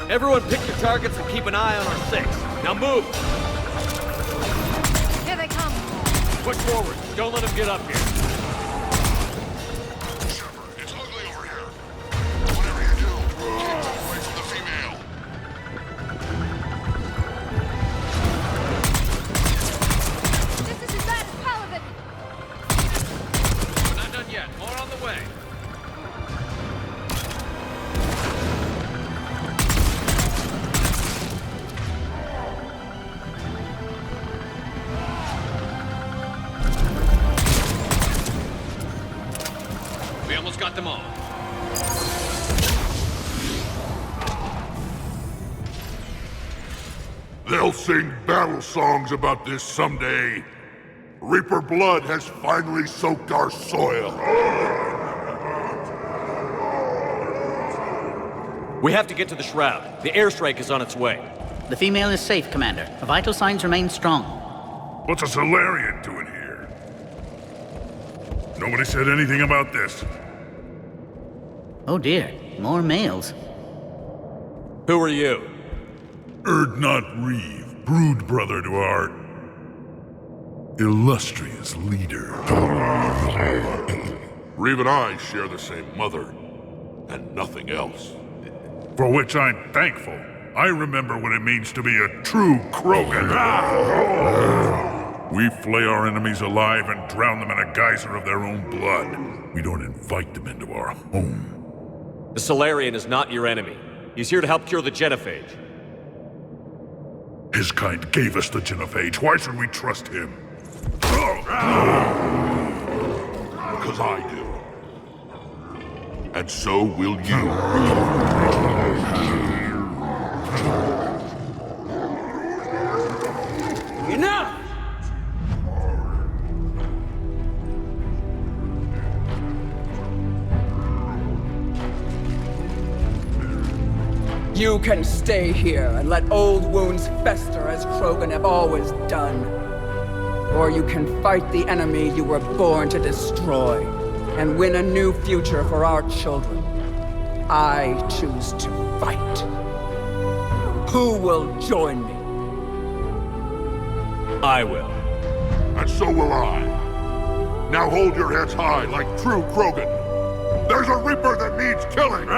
Everyone pick your targets and keep an eye on our 6. Now move! Here they come! Push forward. Don't let them get up here. Shepard, it's ugly over here. Whatever you do, keep them away from the female. This is as bad as Paladin! We're not done yet. More on the way. We almost got them all. They'll sing battle songs about this someday. Reaper blood has finally soaked our soil. We have to get to the Shroud. The airstrike is on its way. The female is safe, Commander. Vital signs remain strong. What's a Solarian doing here? Nobody said anything about this. Oh dear, more males. Who are you? Urdnot Reeve, brood brother to our illustrious leader. Reeve and I share the same mother, and nothing else. For which I'm thankful. I remember what it means to be a true Krogan. We flay our enemies alive and drown them in a geyser of their own blood. We don't invite them into our home. The Solarian is not your enemy. He's here to help cure the genophage. His kind gave us the genophage. Why should we trust him? Because I do. And so will you. Enough! You can stay here and let old wounds fester as Krogan have always done. Or you can fight the enemy you were born to destroy and win a new future for our children. I choose to fight. Who will join me? I will. And so will I. Now hold your heads high like true Krogan. There's a Reaper that needs killing!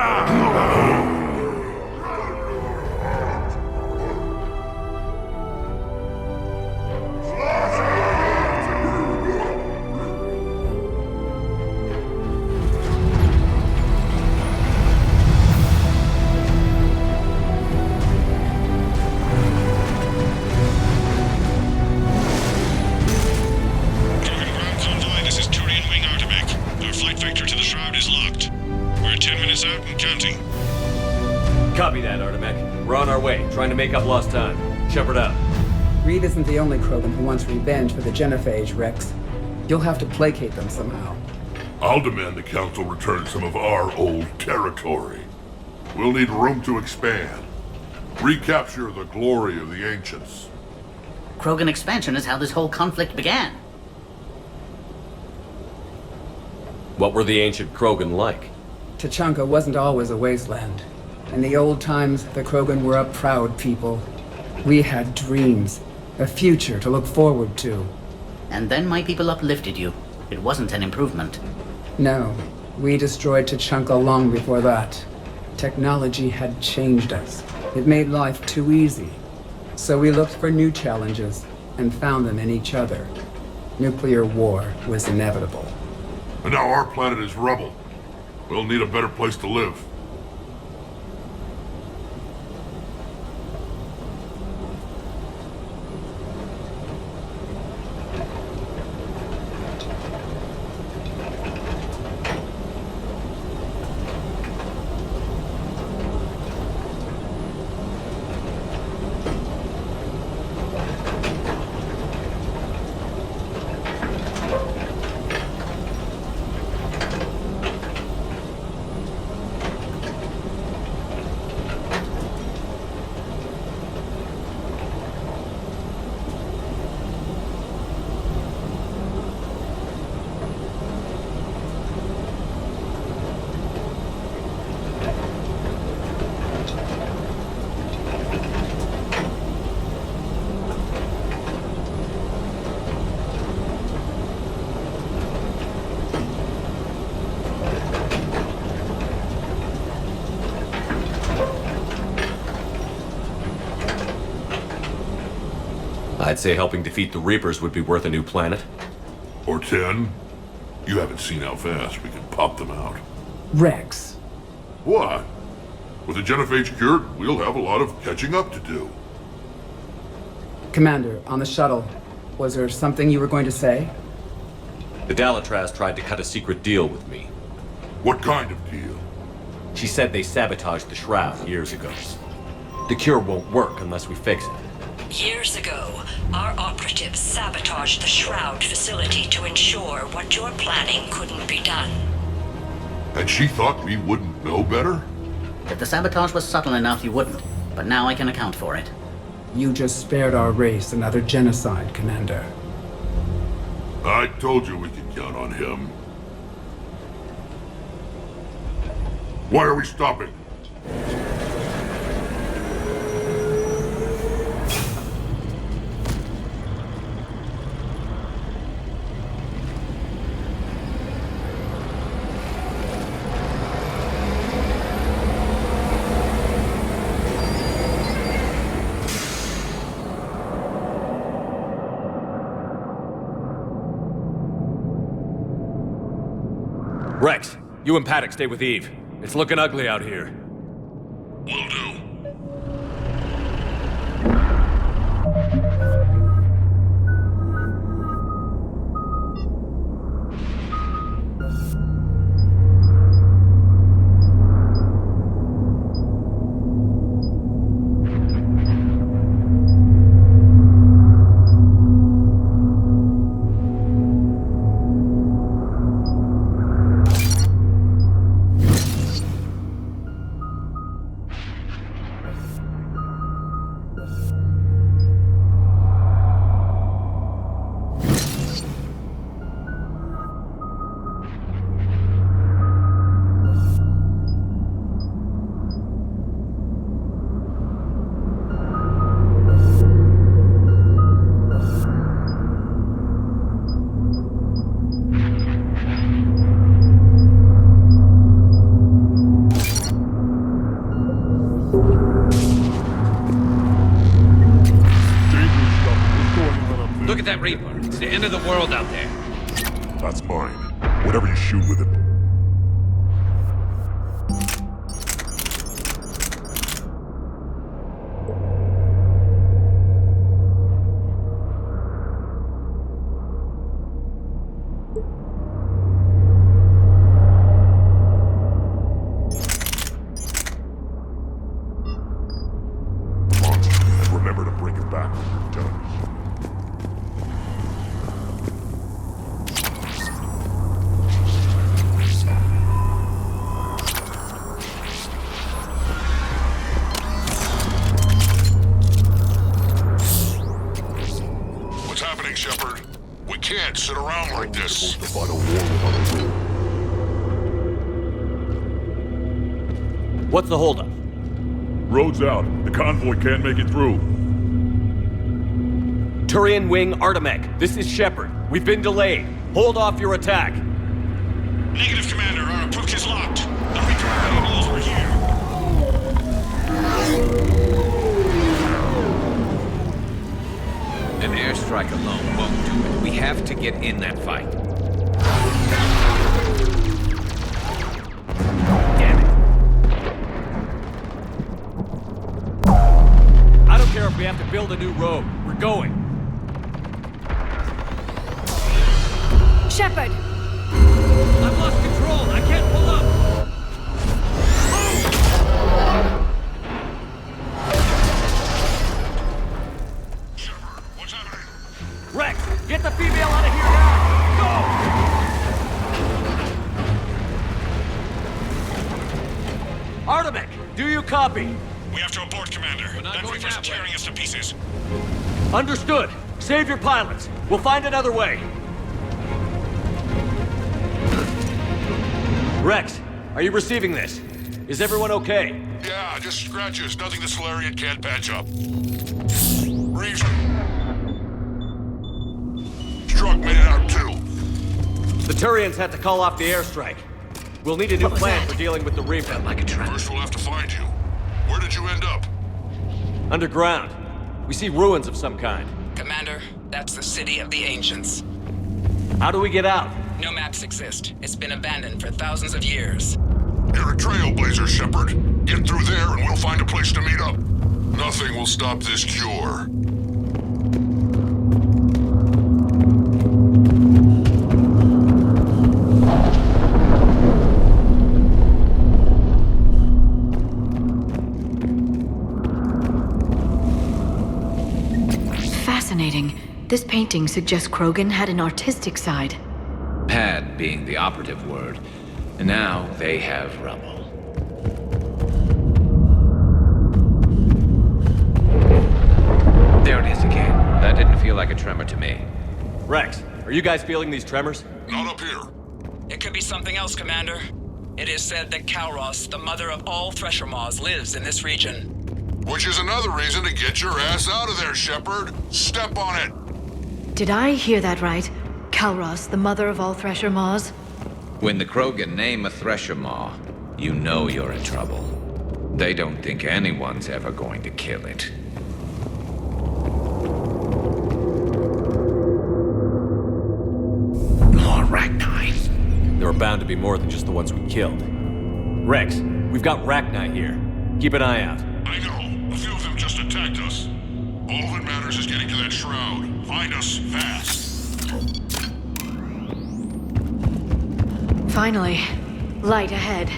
Copy that, Artemek. We're on our way, trying to make up lost time. Shepard out. Reed isn't the only Krogan who wants revenge for the genophage, Rex. You'll have to placate them somehow. I'll demand the Council return some of our old territory. We'll need room to expand. Recapture the glory of the Ancients. Krogan expansion is how this whole conflict began. What were the ancient Krogan like? Tuchanka wasn't always a wasteland. In the old times, the Krogan were a proud people. We had dreams, a future to look forward to. And then my people uplifted you. It wasn't an improvement. No, we destroyed Tuchanka long before that. Technology had changed us. It made life too easy. So we looked for new challenges and found them in each other. Nuclear war was inevitable. And now our planet is rubble. We'll need a better place to live. I'd say helping defeat the Reapers would be worth a new planet. Or 10. You haven't seen how fast we can pop them out. Rex. What? With the genophage cured, we'll have a lot of catching up to do. Commander, on the shuttle, was there something you were going to say? The Dalatraz tried to cut a secret deal with me. What kind of deal? She said they sabotaged the Shroud years ago. The cure won't work unless we fix it. Years ago, our operatives sabotaged the Shroud facility to ensure what you're planning couldn't be done. And she thought we wouldn't know better? If the sabotage was subtle enough, you wouldn't. But now I can account for it. You just spared our race another genocide, Commander. I told you we could count on him. Why are we stopping? Rex, you and Paddock stay with Eve. It's looking ugly out here. Will do. Look at that Reaper. It's the end of the world out there. That's mine. Whatever you shoot with it. And remember to bring it back when you're done. What's happening, Shepard? We can't sit around like this. We're supposed to fight a war without a rule. What's the holdup? Road's out. The convoy can't make it through. Turian Wing Artemech, this is Shepard. We've been delayed. Hold off your attack. Negative, Commander. Our approach is locked. The Reaper already knows we're here. An airstrike alone won't do it. We have to get in that fight. Damn it. I don't care if we have to build a new road. We're going. Shepard! I've lost control. I can't pull up. Rex, get the female out of here now! Go! Artemech, do you copy? We have to abort, Commander. That Reaper's tearing us to pieces. Understood. Save your pilots. We'll find another way. Rex, are you receiving this? Is everyone okay? Yeah, just scratches. Nothing the Solarian can't patch up. Reason. Struck made it out too. The Turians had to call off the airstrike. We'll need a new plan for dealing with the Reaper. First we'll have to find you. Where did you end up? Underground. We see ruins of some kind. Commander, that's the City of the Ancients. How do we get out? No maps exist. It's been abandoned for thousands of years. You're a trailblazer, Shepard. Get through there and we'll find a place to meet up. Nothing will stop this cure. Fascinating. This painting suggests Krogan had an artistic side. Had being the operative word. And now they have rubble. There it is again. That didn't feel like a tremor to me. Rex, are you guys feeling these tremors? Not up here. It could be something else, Commander. It is said that Kalros, the mother of all Thresher Maws, lives in this region. Which is another reason to get your ass out of there, Shepard. Step on it. Did I hear that right? Kalros, the mother of all Thresher Maws? When the Krogan name a Thresher Maw, you know you're in trouble. They don't think anyone's ever going to kill it. More Rachni. There are bound to be more than just the ones we killed. Rex, we've got Rachni here. Keep an eye out. I know. A few of them just attacked us. All that matters is getting to that shroud. Find us fast. Finally, light ahead.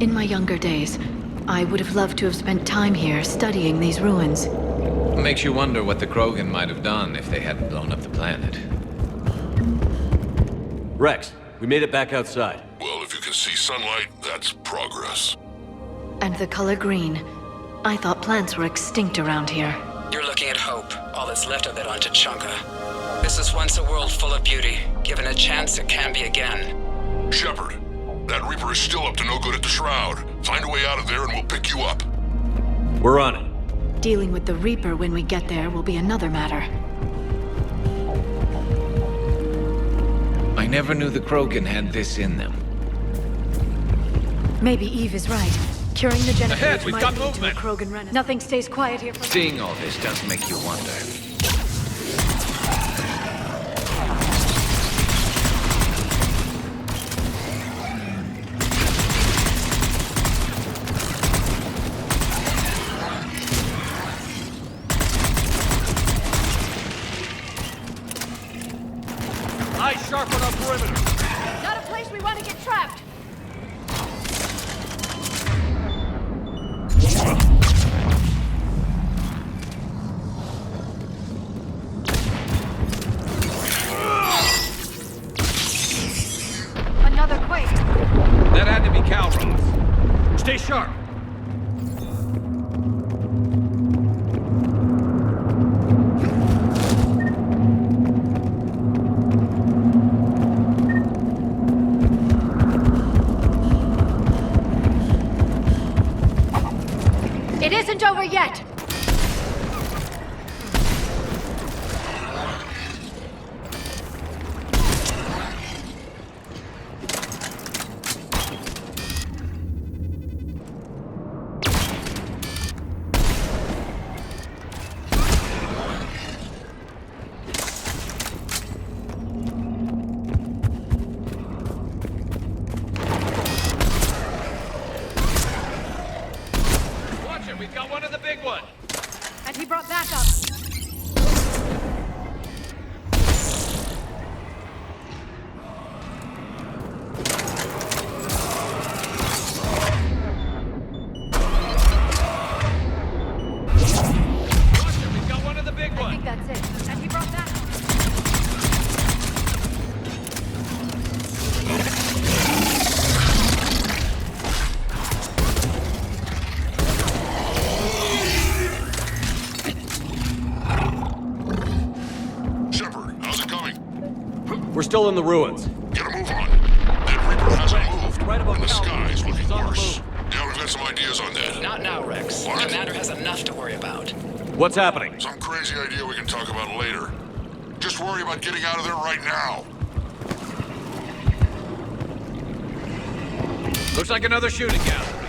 In my younger days, I would have loved to have spent time here studying these ruins. Makes you wonder what the Krogan might have done if they hadn't blown up the planet. Rex, we made it back outside. Well, if you can see sunlight, that's progress. And the color green. I thought plants were extinct around here. You're looking at hope, all that's left of it on Tuchanka. This is once a world full of beauty. Given a chance, it can be again. Shepard, that Reaper is still up to no good at the Shroud. Find a way out of there and we'll pick you up. We're on it. Dealing with the Reaper when we get there will be another matter. I never knew the Krogan had this in them. Maybe Eve is right. Curing the Ahead, genophage we've might got lead to a movement. Krogan renaissance. Nothing stays quiet here for... Seeing all this does make you wonder. Eyes sharp on our perimeter. Not a place we want to get trapped! Another quake! That had to be Calross. Stay sharp. It isn't over yet! Watch it, we've got one of the big ones. And he brought backup. Watch it, we've got one of the big I ones. think that's it. And he brought backup. Shepard, how's it coming? We're still in the ruins. Get a move on. That Reaper hasn't moved. Right above And the Calross. sky is looking He's on the worse. move. Yeah, we've got some ideas on that. Not now, Rex. What? Commander has enough to worry about. What's happening? Some crazy idea we can talk about later. Just worry about getting out of there right now. Looks like another shooting gallery.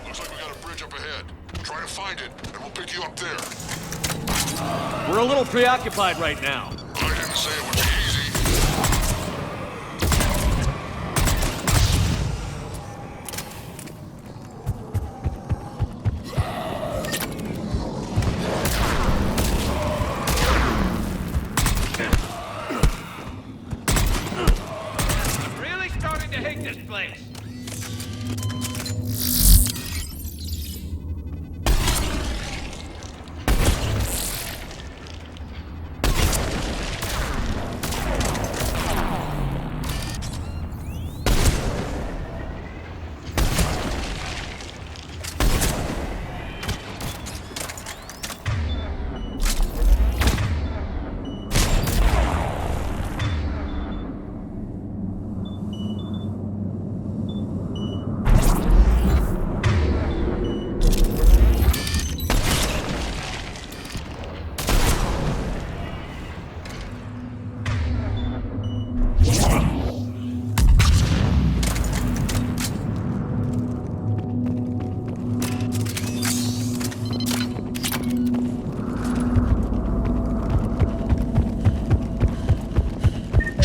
Looks like we got a bridge up ahead. Try to find it, and we'll pick you up there. We're a little preoccupied right now. I didn't say it would be easy. I'm really starting to hate this place.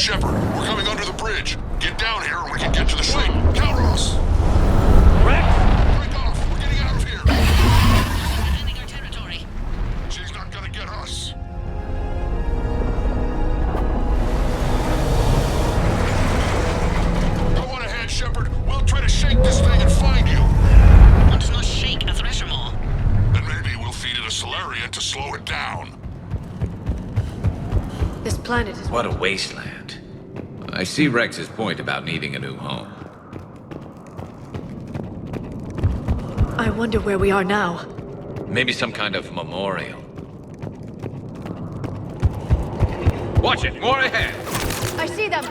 Shepard, we're coming under the bridge. Get down here and we can get to the ship. Calros! Rex? Break off! We're getting out of here! Defending our territory. She's not gonna get us. Go on ahead, Shepard. We'll try to shake this thing and find you. One does not shake a Thresher Maw. Then maybe we'll feed it a Solarian to slow it down. This planet is... What a wasteland. I see Rex's point about needing a new home. I wonder where we are now. Maybe some kind of memorial. Watch it! More ahead! I see them!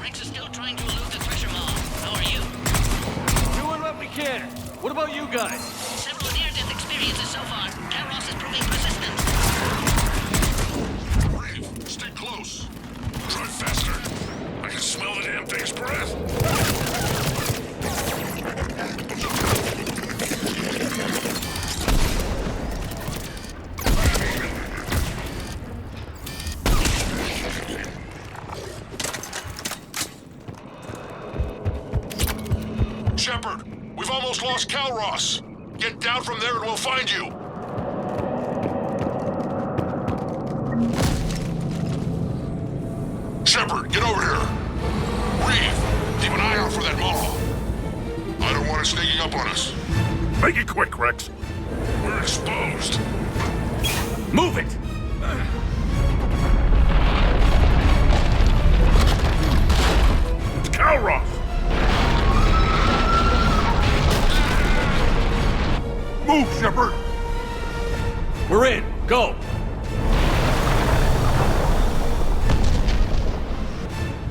Rex is still trying to elude the Thresher Maw. How are you? Doing what we can. What about you guys? Several near-death experiences so far. Calros is proving persistent. Reeve, stay close. Drive faster. I can smell the damn thing's breath. Shepard, we've almost lost Calros. Get down from there and we'll find you. Shepard, get over here. Reeve, keep an eye out for that Maw. I don't want it sneaking up on us. Make it quick, Rex. We're exposed. Move it! It's Calros! Move, Shepard! We're in. Go!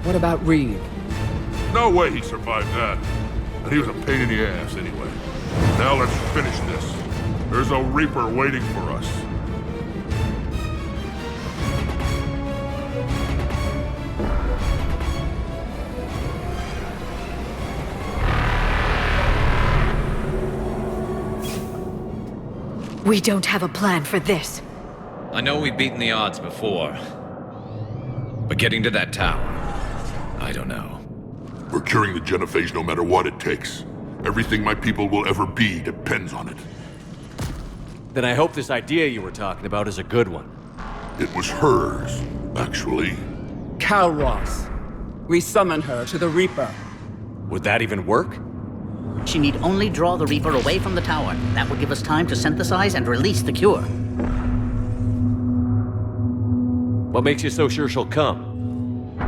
What about Reeve? No way he survived that. And he was a pain in the ass anyway. Now let's finish this. There's a Reaper waiting for us. We don't have a plan for this. I know we've beaten the odds before. But getting to that tower, I don't know. We're curing the genophage no matter what it takes. Everything my people will ever be depends on it. Then I hope this idea you were talking about is a good one. It was hers, actually. Calros. We summon her to the Reaper. Would that even work? She need only draw the Reaper away from the tower. That would give us time to synthesize and release the cure. What makes you so sure she'll come?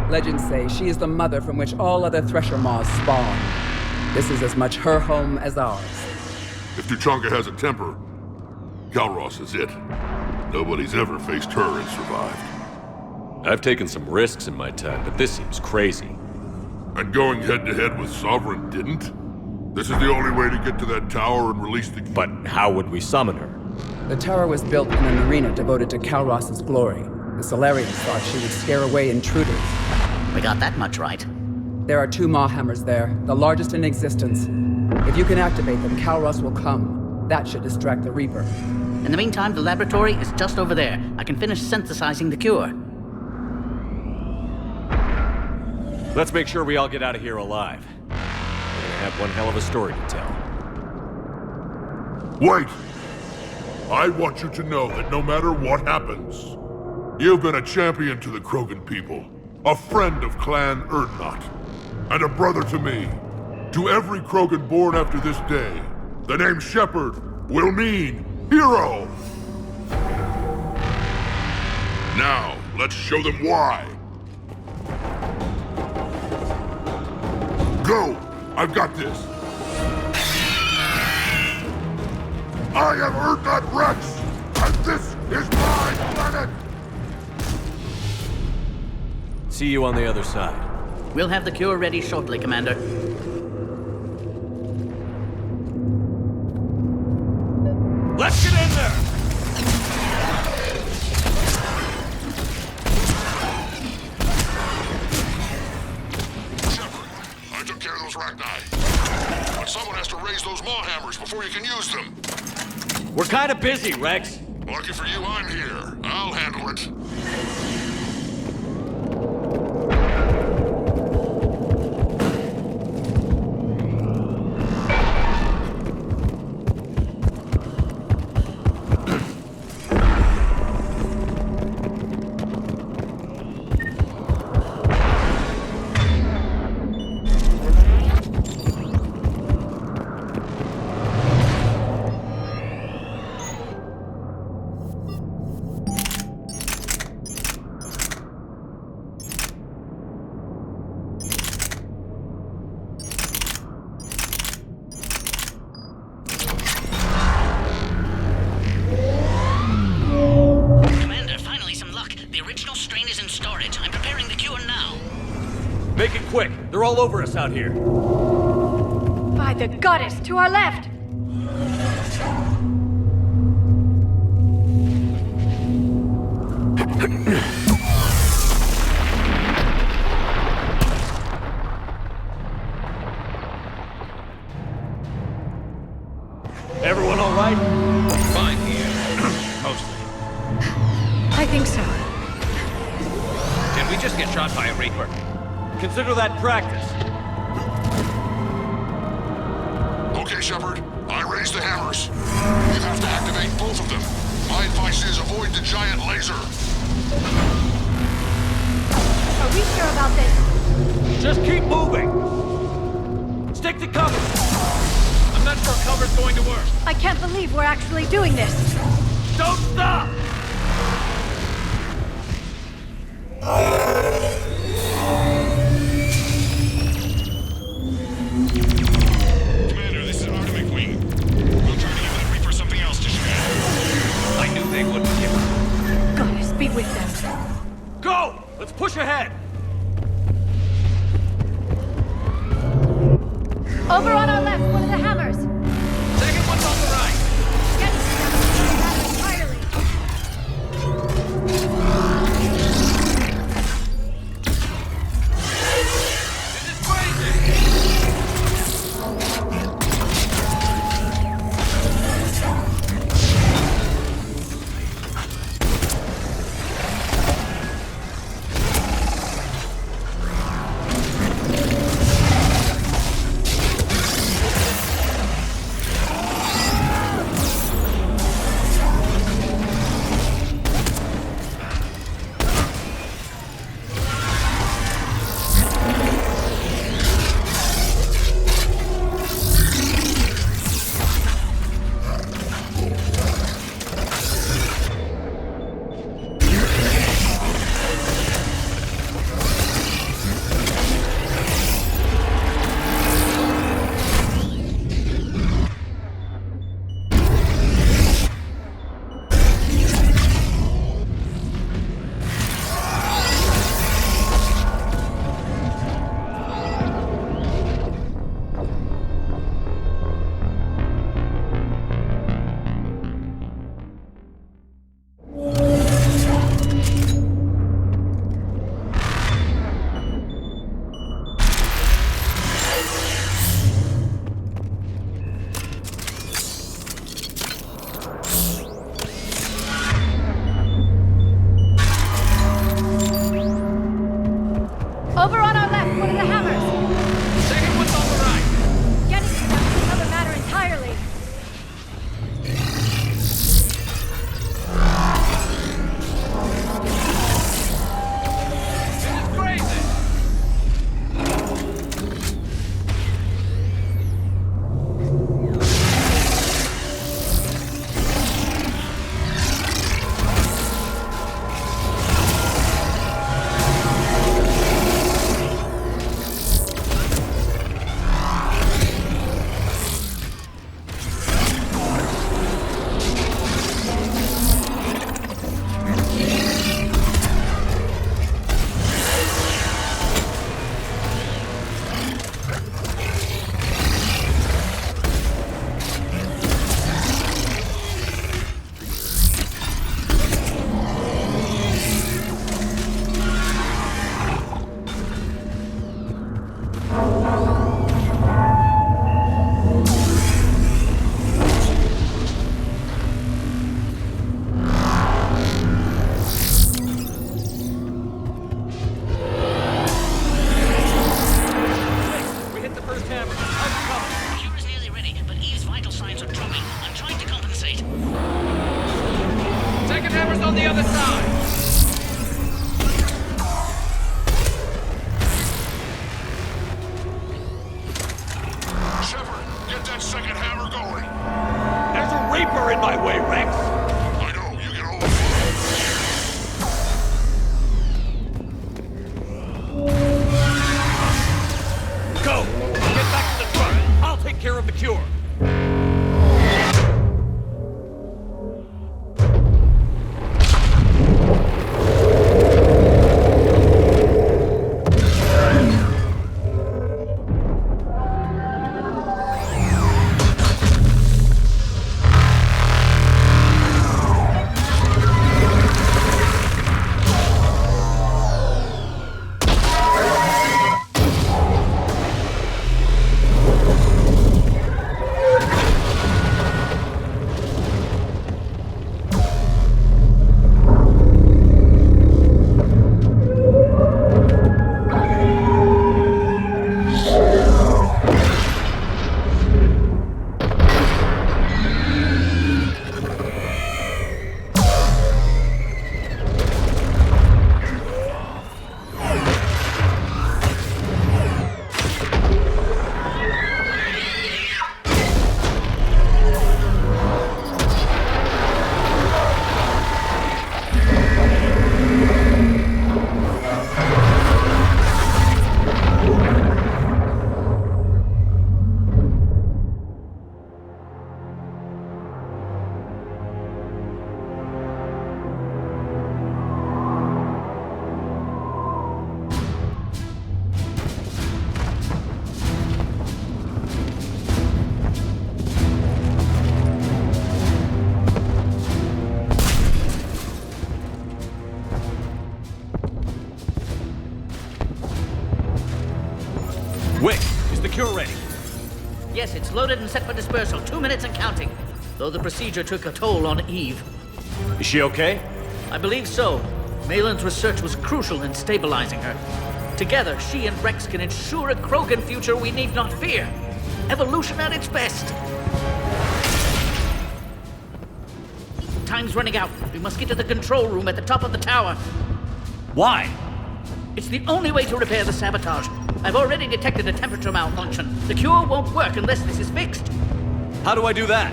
Legends say she is the mother from which all other Thresher Maws spawn. This is as much her home as ours. If Tuchanka has a temper, Calros is it. Nobody's ever faced her and survived. I've taken some risks in my time, but this seems crazy. And going head-to-head with Sovereign didn't? This is the only way to get to that tower and release the... But how would we summon her? The tower was built in an arena devoted to Calros' glory. The Solarians thought she would scare away intruders. We got that much right. There are 2 Maw hammers there, the largest in existence. If you can activate them, Calros will come. That should distract the Reaper. In the meantime, the laboratory is just over there. I can finish synthesizing the cure. Let's make sure we all get out of here alive. We're gonna have one hell of a story to tell. Wait! I want you to know that no matter what happens, you've been a champion to the Krogan people, a friend of Clan Urdnot, and a brother to me. To every Krogan born after this day, the name Shepard will mean hero! Now, let's show them why. Go! I've got this! I am Urdnot Rex, and this is my planet! See you on the other side. We'll have the cure ready shortly, Commander. Let's get in there! Shepard, I took care of those Rachni. But someone has to raise those maw hammers before you can use them. We're kind of busy, Rex. Lucky for you, I'm here. I'll handle it. Make it quick. They're all over us out here. By the goddess, to our left! Everyone all right? Fine here. Mostly. I think so. Did we just get shot by a Reaper? Consider that practice. Okay, Shepard. I raised the hammers. You have to activate both of them. My advice is avoid the giant laser. Are we sure about this? Just keep moving. Stick to cover. I'm not sure cover's going to work. I can't believe we're actually doing this. Don't stop! Commander, this is Artemis Wing. We'll try to give that Reaper something else to shoot at. I knew they wouldn't give up. Goddess, be with them. Go! Let's push ahead! Over on our left, one of the hammers. Second one's on the right. Get that entirely. This is crazy. Wick, is the cure ready? Yes, it's loaded and set for dispersal. 2 minutes and counting. Though the procedure took a toll on Eve. Is she okay? I believe so. Malin's research was crucial in stabilizing her. Together, she and Rex can ensure a Krogan future we need not fear. Evolution at its best. Time's running out. We must get to the control room at the top of the tower. Why? It's the only way to repair the sabotage. I've already detected a temperature malfunction. The cure won't work unless this is fixed. How do I do that?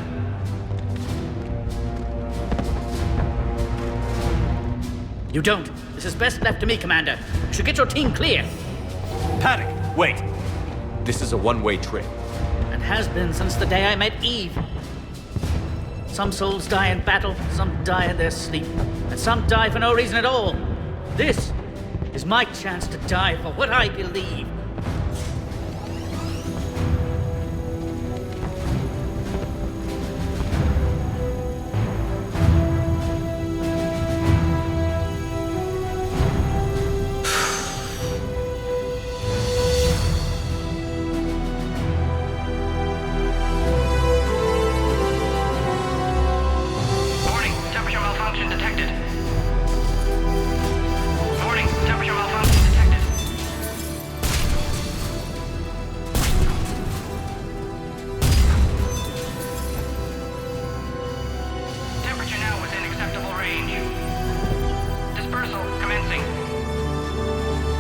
You don't. This is best left to me, Commander. You should get your team clear. Paddock, wait. This is a one-way trip. And has been since the day I met Eve. Some souls die in battle, some die in their sleep, and some die for no reason at all. This is my chance to die for what I believe.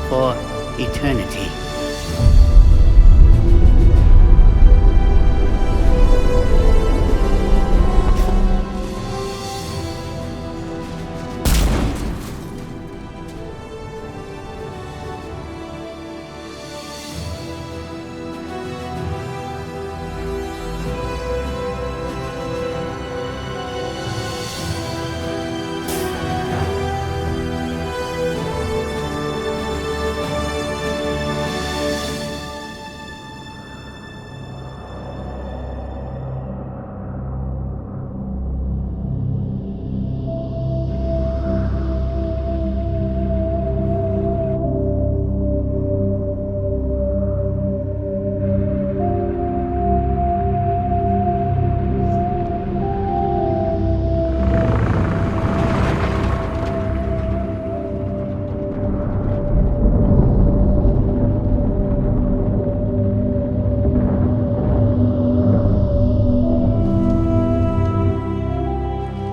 For eternity.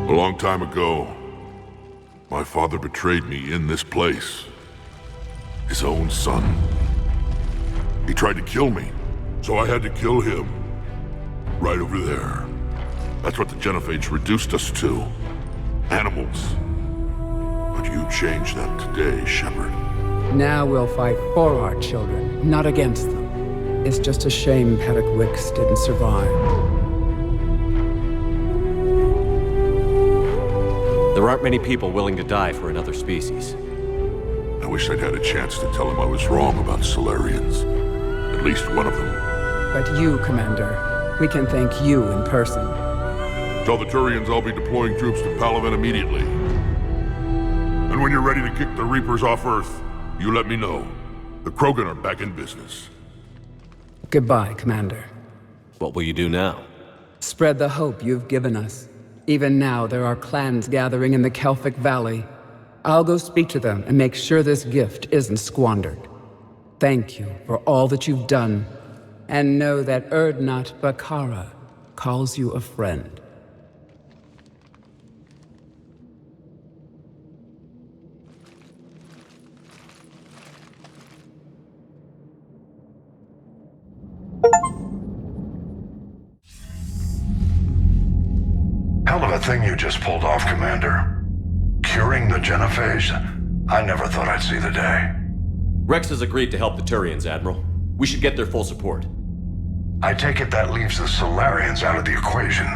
A long time ago, my father betrayed me in this place. His own son. He tried to kill me, so I had to kill him. Right over there. That's what the Genophage reduced us to. Animals. But you changed that today, Shepard. Now we'll fight for our children, not against them. It's just a shame Paddock Wicks didn't survive. There aren't many people willing to die for another species. I wish I'd had a chance to tell him I was wrong about Solarians. At least one of them. But you, Commander, we can thank you in person. Tell the Turians I'll be deploying troops to Palaven immediately. And when you're ready to kick the Reapers off Earth, you let me know. The Krogan are back in business. Goodbye, Commander. What will you do now? Spread the hope you've given us. Even now, there are clans gathering in the Kelphic Valley. I'll go speak to them and make sure this gift isn't squandered. Thank you for all that you've done, and know that Urdnot Bakara calls you a friend. Hell of a thing you just pulled off, Commander. Curing the Genophage? I never thought I'd see the day. Rex has agreed to help the Turians, Admiral. We should get their full support. I take it that leaves the Solarians out of the equation.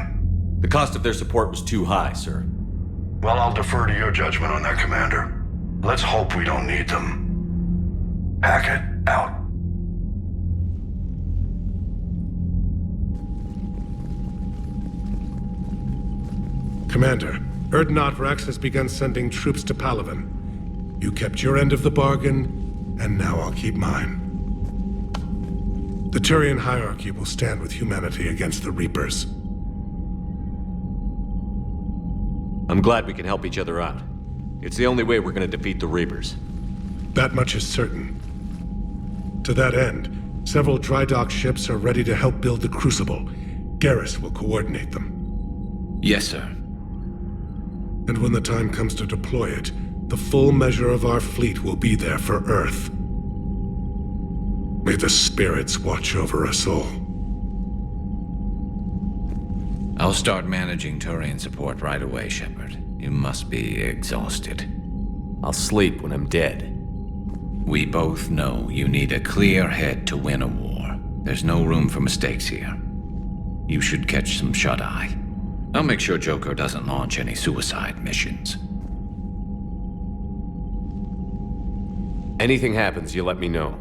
The cost of their support was too high, sir. Well, I'll defer to your judgment on that, Commander. Let's hope we don't need them. Hackett, out. Commander, Urdnot Rex has begun sending troops to Palaven. You kept your end of the bargain, and now I'll keep mine. The Turian hierarchy will stand with humanity against the Reapers. I'm glad we can help each other out. It's the only way we're gonna defeat the Reapers. That much is certain. To that end, several dry dock ships are ready to help build the Crucible. Garrus will coordinate them. Yes, sir. And when the time comes to deploy it, the full measure of our fleet will be there for Earth. May the spirits watch over us all. I'll start managing Turian support right away, Shepard. You must be exhausted. I'll sleep when I'm dead. We both know you need a clear head to win a war. There's no room for mistakes here. You should catch some shut-eye. I'll make sure Joker doesn't launch any suicide missions. Anything happens, you let me know.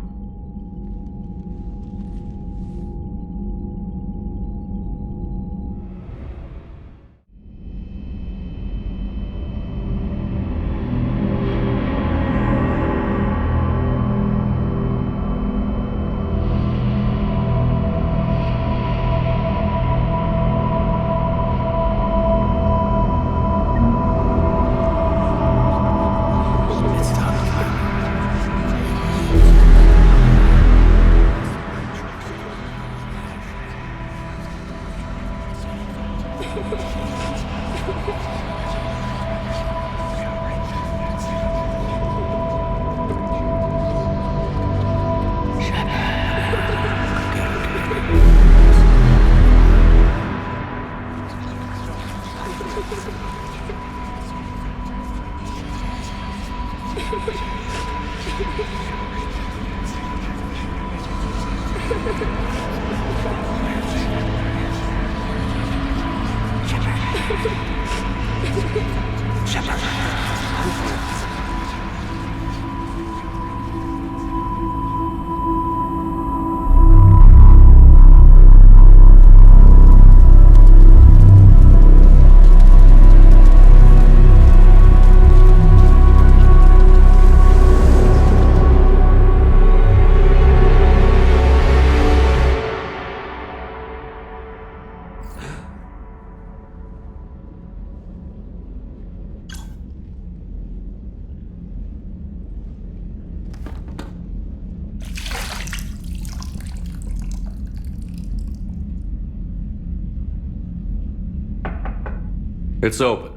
It's open.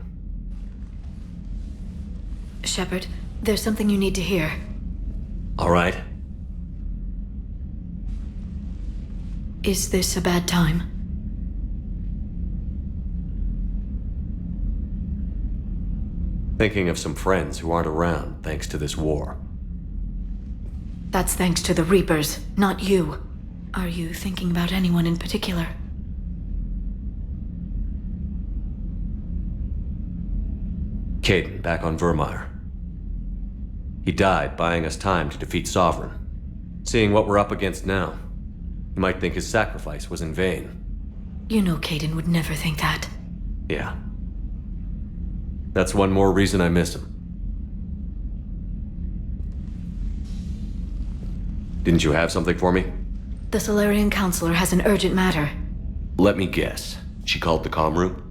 Shepard, there's something you need to hear. All right. Is this a bad time? Thinking of some friends who aren't around thanks to this war. That's thanks to the Reapers, not you. Are you thinking about anyone in particular? Kaidan, back on Virmire. He died buying us time to defeat Sovereign. Seeing what we're up against now, you might think his sacrifice was in vain. You know Kaidan would never think that. Yeah. That's one more reason I miss him. Didn't you have something for me? The Salarian Counselor has an urgent matter. Let me guess. She called the comm room?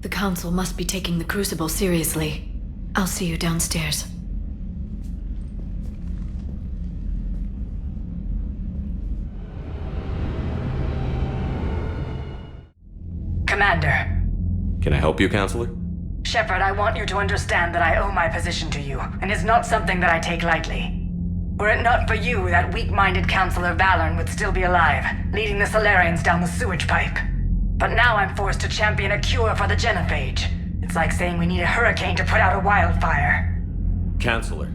The Council must be taking the Crucible seriously. I'll see you downstairs. Commander. Can I help you, Counselor? Shepard, I want you to understand that I owe my position to you, and it's not something that I take lightly. Were it not for you, that weak-minded Counselor Valorn would still be alive, leading the Salarians down the sewage pipe. But now I'm forced to champion a cure for the genophage. It's like saying we need a hurricane to put out a wildfire. Counselor,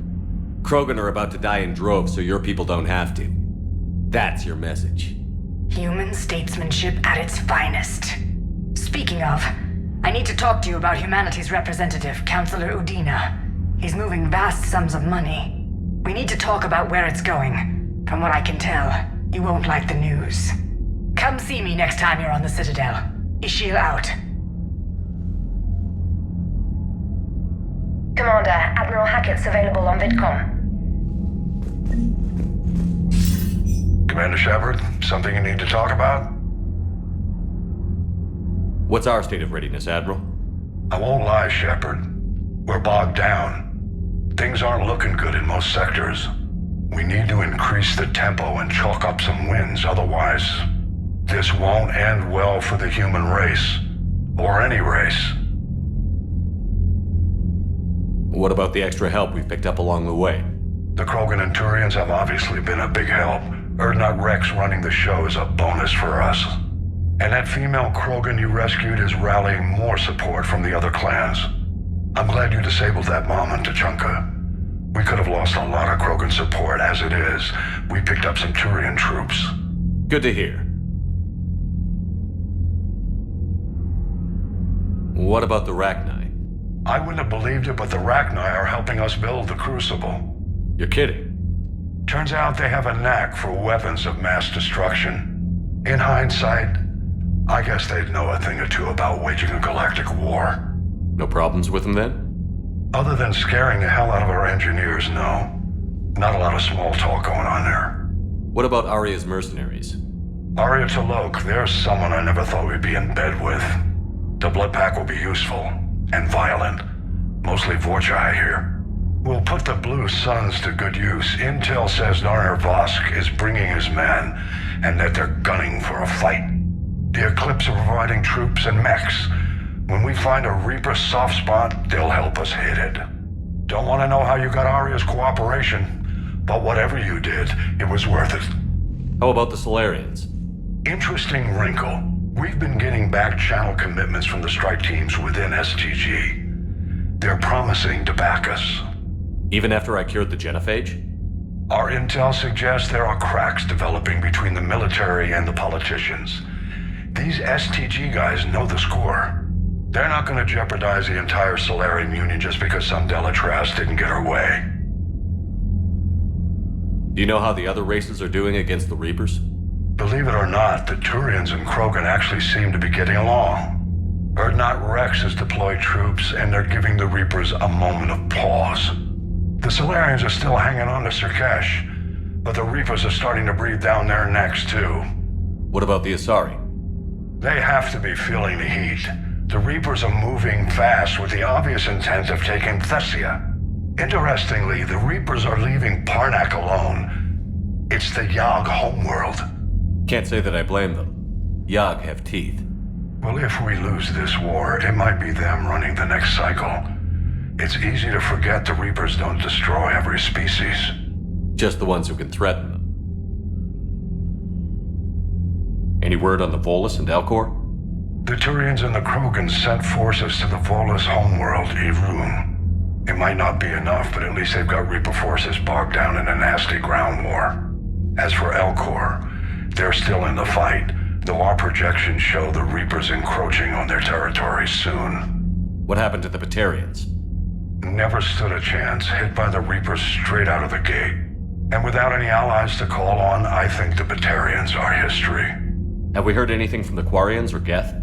Krogan are about to die in droves so your people don't have to. That's your message. Human statesmanship at its finest. Speaking of, I need to talk to you about humanity's representative, Counselor Udina. He's moving vast sums of money. We need to talk about where it's going. From what I can tell, you won't like the news. Come see me next time you're on the Citadel. Ishil out. Commander, Admiral Hackett's available on VidCom. Commander Shepard, something you need to talk about? What's our state of readiness, Admiral? I won't lie, Shepard. We're bogged down. Things aren't looking good in most sectors. We need to increase the tempo and chalk up some wins, otherwise, this won't end well for the human race. Or any race. What about the extra help we've picked up along the way? The Krogan and Turians have obviously been a big help. Urdnot Rex running the show is a bonus for us. And that female Krogan you rescued is rallying more support from the other clans. I'm glad you disabled that bomb on Tuchanka. We could have lost a lot of Krogan support as it is. We picked up some Turian troops. Good to hear. What about the Rachni? I wouldn't have believed it, but the Rachni are helping us build the Crucible. You're kidding. Turns out they have a knack for weapons of mass destruction. In hindsight, I guess they'd know a thing or two about waging a galactic war. No problems with them then? Other than scaring the hell out of our engineers, no. Not a lot of small talk going on there. What about Aria's mercenaries? Aria T'Loak, there's someone I never thought we'd be in bed with. The Blood Pack will be useful. And violent. Mostly Vorcha, I hear. We'll put the Blue Suns to good use. Intel says Narner Vosk is bringing his men, and that they're gunning for a fight. The Eclipse are providing troops and mechs. When we find a Reaper soft spot, they'll help us hit it. Don't want to know how you got Aria's cooperation, but whatever you did, it was worth it. How about the Solarians? Interesting wrinkle. We've been getting back-channel commitments from the strike teams within STG. They're promising to back us. Even after I cured the genophage? Our intel suggests there are cracks developing between the military and the politicians. These STG guys know the score. They're not going to jeopardize the entire Solarian Union just because some Delatras didn't get her way. Do you know how the other races are doing against the Reapers? Believe it or not, the Turians and Krogan actually seem to be getting along. Urdnot Rex has deployed troops, and they're giving the Reapers a moment of pause. The Solarians are still hanging on to Surkesh, but the Reapers are starting to breathe down their necks too. What about the Asari? They have to be feeling the heat. The Reapers are moving fast with the obvious intent of taking Thessia. Interestingly, the Reapers are leaving Parnak alone. It's the Yag homeworld. Can't say that I blame them. Yag have teeth. Well, if we lose this war, it might be them running the next cycle. It's easy to forget the Reapers don't destroy every species. Just the ones who can threaten them. Any word on the Volus and Elcor? The Turians and the Krogan sent forces to the Volus homeworld, Irun. It might not be enough, but at least they've got Reaper forces bogged down in a nasty ground war. As for Elcor, they're still in the fight, though our projections show the Reapers encroaching on their territory soon. What happened to the Batarians? Never stood a chance, hit by the Reapers straight out of the gate. And without any allies to call on, I think the Batarians are history. Have we heard anything from the Quarians or Geth?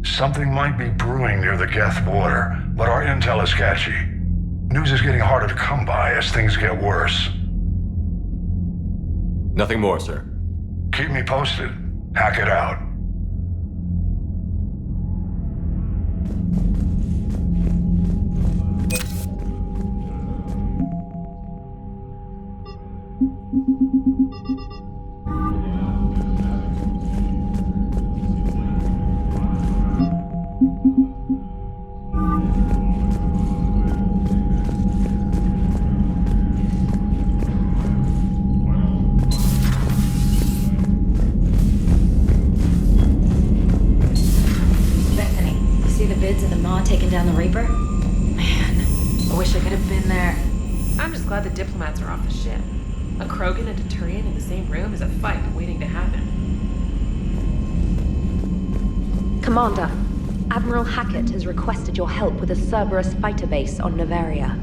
Something might be brewing near the Geth border, but our intel is sketchy. News is getting harder to come by as things get worse. Nothing more, sir. Keep me posted. Hack it out. Taking down the Reaper? Man, I wish I could have been there. I'm just glad the diplomats are off the ship. A Krogan and a Turian in the same room is a fight waiting to happen. Commander, Admiral Hackett has requested your help with a Cerberus fighter base on Noveria.